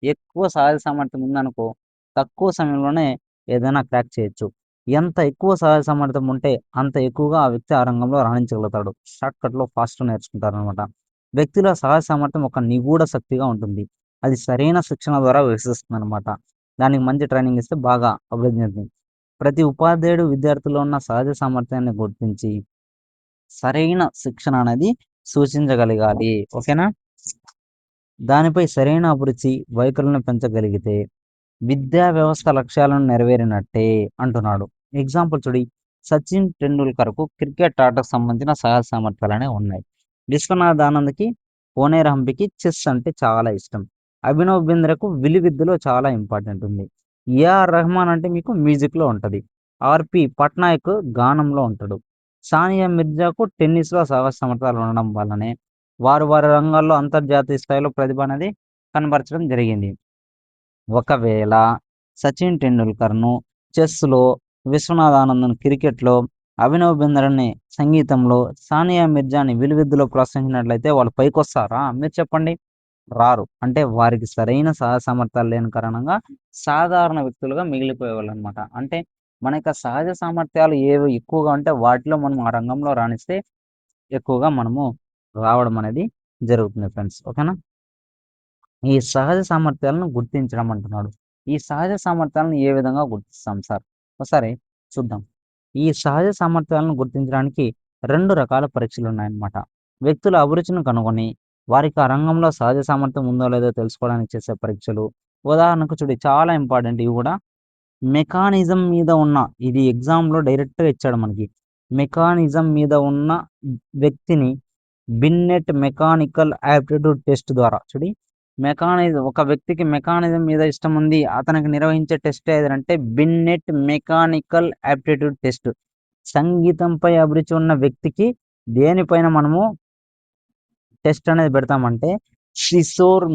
ఎక్కువ సహజ సామర్థ్యం ఉందనుకో తక్కువ సమయంలోనే ఏదైనా క్రాక్ చేయొచ్చు. ఎంత ఎక్కువ సహజ సామర్థ్యం ఉంటే అంత ఎక్కువగా ఆ వ్యక్తి ఆ రంగంలో రాణించగలుగుతాడు. షార్ట్కట్లో ఫాస్ట్ నేర్చుకుంటారు అనమాట. వ్యక్తిలో సహజ సామర్థ్యం ఒక నిగూఢ శక్తిగా ఉంటుంది. అది సరైన శిక్షణ ద్వారా వికసిస్తుంది అనమాట. దానికి మంచి ట్రైనింగ్ ఇస్తే బాగా అభివృద్ధి చెందుతుంది. ప్రతి ఉపాధ్యాయుడు విద్యార్థుల్లో ఉన్న సహజ సామర్థ్యాన్ని గుర్తించి సరైన శిక్షణ అనేది సూచించగలగాలి, ఓకేనా. దానిపై సరైన అభిరుచి వైఖరులను పెంచగలిగితే విద్యా వ్యవస్థ లక్ష్యాలను నెరవేరినట్టే అంటున్నాడు. ఎగ్జాంపుల్ చూడి, సచిన్ టెండూల్కర్కు క్రికెట్ ఆటకు సంబంధించిన సహజ సామర్థ్యాలనే ఉన్నాయి. విశ్వనాథ్ ఆనంద్కి, కోనేరు హంపికి చెస్ అంటే చాలా ఇష్టం. అభినవ్ బింద్రకు విలువిద్యలో చాలా ఇంపార్టెంట్ ఉంది. ఏఆర్ రెహమాన్ అంటే మీకు మ్యూజిక్లో ఉంటుంది. ఆర్పి పట్నాయక్ గానంలో ఉంటాడు. సానియా మిర్జాకు టెన్నిస్లో సహజ సమర్థాలు ఉండడం వల్లనే వారు వారి రంగాల్లో అంతర్జాతీయ స్థాయిలో ప్రతిభ అనేది కనబరచడం జరిగింది. ఒకవేళ సచిన్ టెండూల్కర్ను చెస్లో, విశ్వనాథ్ ఆనందన్ క్రికెట్లో, అభినవ్ బింద్రాని సంగీతంలో, సానియా మిర్జాని విలువిద్యలో ప్రోత్సహించినట్లయితే వాళ్ళు పైకి వస్తారా? మీరు చెప్పండి. రారు. అంటే వారికి సరైన సహజ సామర్థ్యాలు లేని కారణంగా సాధారణ వ్యక్తులుగా మిగిలిపోయేవాళ్ళు అనమాట. అంటే మన యొక్క సహజ సామర్థ్యాలు ఏవి ఎక్కువగా ఉంటే వాటిలో మనం ఆ రంగంలో రాణిస్తే ఎక్కువగా మనము రావడం అనేది జరుగుతుంది ఫ్రెండ్స్, ఓకేనా. ఈ సహజ సామర్థ్యాలను గుర్తించడం అంటున్నాడు. ఈ సహజ సామర్థ్యాలను ఏ విధంగా గుర్తిస్తాం సార్? ఒకసారి చూద్దాం. ఈ సహజ సామర్థ్యాలను గుర్తించడానికి 2 రకాల పరీక్షలు ఉన్నాయన్నమాట. వ్యక్తుల అభిరుచిని కనుగొని వారికి ఆ రంగంలో సహజ సామర్థ్యం ఉందో లేదో తెలుసుకోవడానికి చేసే పరీక్షలు. ఉదాహరణకు చూడు, చాలా ఇంపార్టెంట్ ఇవి కూడా. మెకానిజం మీద ఉన్న, ఇది ఎగ్జామ్‌లో డైరెక్ట్‌గా ఇచ్చాడు మనకి. మెకానిజం మీద ఉన్న వ్యక్తిని బిన్నెట్ మెకానికల్ యాప్టిట్యూడ్ టెస్ట్ ద్వారా చూడి, ఒక వ్యక్తికి మెకానిజం మీద ఇష్టం ఉంది, అతనికి నిర్వహించే టెస్ట్ ఏదంటే బిన్నెట్ మెకానికల్ యాప్టిట్యూడ్ టెస్ట్. సంగీతంపై అభిరుచి ఉన్న వ్యక్తికి దేనిపైన మనము టెస్ట్ అనేది పెడతామంటే Seashore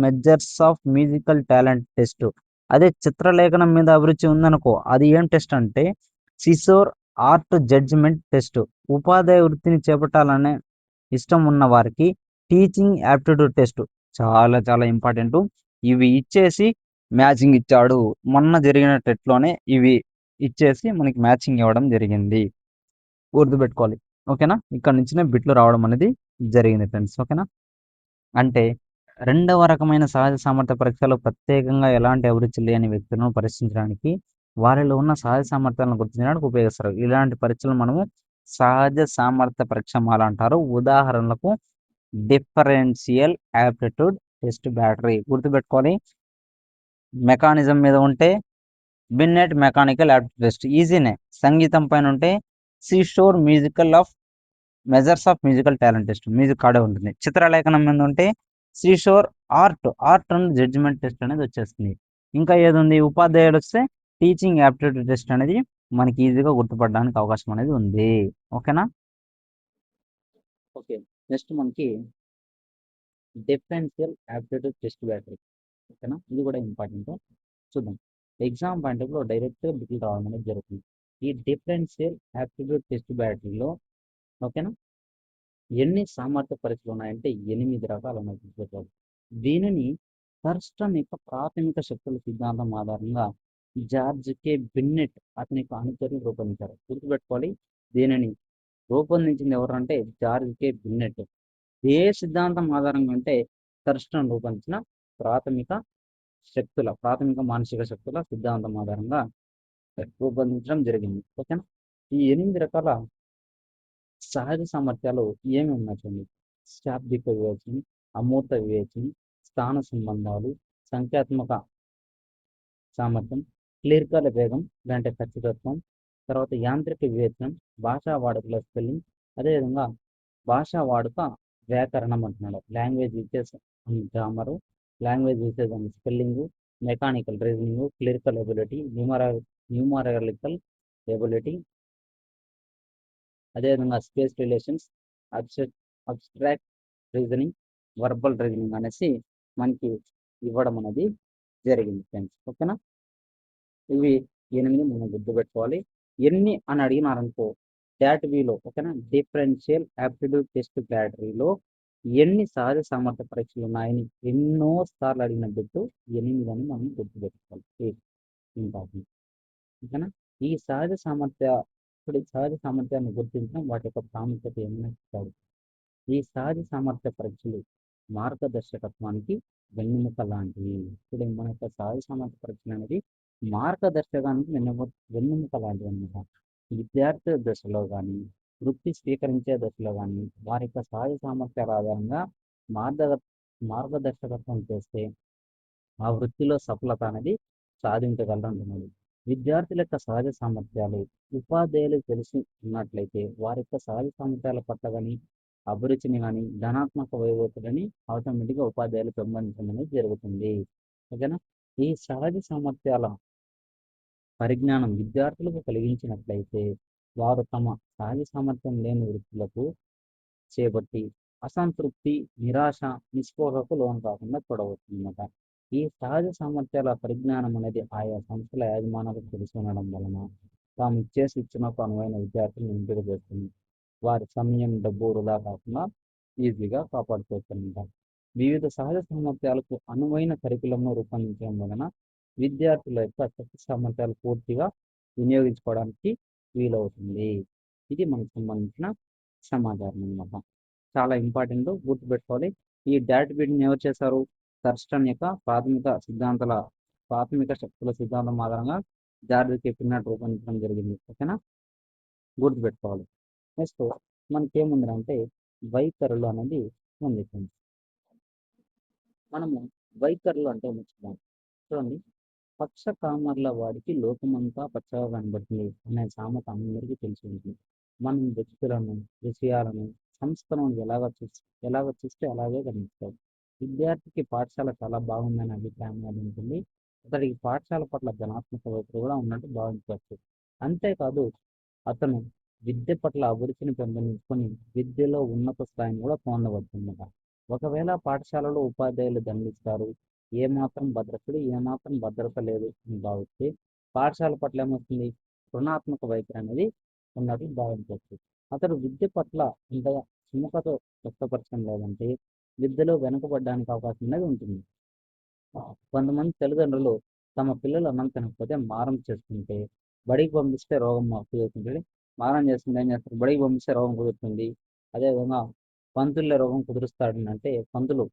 measures of musical talent test. అదే చిత్రలేఖనం మీద అభిరుచి ఉందనుకో, అది ఏం టెస్ట్ అంటే సిసోర్ ఆర్ట్ జడ్జిమెంట్ టెస్ట్. ఉపాధ్యాయ వృత్తిని చేపట్టాలనే ఇష్టం ఉన్న వారికి టీచింగ్ యాప్టిట్యూడ్ టెస్ట్. చాలా చాలా ఇంపార్టెంట్. ఇవి ఇచ్చేసి మ్యాచింగ్ ఇచ్చాడు. మొన్న జరిగిన టెట్లోనే ఇవి ఇచ్చేసి మనకి మ్యాచింగ్ ఇవ్వడం జరిగింది. గుర్తుపెట్టుకోవాలి, ఓకేనా. ఇక్కడ నుంచినే బిట్లు రావడం అనేది జరిగింది ఫ్రెండ్స్, ఓకేనా. అంటే రెండవ రకమైన సహజ సామర్థ్య పరీక్షలు ప్రత్యేకంగా ఎలాంటి అభిరుచి లేని వ్యక్తులను పరీక్షించడానికి, వారిలో ఉన్న సహజ సామర్థ్యాలను గుర్తించడానికి ఉపయోగిస్తారు. ఇలాంటి పరీక్షలు మనము సహజ సామర్థ్య పరీక్షమాల అంటారు. ఉదాహరణలకు డిఫరెన్షియల్ యాప్టిట్యూడ్ టెస్ట్ బ్యాటరీ. గుర్తుపెట్టుకొని మెకానిజం మీద ఉంటే బిన్నెట్ మెకానికల్ యాప్టిట్యూడ్ టెస్ట్ ఈజీనే. సంగీతం పైన ఉంటే Seashore measures of musical talent test, music ఆడే ఉంటుంది. చిత్రలేఖనం మీద ఉంటే Seashore art and judgement test అనేది వచ్చేస్తుంది. ఇంకా ఏది ఉంది, ఉపాధ్యాయుడు వస్తే టీచింగ్ యాప్టిట్యూడ్ టెస్ట్ అనేది మనకి ఈజీగా గుర్తుపడడానికి అవకాశం అనేది ఉంది, ఓకేనా. ఓకే, నెక్స్ట్ మనకి డిఫరెన్షియల్ యాప్టిట్యూడ్ టెస్ట్ బ్యాటరీ, ఓకేనా. ఇది కూడా ఇంపార్టెంట్. చూద్దాం. ఎగ్జామ్ పాయింట్ ఆఫ్ డైరెక్ట్గా బిట్లు రావడం అనేది జరుగుతుంది. ఈ డిఫరెన్షియల్ యాప్టిట్యూడ్ టెస్ట్ బ్యాటరీలో, ఓకేనా, ఎన్ని సామర్థ్య పరీక్షలు ఉన్నాయంటే 8 రకాలు ఉన్నాయి. దీనిని థర్స్టన్ యొక్క ప్రాథమిక శక్తుల సిద్ధాంతం ఆధారంగా జార్జ్ కే బిన్నెట్ అతని యొక్క అనుచరులు రూపొందించారు. గుర్తుపెట్టుకోవాలి, దీనిని రూపొందించింది ఎవరంటే జార్జ్ కే బిన్నెట్. ఏ సిద్ధాంతం ఆధారంగా అంటే థర్స్టన్ రూపొందించిన ప్రాథమిక ప్రాథమిక మానసిక శక్తుల సిద్ధాంతం ఆధారంగా రూపొందించడం జరిగింది. ఓకేనా. ఈ 8 రకాల సహజ సామర్థ్యాలు ఏమి ఉన్నాయి చూడండి. శాబ్దిక వివేచన, అమూర్త వివేచన, స్థాన సంబంధాలు, సంఖ్యాత్మక సామర్థ్యం, క్లిరికల్ వేగం అంటే ఖచ్చితత్వం, తర్వాత యాంత్రిక వివేచనం, భాషా వాడుకల స్పెల్లింగ్, అదేవిధంగా భాషా వాడుక వ్యాకరణం అంటున్నాడు. Language usage and grammar, language usage and spelling, mechanical reasoning, clerical ability, numerical ability, అదేవిధంగా space relations, abstract reasoning, verbal reasoning అనేసి మనకి ఇవ్వడం అనేది జరిగింది ఫ్రెండ్స్. ఓకేనా. ఇవి 8 మనం గుర్తుపెట్టుకోవాలి. ఎన్ని అని అడిగినారనుకో DAT-Vలో, ఓకేనా, డిఫరెన్షియల్ యాప్టిట్యూడ్ టెస్ట్ బ్యాటరీలో ఎన్ని సహజ సామర్థ్య పరీక్షలు ఉన్నాయని ఎన్నో సార్లు అడిగిన బిట్టు 8 అని మనం గుర్తుపెట్టుకోవాలి. ఇంపార్టెంట్. ఓకేనా. ఈ సహజ సామర్థ్యాన్ని గుర్తించడం, వాటి యొక్క ప్రాముఖ్యత ఏమైనా చెప్తాడు. ఈ సహజ సామర్థ్య పరీక్షలు మార్గదర్శకత్వానికి వెన్నెముక లాంటివి. ఇప్పుడు మన యొక్క సహజ సామర్థ్య పరీక్షలు అనేది మార్గదర్శకానికి వెన్నెముక లాంటివి అన్నమాట. విద్యార్థి దశలో కానీ, వృత్తి స్వీకరించే దశలో కానీ వారి యొక్క సహజ సామర్థ్యాల ఆధారంగా మార్గ మార్గదర్శకత్వం చేస్తే ఆ వృత్తిలో సఫలత అనేది సాధించగలరంటున్నాడు. విద్యార్థుల యొక్క సహజ సామర్థ్యాలు ఉపాధ్యాయులకు తెలిసి ఉన్నట్లయితే వారి యొక్క సహజ సామర్థ్యాల పట్ల కానీ, అభిరుచిని కానీ, ధనాత్మక వైవోతులని ఆటోమేటిక్గా ఉపాధ్యాయులు పెంపొందించడం అనేది జరుగుతుంది. ఓకేనా. ఈ సహజ సామర్థ్యాల పరిజ్ఞానం విద్యార్థులకు కలిగించినట్లయితే వారు తమ సహజ సామర్థ్యం లేని వృత్తులకు చేపట్టి అసంతృప్తి, నిరాశ, నిస్పృహకు లోను కాకుండా చూడవచ్చునమాట. ఈ సహజ సామర్థ్యాల పరిజ్ఞానం అనేది ఆయా సంస్థల యాజమాన్యాలకు తెలిసి ఉండడం వలన తాము ఇచ్చే శిక్షణకు అనువైన విద్యార్థులను ఎంపిక చేస్తుంది. వారి సమయం, డబ్బు వృధా కాకుండా ఈజీగా కాపాడుకోవచ్చు అనమాట. వివిధ సహజ సామర్థ్యాలకు అనువైన కరికులంను రూపొందించడం వలన విద్యార్థుల యొక్క శక్తి సామర్థ్యాలు పూర్తిగా వినియోగించుకోవడానికి వీలవుతుంది. ఇది మనకు సంబంధించిన సమాచారం అనమాట. చాలా ఇంపార్టెంట్, గుర్తుపెట్టుకోవాలి. ఈ DAT-Vని ఎవరు చేశారు? థర్స్టన్ యొక్క ప్రాథమిక శక్తుల సిద్ధాంతం ఆధారంగా జార్జ్ కే బిన్నెట్ రూపొందించడం జరిగింది. ఓకేనా. గుర్తుపెట్టుకోవాలి. నెక్స్ట్ మనకేముందంటే వైఖరులు అనేది ఉంది. మనము వైఖరులు అంటే ముఖ్యం చూడండి. పక్ష కామర్ల వాడికి లోకమంతా పచ్చగా కనబడుతుంది అనే సామెత అందరికీ తెలిసి ఉంటుంది. మనం వ్యక్తులను, విషయాలను, సంస్థలను ఎలాగ చూస్తే అలాగే కనిపిస్తాయి. విద్యార్థికి పాఠశాల చాలా బాగుందనే అభిప్రాయం అనేది ఉంటుంది. అతడికి పాఠశాల పట్ల ధనాత్మక వైఖరి కూడా ఉన్నట్టు భావించవచ్చు. అంతేకాదు అతను విద్య పట్ల అభిరుచిని పెంపొందించుకొని విద్యలో ఉన్నత స్థాయిని కూడా పొందవచ్చు అన్నమాట. ఒకవేళ పాఠశాలలో ఉపాధ్యాయులు దండిస్తారు, ఏమాత్రం భద్రత లేదు అని భావిస్తే పాఠశాల పట్ల ఏమవుతుంది? రుణాత్మక వైఖరి అనేది ఉన్నట్టు భావించవచ్చు. అతడు విద్య పట్ల ఇంతగా సుముఖత వ్యక్తపరచడం లేదంటే విద్యలో వెనుకబడడానికి అవకాశం అనేది ఉంటుంది. కొంతమంది తల్లిదండ్రులు తమ పిల్లలు అన్నం తినకపోతే మారం చేసుకుంటే బడికి పంపిస్తే రోగం కుదురుతుంది. మారం చేస్తుంటే ఏం చేస్తారు? బడికి పంపిస్తే రోగం కుదురుతుంది. అదేవిధంగా పంతుల్లో రోగం కుదురుస్తాడని అంటే పంతులు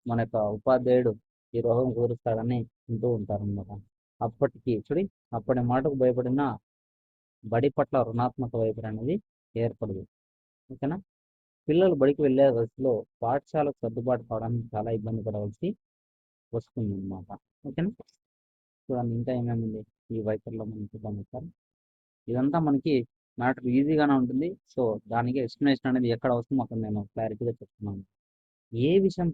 మన యొక్క ఉపాధ్యాయుడు ఈ రోగం కుదురుస్తాడని అంటూ ఉంటారన్నమాట. అప్పటి మాటకు భయపడిన బడి పట్ల రుణాత్మక వైఖరి అనేది ఏర్పడదు. ఓకేనా. పిల్లలు బడికి వెళ్ళే దశలో పాఠశాలకు సర్దుబాటు కావడానికి చాలా ఇబ్బంది పడవలసి వస్తుంది అన్నమాట. ఓకేనా. చూడండి ఇంకా ఏమేమి ఉంది ఈ వైఖరిలో మనం చూద్దాం సార్. ఇదంతా మనకి మ్యాటర్ ఈజీగానే ఉంటుంది. సో దానికి ఎక్స్ప్లెనేషన్ అనేది ఎక్కడ అవసరం అక్కడ నేను క్లారిటీగా చెప్తున్నాను. ఏ విషయం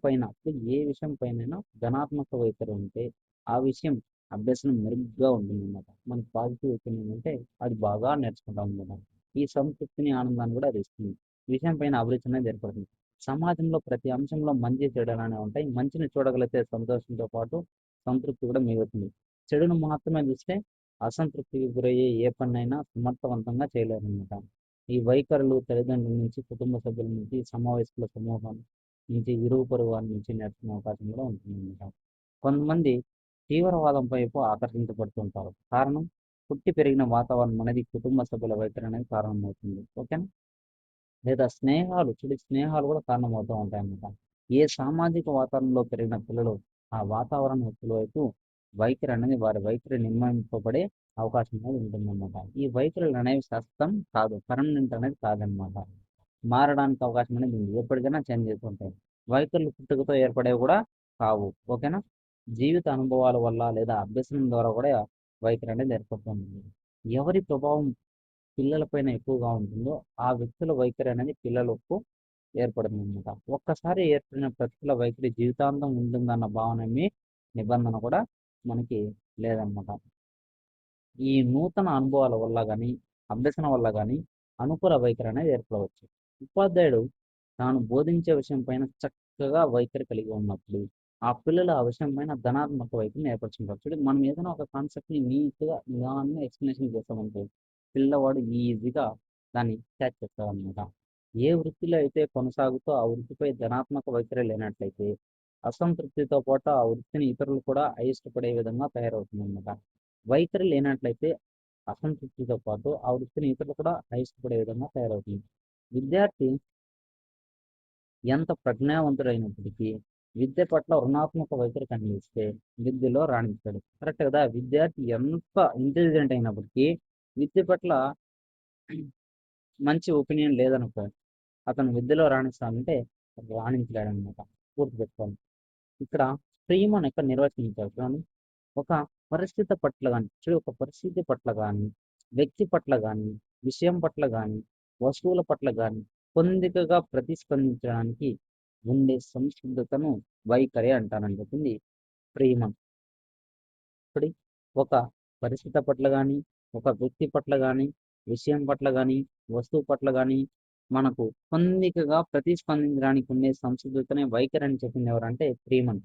పైన ధనాత్మక వైఖరి ఉంటే ఆ విషయం అభ్యసనం మెరుగ్గా ఉంటుందన్నమాట. మనకి పాజిటివ్ ఒపీనియన్ ఉంటే అది బాగా నేర్చుకుంటాం అన్నమాట. ఈ సంతృప్తిని, ఆనందాన్ని కూడా అది ఇస్తుంది. విషయం పైన అభిరుచి అనేది ఏర్పడుతుంది. సమాజంలో ప్రతి అంశంలో మంచి చెడులు అనేవి ఉంటాయి. మంచిని చూడగలిగితే సంతోషంతో పాటు సంతృప్తి కూడా మిగులుతుంది. చెడును మాత్రమే చూస్తే అసంతృప్తికి గురయ్యే ఏ పనైనా సమర్థవంతంగా చేయలేరన్నమాట. ఈ వైఖరులు తల్లిదండ్రుల నుంచి, కుటుంబ సభ్యుల నుంచి, సమావేశాల సమూహం నుంచి, ఇరుగు పొరుగు వారి నుంచి నేర్చుకునే అవకాశం కూడా ఉంటుందన్నమాట. కొంతమంది తీవ్రవాదం వైపు ఆకర్షించబడుతుంటారు. కారణం పుట్టి పెరిగిన వాతావరణం అనేది కుటుంబ సభ్యుల వైఖరి అనేది కారణమవుతుంది. ఓకేనా? లేదా స్నేహాలు కూడా కారణమవుతూ ఉంటాయన్నమాట. ఏ సామాజిక వాతావరణంలో పెరిగిన పిల్లలు ఆ వాతావరణ వ్యక్తుల వైపు వైఖరి అనేది వారి వైఖరి నిర్ణయింపబడే అవకాశం అనేది ఉంటుందన్నమాట. ఈ వైఖరులు అనేవి శాశ్వతం కాదు, పర్మనెంట్ అనేది కాదనమాట. మారడానికి అవకాశం అనేది ఉంది, ఎప్పటికైనా చేంజ్ చేస్తుంటాయి. వైఖరులు పుట్టుకతో ఏర్పడేవి కూడా కావు. ఓకేనా? జీవిత అనుభవాల వల్ల లేదా అభ్యసనం ద్వారా కూడా వైఖరి అనేది ఏర్పడుతుంది. ఎవరి ప్రభావం పిల్లలపైన ఎక్కువగా ఉంటుందో ఆ వ్యక్తుల వైఖరి అనేది పిల్లలకు ఏర్పడుతుందన్నమాట. ఒక్కసారి ఏర్పడిన ప్రతికూల వైఖరి జీవితాంతం ఉంటుందన్న నిబంధన కూడా మనకి లేదన్నమాట. ఈ నూతన అనుభవాల వల్ల కానీ అభ్యసన వల్ల కానీ అనుకూల వైఖరి అనేది ఏర్పడవచ్చు. ఉపాధ్యాయుడు తాను బోధించే విషయం పైన చక్కగా వైఖరి కలిగి ఉన్నప్పుడు ఆ పిల్లలు ఆ విషయం పైన ధనాత్మక వైఖరిని ఏర్పరచుకుంటారు. చూడండి, మనం ఏదైనా ఒక కాన్సెప్ట్ని నీట్గా నిదానంగా ఎక్స్ప్లెనేషన్ చేస్తామంటే పిల్లవాడు ఈజీగా దాన్ని క్యాచ్ చేస్తాడనమాట. ఏ వృత్తిలో అయితే కొనసాగుతూ ఆ వృత్తిపై ధనాత్మక వైఖరి లేనట్లయితే అసంతృప్తితో పాటు ఆ వృత్తిని ఇతరులు కూడా అయిష్టపడే విధంగా తయారవుతుందన్నమాట. వైఖరి లేనట్లయితే అసంతృప్తితో పాటు ఆ వృత్తిని ఇతరులు కూడా అయిష్టపడే విధంగా తయారవుతుంది. విద్యార్థి ఎంత ప్రజ్ఞావంతుడైనప్పటికీ విద్య పట్ల రుణాత్మక వైఖరి కనిపిస్తే విద్యలో రాణించాడు. కరెక్ట్ కదా? విద్యార్థి ఎంత ఇంటెలిజెంట్ అయినప్పటికీ విద్య పట్ల మంచి ఒపీనియన్ లేదనుకో, అతను విద్యలో రాణిస్తానంటే రాణించలేడనమాట. గుర్తుపెట్టుకోవాలి. ఇక్కడ ప్రేమను ఎక్కడ నిర్వచించారు చూడండి. ఒక పరిస్థితి పట్ల కానీ ఒక పరిస్థితి పట్ల కానీ వ్యక్తి పట్ల కానీ విషయం పట్ల కానీ వస్తువుల పట్ల కానీ పొందికగా ప్రతిస్పందించడానికి ఉండే సంసిద్ధతను వైఖరి అంటారని చెప్పింది ప్రేమ. ఇప్పుడు ఒక పరిస్థితి పట్ల కానీ ఒక వ్యక్తి పట్ల కానీ విషయం పట్ల కానీ వస్తువు పట్ల కానీ మనకు పొందికగా ప్రతిస్పందించడానికి ఉండే సంసిద్ధతనే వైఖరి అని చెప్పింది ఎవరంటే ప్రేమన్.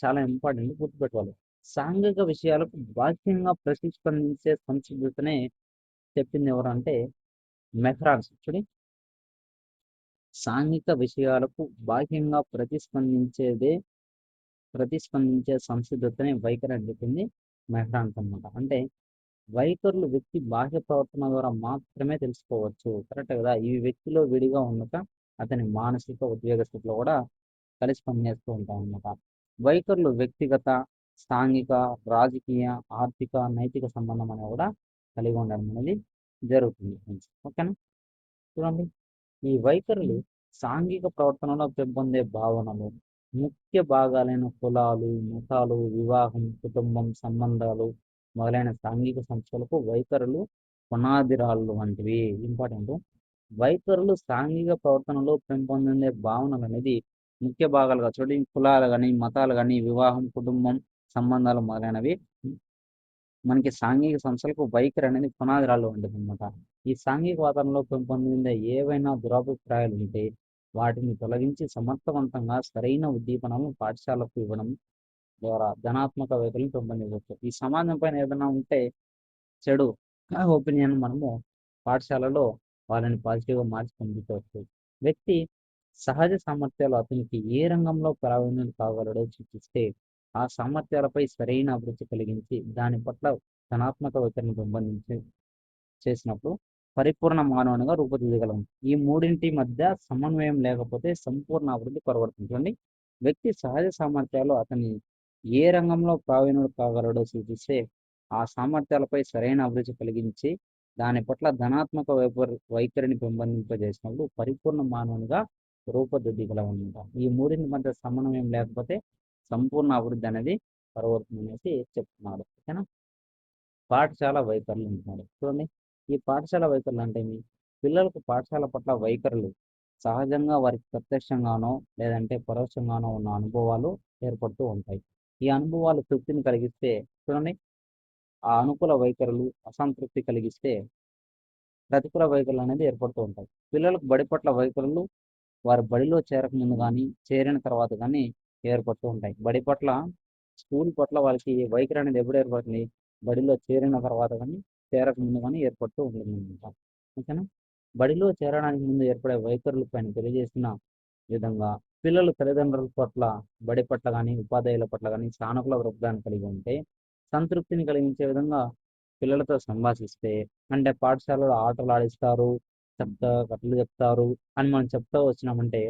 చాలా ఇంపార్టెంట్, గుర్తుపెట్టుకోవాలి. సాంఘిక విషయాలకు బాహ్యంగా ప్రతిస్పందించే సంసిద్ధతనే చెప్పింది ఎవరంటే మెహ్రాన్స్. చూడి, సాంఘిక విషయాలకు బాహ్యంగా ప్రతిస్పందించే సంసిద్ధతనే వైఖరి అని చెప్పింది మెహ్రాన్స్ అనమాట. అంటే వైఖరులు వ్యక్తి బాహ్య ప్రవర్తన ద్వారా మాత్రమే తెలుసుకోవచ్చు. కరెక్ట్ కదా? ఈ వ్యక్తిలో విడిగా ఉండక అతని మానసిక ఉద్వేగ స్థితిలో కూడా కలిసి పనిచేస్తూ ఉంటాయి అన్నమాట. వైఖరులు వ్యక్తిగత, సాంఘిక, రాజకీయ, ఆర్థిక, నైతిక సంబంధం అనేది కూడా కలిగి ఉండడం అనేది జరుగుతుంది ఫ్రెండ్స్. ఓకేనా? చూడండి, ఈ వైఖరులు సాంఘిక ప్రవర్తనలో పెంపొందే భావనలు ముఖ్య భాగాలైన కులాలు, మతాలు, వివాహం, కుటుంబం, సంబంధాలు మొదలైన సాంఘిక సంస్థలకు వైఖరులు పునాదిరాళ్ళు వంటివి. ఇంపార్టెంట్. వైఖరులు సాంఘిక ప్రవర్తనలో పెంపొందే భావనలు అనేది ముఖ్య భాగాలుగా చూడండి. కులాలు కానీ మతాలు కానీ వివాహం, కుటుంబం, సంబంధాలు మొదలైనవి మనకి సాంఘిక సంస్థలకు వైఖరి అనేది పునాదిరాళ్ళు ఉంటుంది అనమాట. ఈ సాంఘిక వాతావరణంలో పెంపొందిందే ఏవైనా దురాభిప్రాయాలు ఉంటే వాటిని తొలగించి సమర్థవంతంగా సరైన ఉద్దీపనము పాఠశాలకు ఇవ్వడం ద్వారా ధనాత్మక వైఖరిని పెంపొందించవచ్చు. ఈ సమాజం పైన ఏదైనా ఉంటే చెడు ఒపీనియన్ మనము పాఠశాలలో వాళ్ళని పాజిటివ్గా మార్చి పంపించవచ్చు. వ్యక్తి సహజ సామర్థ్యాలు అతనికి ఏ రంగంలో ప్రావీణ్యం కాగలడో సూచిస్తే ఆ సామర్థ్యాలపై సరైన అభిరుచి కలిగించి దాని పట్ల ధనాత్మక వైఖరిని చేసినప్పుడు పరిపూర్ణ మానవునిగా రూపుదిద్దగలం. ఈ మూడింటి మధ్య సమన్వయం లేకపోతే సంపూర్ణ అభివృద్ధి కొరబడుతుంది. వ్యక్తి సహజ సామర్థ్యాలు అతని ఏ రంగంలో ప్రావీణ్యుడు కాగలడో సూచిస్తే ఆ సామర్థ్యాలపై సరైన అభిరుచి కలిగించి దాని పట్ల ధనాత్మక వైఖరిని పెంపొందింపజేసినప్పుడు పరిపూర్ణ మానవునిగా రూపుదిద్దగలమన్నమాట. ఈ మూడింటి మధ్య సమన్వయం లేకపోతే సంపూర్ణ అభివృద్ధి అనేది పరవడుతుంది అనేసి చెప్తున్నాడు. ఓకేనా? పాఠశాల వైఖరులు ఉంటున్నాడు. చూడండి, ఈ పాఠశాల వైఖరులు అంటే పిల్లలకు పాఠశాల పట్ల వైఖరులు సహజంగా వారికి ప్రత్యక్షంగానో లేదంటే పరోక్షంగానో ఉన్న అనుభవాలు ఏర్పడుతూ ఉంటాయి. ఈ అనుభవాలు తృప్తిని కలిగిస్తే చూడండి, ఆ అనుకూల వైఖరులు అసంతృప్తి కలిగిస్తే ప్రతికూల వైఖరులు అనేది ఏర్పడుతూ ఉంటాయి. పిల్లలకు బడి పట్ల వైఖరులు వారి బడిలో చేరకముందు కానీ చేరిన తర్వాత కానీ ఏర్పడుతూ ఉంటాయి. బడి పట్ల స్కూల్ పట్ల వాళ్ళకి వైఖరి అనేది ఎప్పుడు ఏర్పడుతుంది? బడిలో చేరిన తర్వాత కానీ చేరకముందు కానీ ఏర్పడుతూ ఉంటుంది అనమాట. ఓకేనా? బడిలో చేరడానికి ముందు ఏర్పడే వైఖరుల పైన తెలియజేసిన విధంగా పిల్లలు తల్లిదండ్రుల పట్ల, బడి పట్ల గాని, ఉపాధ్యాయుల పట్ల గాని సానుకూల దృక్పథాన్ని కలిగి ఉంటే, సంతృప్తిని కలిగించే విధంగా పిల్లలతో సంభాషిస్తే, అంటే పాఠశాలలో ఆటలు ఆడిస్తారు, కథలు చెప్తారు అని మనం చెప్తూ వచ్చినామంటే,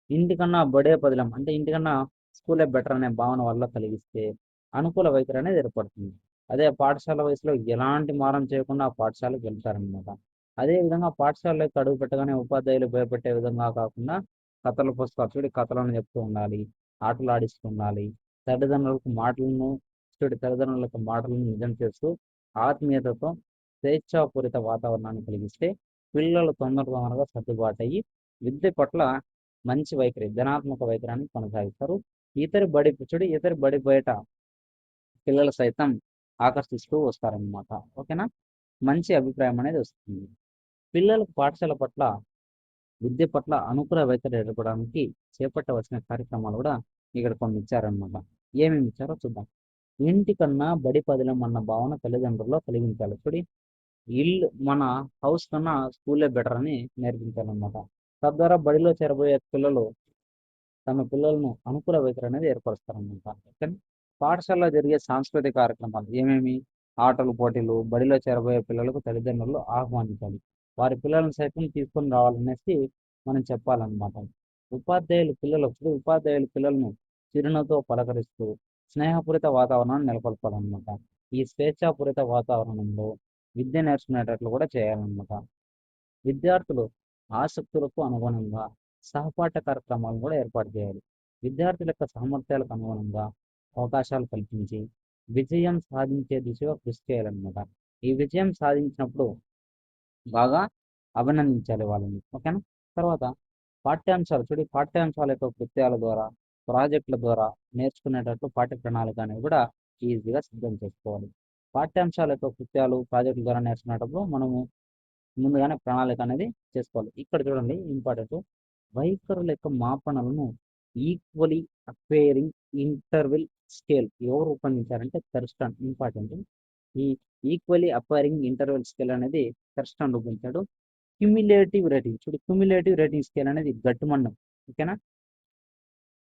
ఇంటికన్నా బడే పదిలం అంటే ఇంటికన్నా స్కూలే బెటర్ అనే భావన వల్ల కలిగిస్తే అనుకూల వైఖరి అనేది ఏర్పడుతుంది. అదే పాఠశాల వయసులో ఎలాంటి మారం చేయకుండా ఆ పాఠశాలకు వెళ్తారనమాట. అదే విధంగా పాఠశాలలోకి అడుగు పెట్టగానే ఉపాధ్యాయులు భయపెట్టే విధంగా కాకుండా కథల పుస్తకాలు చూడి కథలను చెప్తూ ఉండాలి, ఆటలు ఆడిస్తూ ఉండాలి. తల్లిదండ్రులకు మాటలను తల్లిదండ్రులకు మాటలను నిజం చేస్తూ ఆత్మీయతతో స్వేచ్ఛాపూరిత వాతావరణాన్ని కలిగిస్తే పిల్లలు తొందరగా సర్దుబాటు అయ్యి విద్య పట్ల మంచి వైఖరి, ధనాత్మక వైఖరిని కొనసాగిస్తారు. ఇతరి బడి బయట పిల్లలు సైతం ఆకర్షిస్తూ వస్తారనమాట. ఓకేనా? మంచి అభిప్రాయం అనేది వస్తుంది. పిల్లలకు పాఠశాల పట్ల, విద్య పట్ల అనుకూల వైఖరి ఏర్పడడానికి చేపట్టవలసిన కార్యక్రమాలు కూడా ఇక్కడ కొన్ని ఇచ్చారనమాట. ఏమేమి ఇచ్చారో చూద్దాం. ఇంటికన్నా బడి పదిలం అన్న భావన తల్లిదండ్రుల్లో కలిగించాలి. చూడి, మన హౌస్ కన్నా స్కూలే బెటర్ అని నేర్పించాలన్నమాట. తద్వారా బడిలో చేరబోయే పిల్లలు తమ పిల్లలను అనుకూల వైఖరి అనేది ఏర్పరుస్తారన్నమాట. కానీ పాఠశాలలో జరిగే సాంస్కృతిక కార్యక్రమాలు ఏమేమి? ఆటలు, పోటీలు బడిలో చేరబోయే పిల్లలకు తల్లిదండ్రులు ఆహ్వానించాలి. వారి పిల్లలను సైతం తీసుకొని రావాలనేసి మనం చెప్పాలన్నమాట. ఉపాధ్యాయులు పిల్లలను చిరునవ్వుతో పలకరిస్తూ స్నేహపూరిత వాతావరణాన్ని నెలకొల్పాలన్నమాట. ఈ స్వేచ్ఛాపూరిత వాతావరణంలో విద్య నేర్చుకునేటట్లు కూడా చేయాలన్నమాట. విద్యార్థులు ఆసక్తులకు అనుగుణంగా సహపాఠ కార్యక్రమాలను కూడా ఏర్పాటు చేయాలి. విద్యార్థుల యొక్క సామర్థ్యాలకు అనుగుణంగా అవకాశాలు కల్పించి విజయం సాధించే దిశగా కృషి చేయాలన్నమాట. ఈ విజయం సాధించినప్పుడు బాగా అభినందించాలి వాళ్ళని. ఓకేనా? తర్వాత పాఠ్యాంశాల యొక్క కృత్యాల ద్వారా, ప్రాజెక్టుల ద్వారా నేర్చుకునేటట్లు పాఠ్య ప్రణాళిక అనేవి కూడా ఈజీగా సిద్ధం చేసుకోవాలి. పాఠ్యాంశాల యొక్క కృత్యాలు, ప్రాజెక్టుల ద్వారా నేర్చుకునేటప్పుడు మనము ముందుగానే ప్రణాళిక అనేది చేసుకోవాలి. ఇక్కడ చూడండి ఇంపార్టెంట్, వైఖరుల యొక్క మాపనలను ఈక్వలీ అక్వైరింగ్ ఇంటర్వెల్ స్కేల్ ఎవరు రూపొందించారంటే థర్స్టన్. ఇంపార్టెంట్, ఈ ఈక్వలీ అక్వైరింగ్ ఇంటర్వెల్ స్కేల్ అనేది థర్స్టన్ రూపొందించాడు. క్యుములేటివ్ రేటింగ్ స్కేల్ అనేది గట్టుమన్నం. ఓకేనా?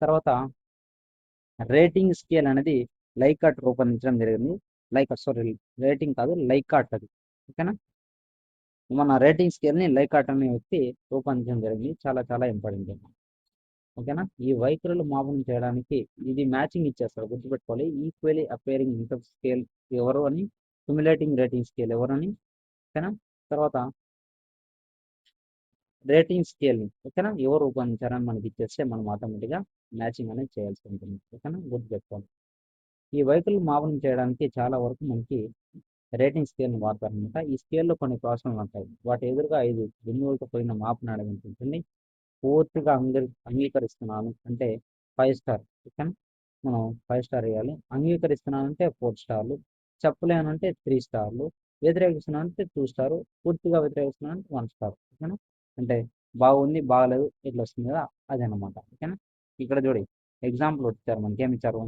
తర్వాత రేటింగ్ స్కేల్ అనేది లైకాట్ రూపొందించడం జరిగింది. రేటింగ్ కాదు, లైకాట్ అది. ఓకేనా? మన రేటింగ్ స్కేల్ని లైకాట్ అనే వ్యక్తి రూపొందించడం జరిగింది. చాలా చాలా ఇంపార్టెంట్. ఓకేనా? ఈ వైఖరులు మాపనం చేయడానికి ఇది మ్యాచింగ్ ఇచ్చేస్తారు, గుర్తుపెట్టుకోవాలి. ఈక్వలీ అపేరింగ్ ఇంటర్ స్కేల్ ఎవరు అని, క్యుములేటింగ్ రేటింగ్ స్కేల్ ఎవరు అని. ఓకేనా? తర్వాత రేటింగ్ స్కేల్ని ఓకేనా ఎవరు రూపొందించారని మనకి ఇచ్చేస్తే మనం ఆటోమేటిక్గా మ్యాచింగ్ అనేది చేయాల్సి ఉంటుంది. ఓకేనా? గుర్తుపెట్టుకోవాలి. ఈ వైఖరులు మాపనం చేయడానికి చాలా వరకు మనకి రేటింగ్ స్కేల్ని వాడతారనమాట. ఈ స్కేల్లో కొన్ని ప్రశ్నలు ఉంటాయి. వాటి ఎదురుగా 5 బిందువులతో పోయిన మాపన అడగంటుంది. పూర్తిగా అంగీకరిస్తున్నాను అంటే 5 స్టార్. ఓకేనా? మనం 5 స్టార్ వేయాలి. అంగీకరిస్తున్నానంటే 4 స్టార్లు, చెప్పలేనంటే 3 స్టార్లు, వ్యతిరేకిస్తున్నానంటే 2 స్టార్, పూర్తిగా వ్యతిరేకిస్తున్నానంటే 1 స్టార్. ఓకేనా? అంటే బాగుంది, బాగలేదు ఇట్లా వస్తుంది కదా, అదనమాట. ఓకేనా? ఇక్కడ చూడి ఎగ్జాంపుల్ వచ్చారు, మనకి ఏమి ఇచ్చారు?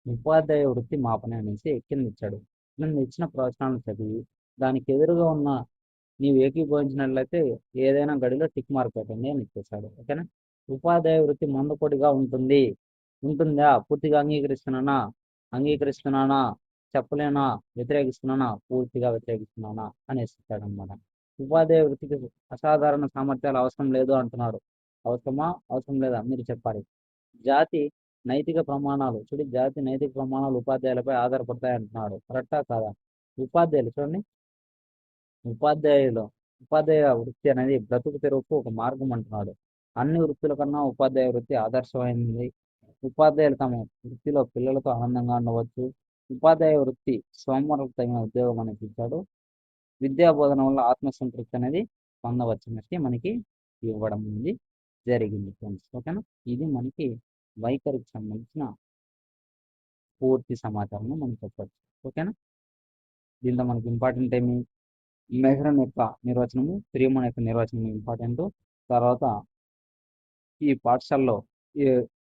ఉపాధ్యాయ వృత్తి మాపన అనేసి కింద ఇచ్చాడు. కింద ఇచ్చిన ప్రవచనాలను చదివి దానికి ఎదురుగా ఉన్న నీవు ఏకీభవించినట్లయితే ఏదైనా గడిలో టిక్ మార్క్ పెట్టండి అని ఇచ్చేసాడు. ఓకేనా? ఉపాధ్యాయ వృత్తి మందకొడిగా ఉంటుందా? పూర్తిగా అంగీకరిస్తున్నానా, చెప్పలేనా, వ్యతిరేకిస్తున్నానా, పూర్తిగా వ్యతిరేకిస్తున్నానా అనేసి ఇస్తాడు అనమాట. ఉపాధ్యాయ వృత్తికి అసాధారణ సామర్థ్యాలు అవసరం లేదు అంటున్నాడు. అవసరమా, అవసరం లేదా మీరు చెప్పాలి. జాతి జాతి నైతిక ప్రమాణాలు ఉపాధ్యాయులపై ఆధారపడతాయి అంటున్నాడు. కరెక్టా కాదా? ఉపాధ్యాయులు చూడండి, ఉపాధ్యాయులు ఉపాధ్యాయ వృత్తి అనేది బ్రతుకు తెరువుకు ఒక మార్గం అంటున్నాడు. అన్ని వృత్తుల కన్నా ఉపాధ్యాయ వృత్తి ఆదర్శమైనది. ఉపాధ్యాయులు తమ వృత్తిలో పిల్లలతో ఆనందంగా ఉండవచ్చు. ఉపాధ్యాయ వృత్తి సోమవారం తగిన ఉద్యోగం అనేది ఇచ్చాడు. విద్యా బోధన వల్ల ఆత్మసంతృప్తి అనేది పొందవచ్చనేసి మనకి ఇవ్వడం అనేది జరిగింది ఫ్రెండ్స్. ఓకేనా? ఇది మనకి వైఖరికి సంబంధించిన పూర్తి సమాచారం మనం చెప్పచ్చు. ఓకేనా? దీంట్లో మనకి ఇంపార్టెంట్ ఏమి? మెహ్రన్ యొక్క నిర్వచనము, ప్రియమన్ యొక్క నిర్వచనం ఇంపార్టెంట్. తర్వాత ఈ పాఠశాలలో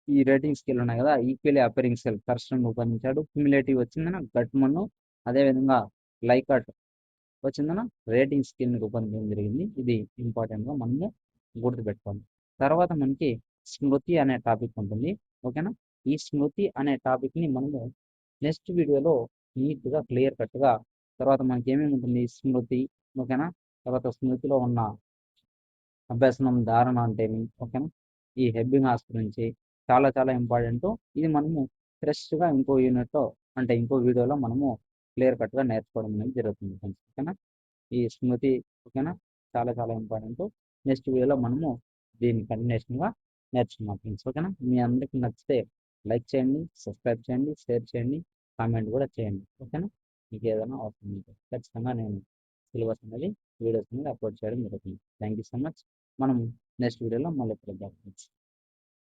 ఈ రేటింగ్ స్కేల్ ఉన్నాయి కదా, ఈక్వలీ అపేరింగ్ స్కేల్ థర్స్టన్ రూపొందించాడు. క్యుములేటివ్ వచ్చిందన గట్మన్, అదేవిధంగా లైకాట్ వచ్చిందన రేటింగ్ స్కేల్ని రూపొందించడం జరిగింది. ఇది ఇంపార్టెంట్గా మనము గుర్తుపెట్టుకోవాలి. తర్వాత మనకి స్మృతి అనే టాపిక్ ఉంటుంది. ఓకేనా? ఈ స్మృతి అనే టాపిక్ని మనము నెక్స్ట్ వీడియోలో నీట్గా క్లియర్ కట్గా తర్వాత మనకి ఏమేమి ఉంటుంది స్మృతి, ఓకేనా? తర్వాత స్మృతిలో ఉన్న అభ్యసనం ధారణ అంటేమి, ఓకేనా? ఈ హెబ్బింగ్ హాస్ గురించి చాలా చాలా ఇంపార్టెంట్. ఇది మనము ఫ్రెష్గా ఇంకో యూనిట్లో అంటే ఇంకో వీడియోలో మనము క్లియర్ కట్గా నేర్చుకోవడం అనేది జరుగుతుంది ఫ్రెండ్స్. ఓకేనా? ఈ స్మృతి, ఓకేనా, చాలా చాలా ఇంపార్టెంట్. నెక్స్ట్ వీడియోలో మనము దీన్ని కంటిన్యూషన్గా నేర్చుకున్నాం ఫ్రెండ్స్. ఓకేనా? మీ అందరికీ నచ్చితే లైక్ చేయండి, సబ్స్క్రైబ్ చేయండి, షేర్ చేయండి, కామెంట్ కూడా చేయండి. ఓకేనా? మీకు ఏదైనా అవసరం ఉంటే ఖచ్చితంగా నేను సిలబస్ అనేది వీడియోస్ అనేది అప్లోడ్ చేయడం జరుగుతుంది. Thank you so much. మనం నెక్స్ట్ వీడియోలో మళ్ళీ కలుద్దాం ఫ్రెండ్స్.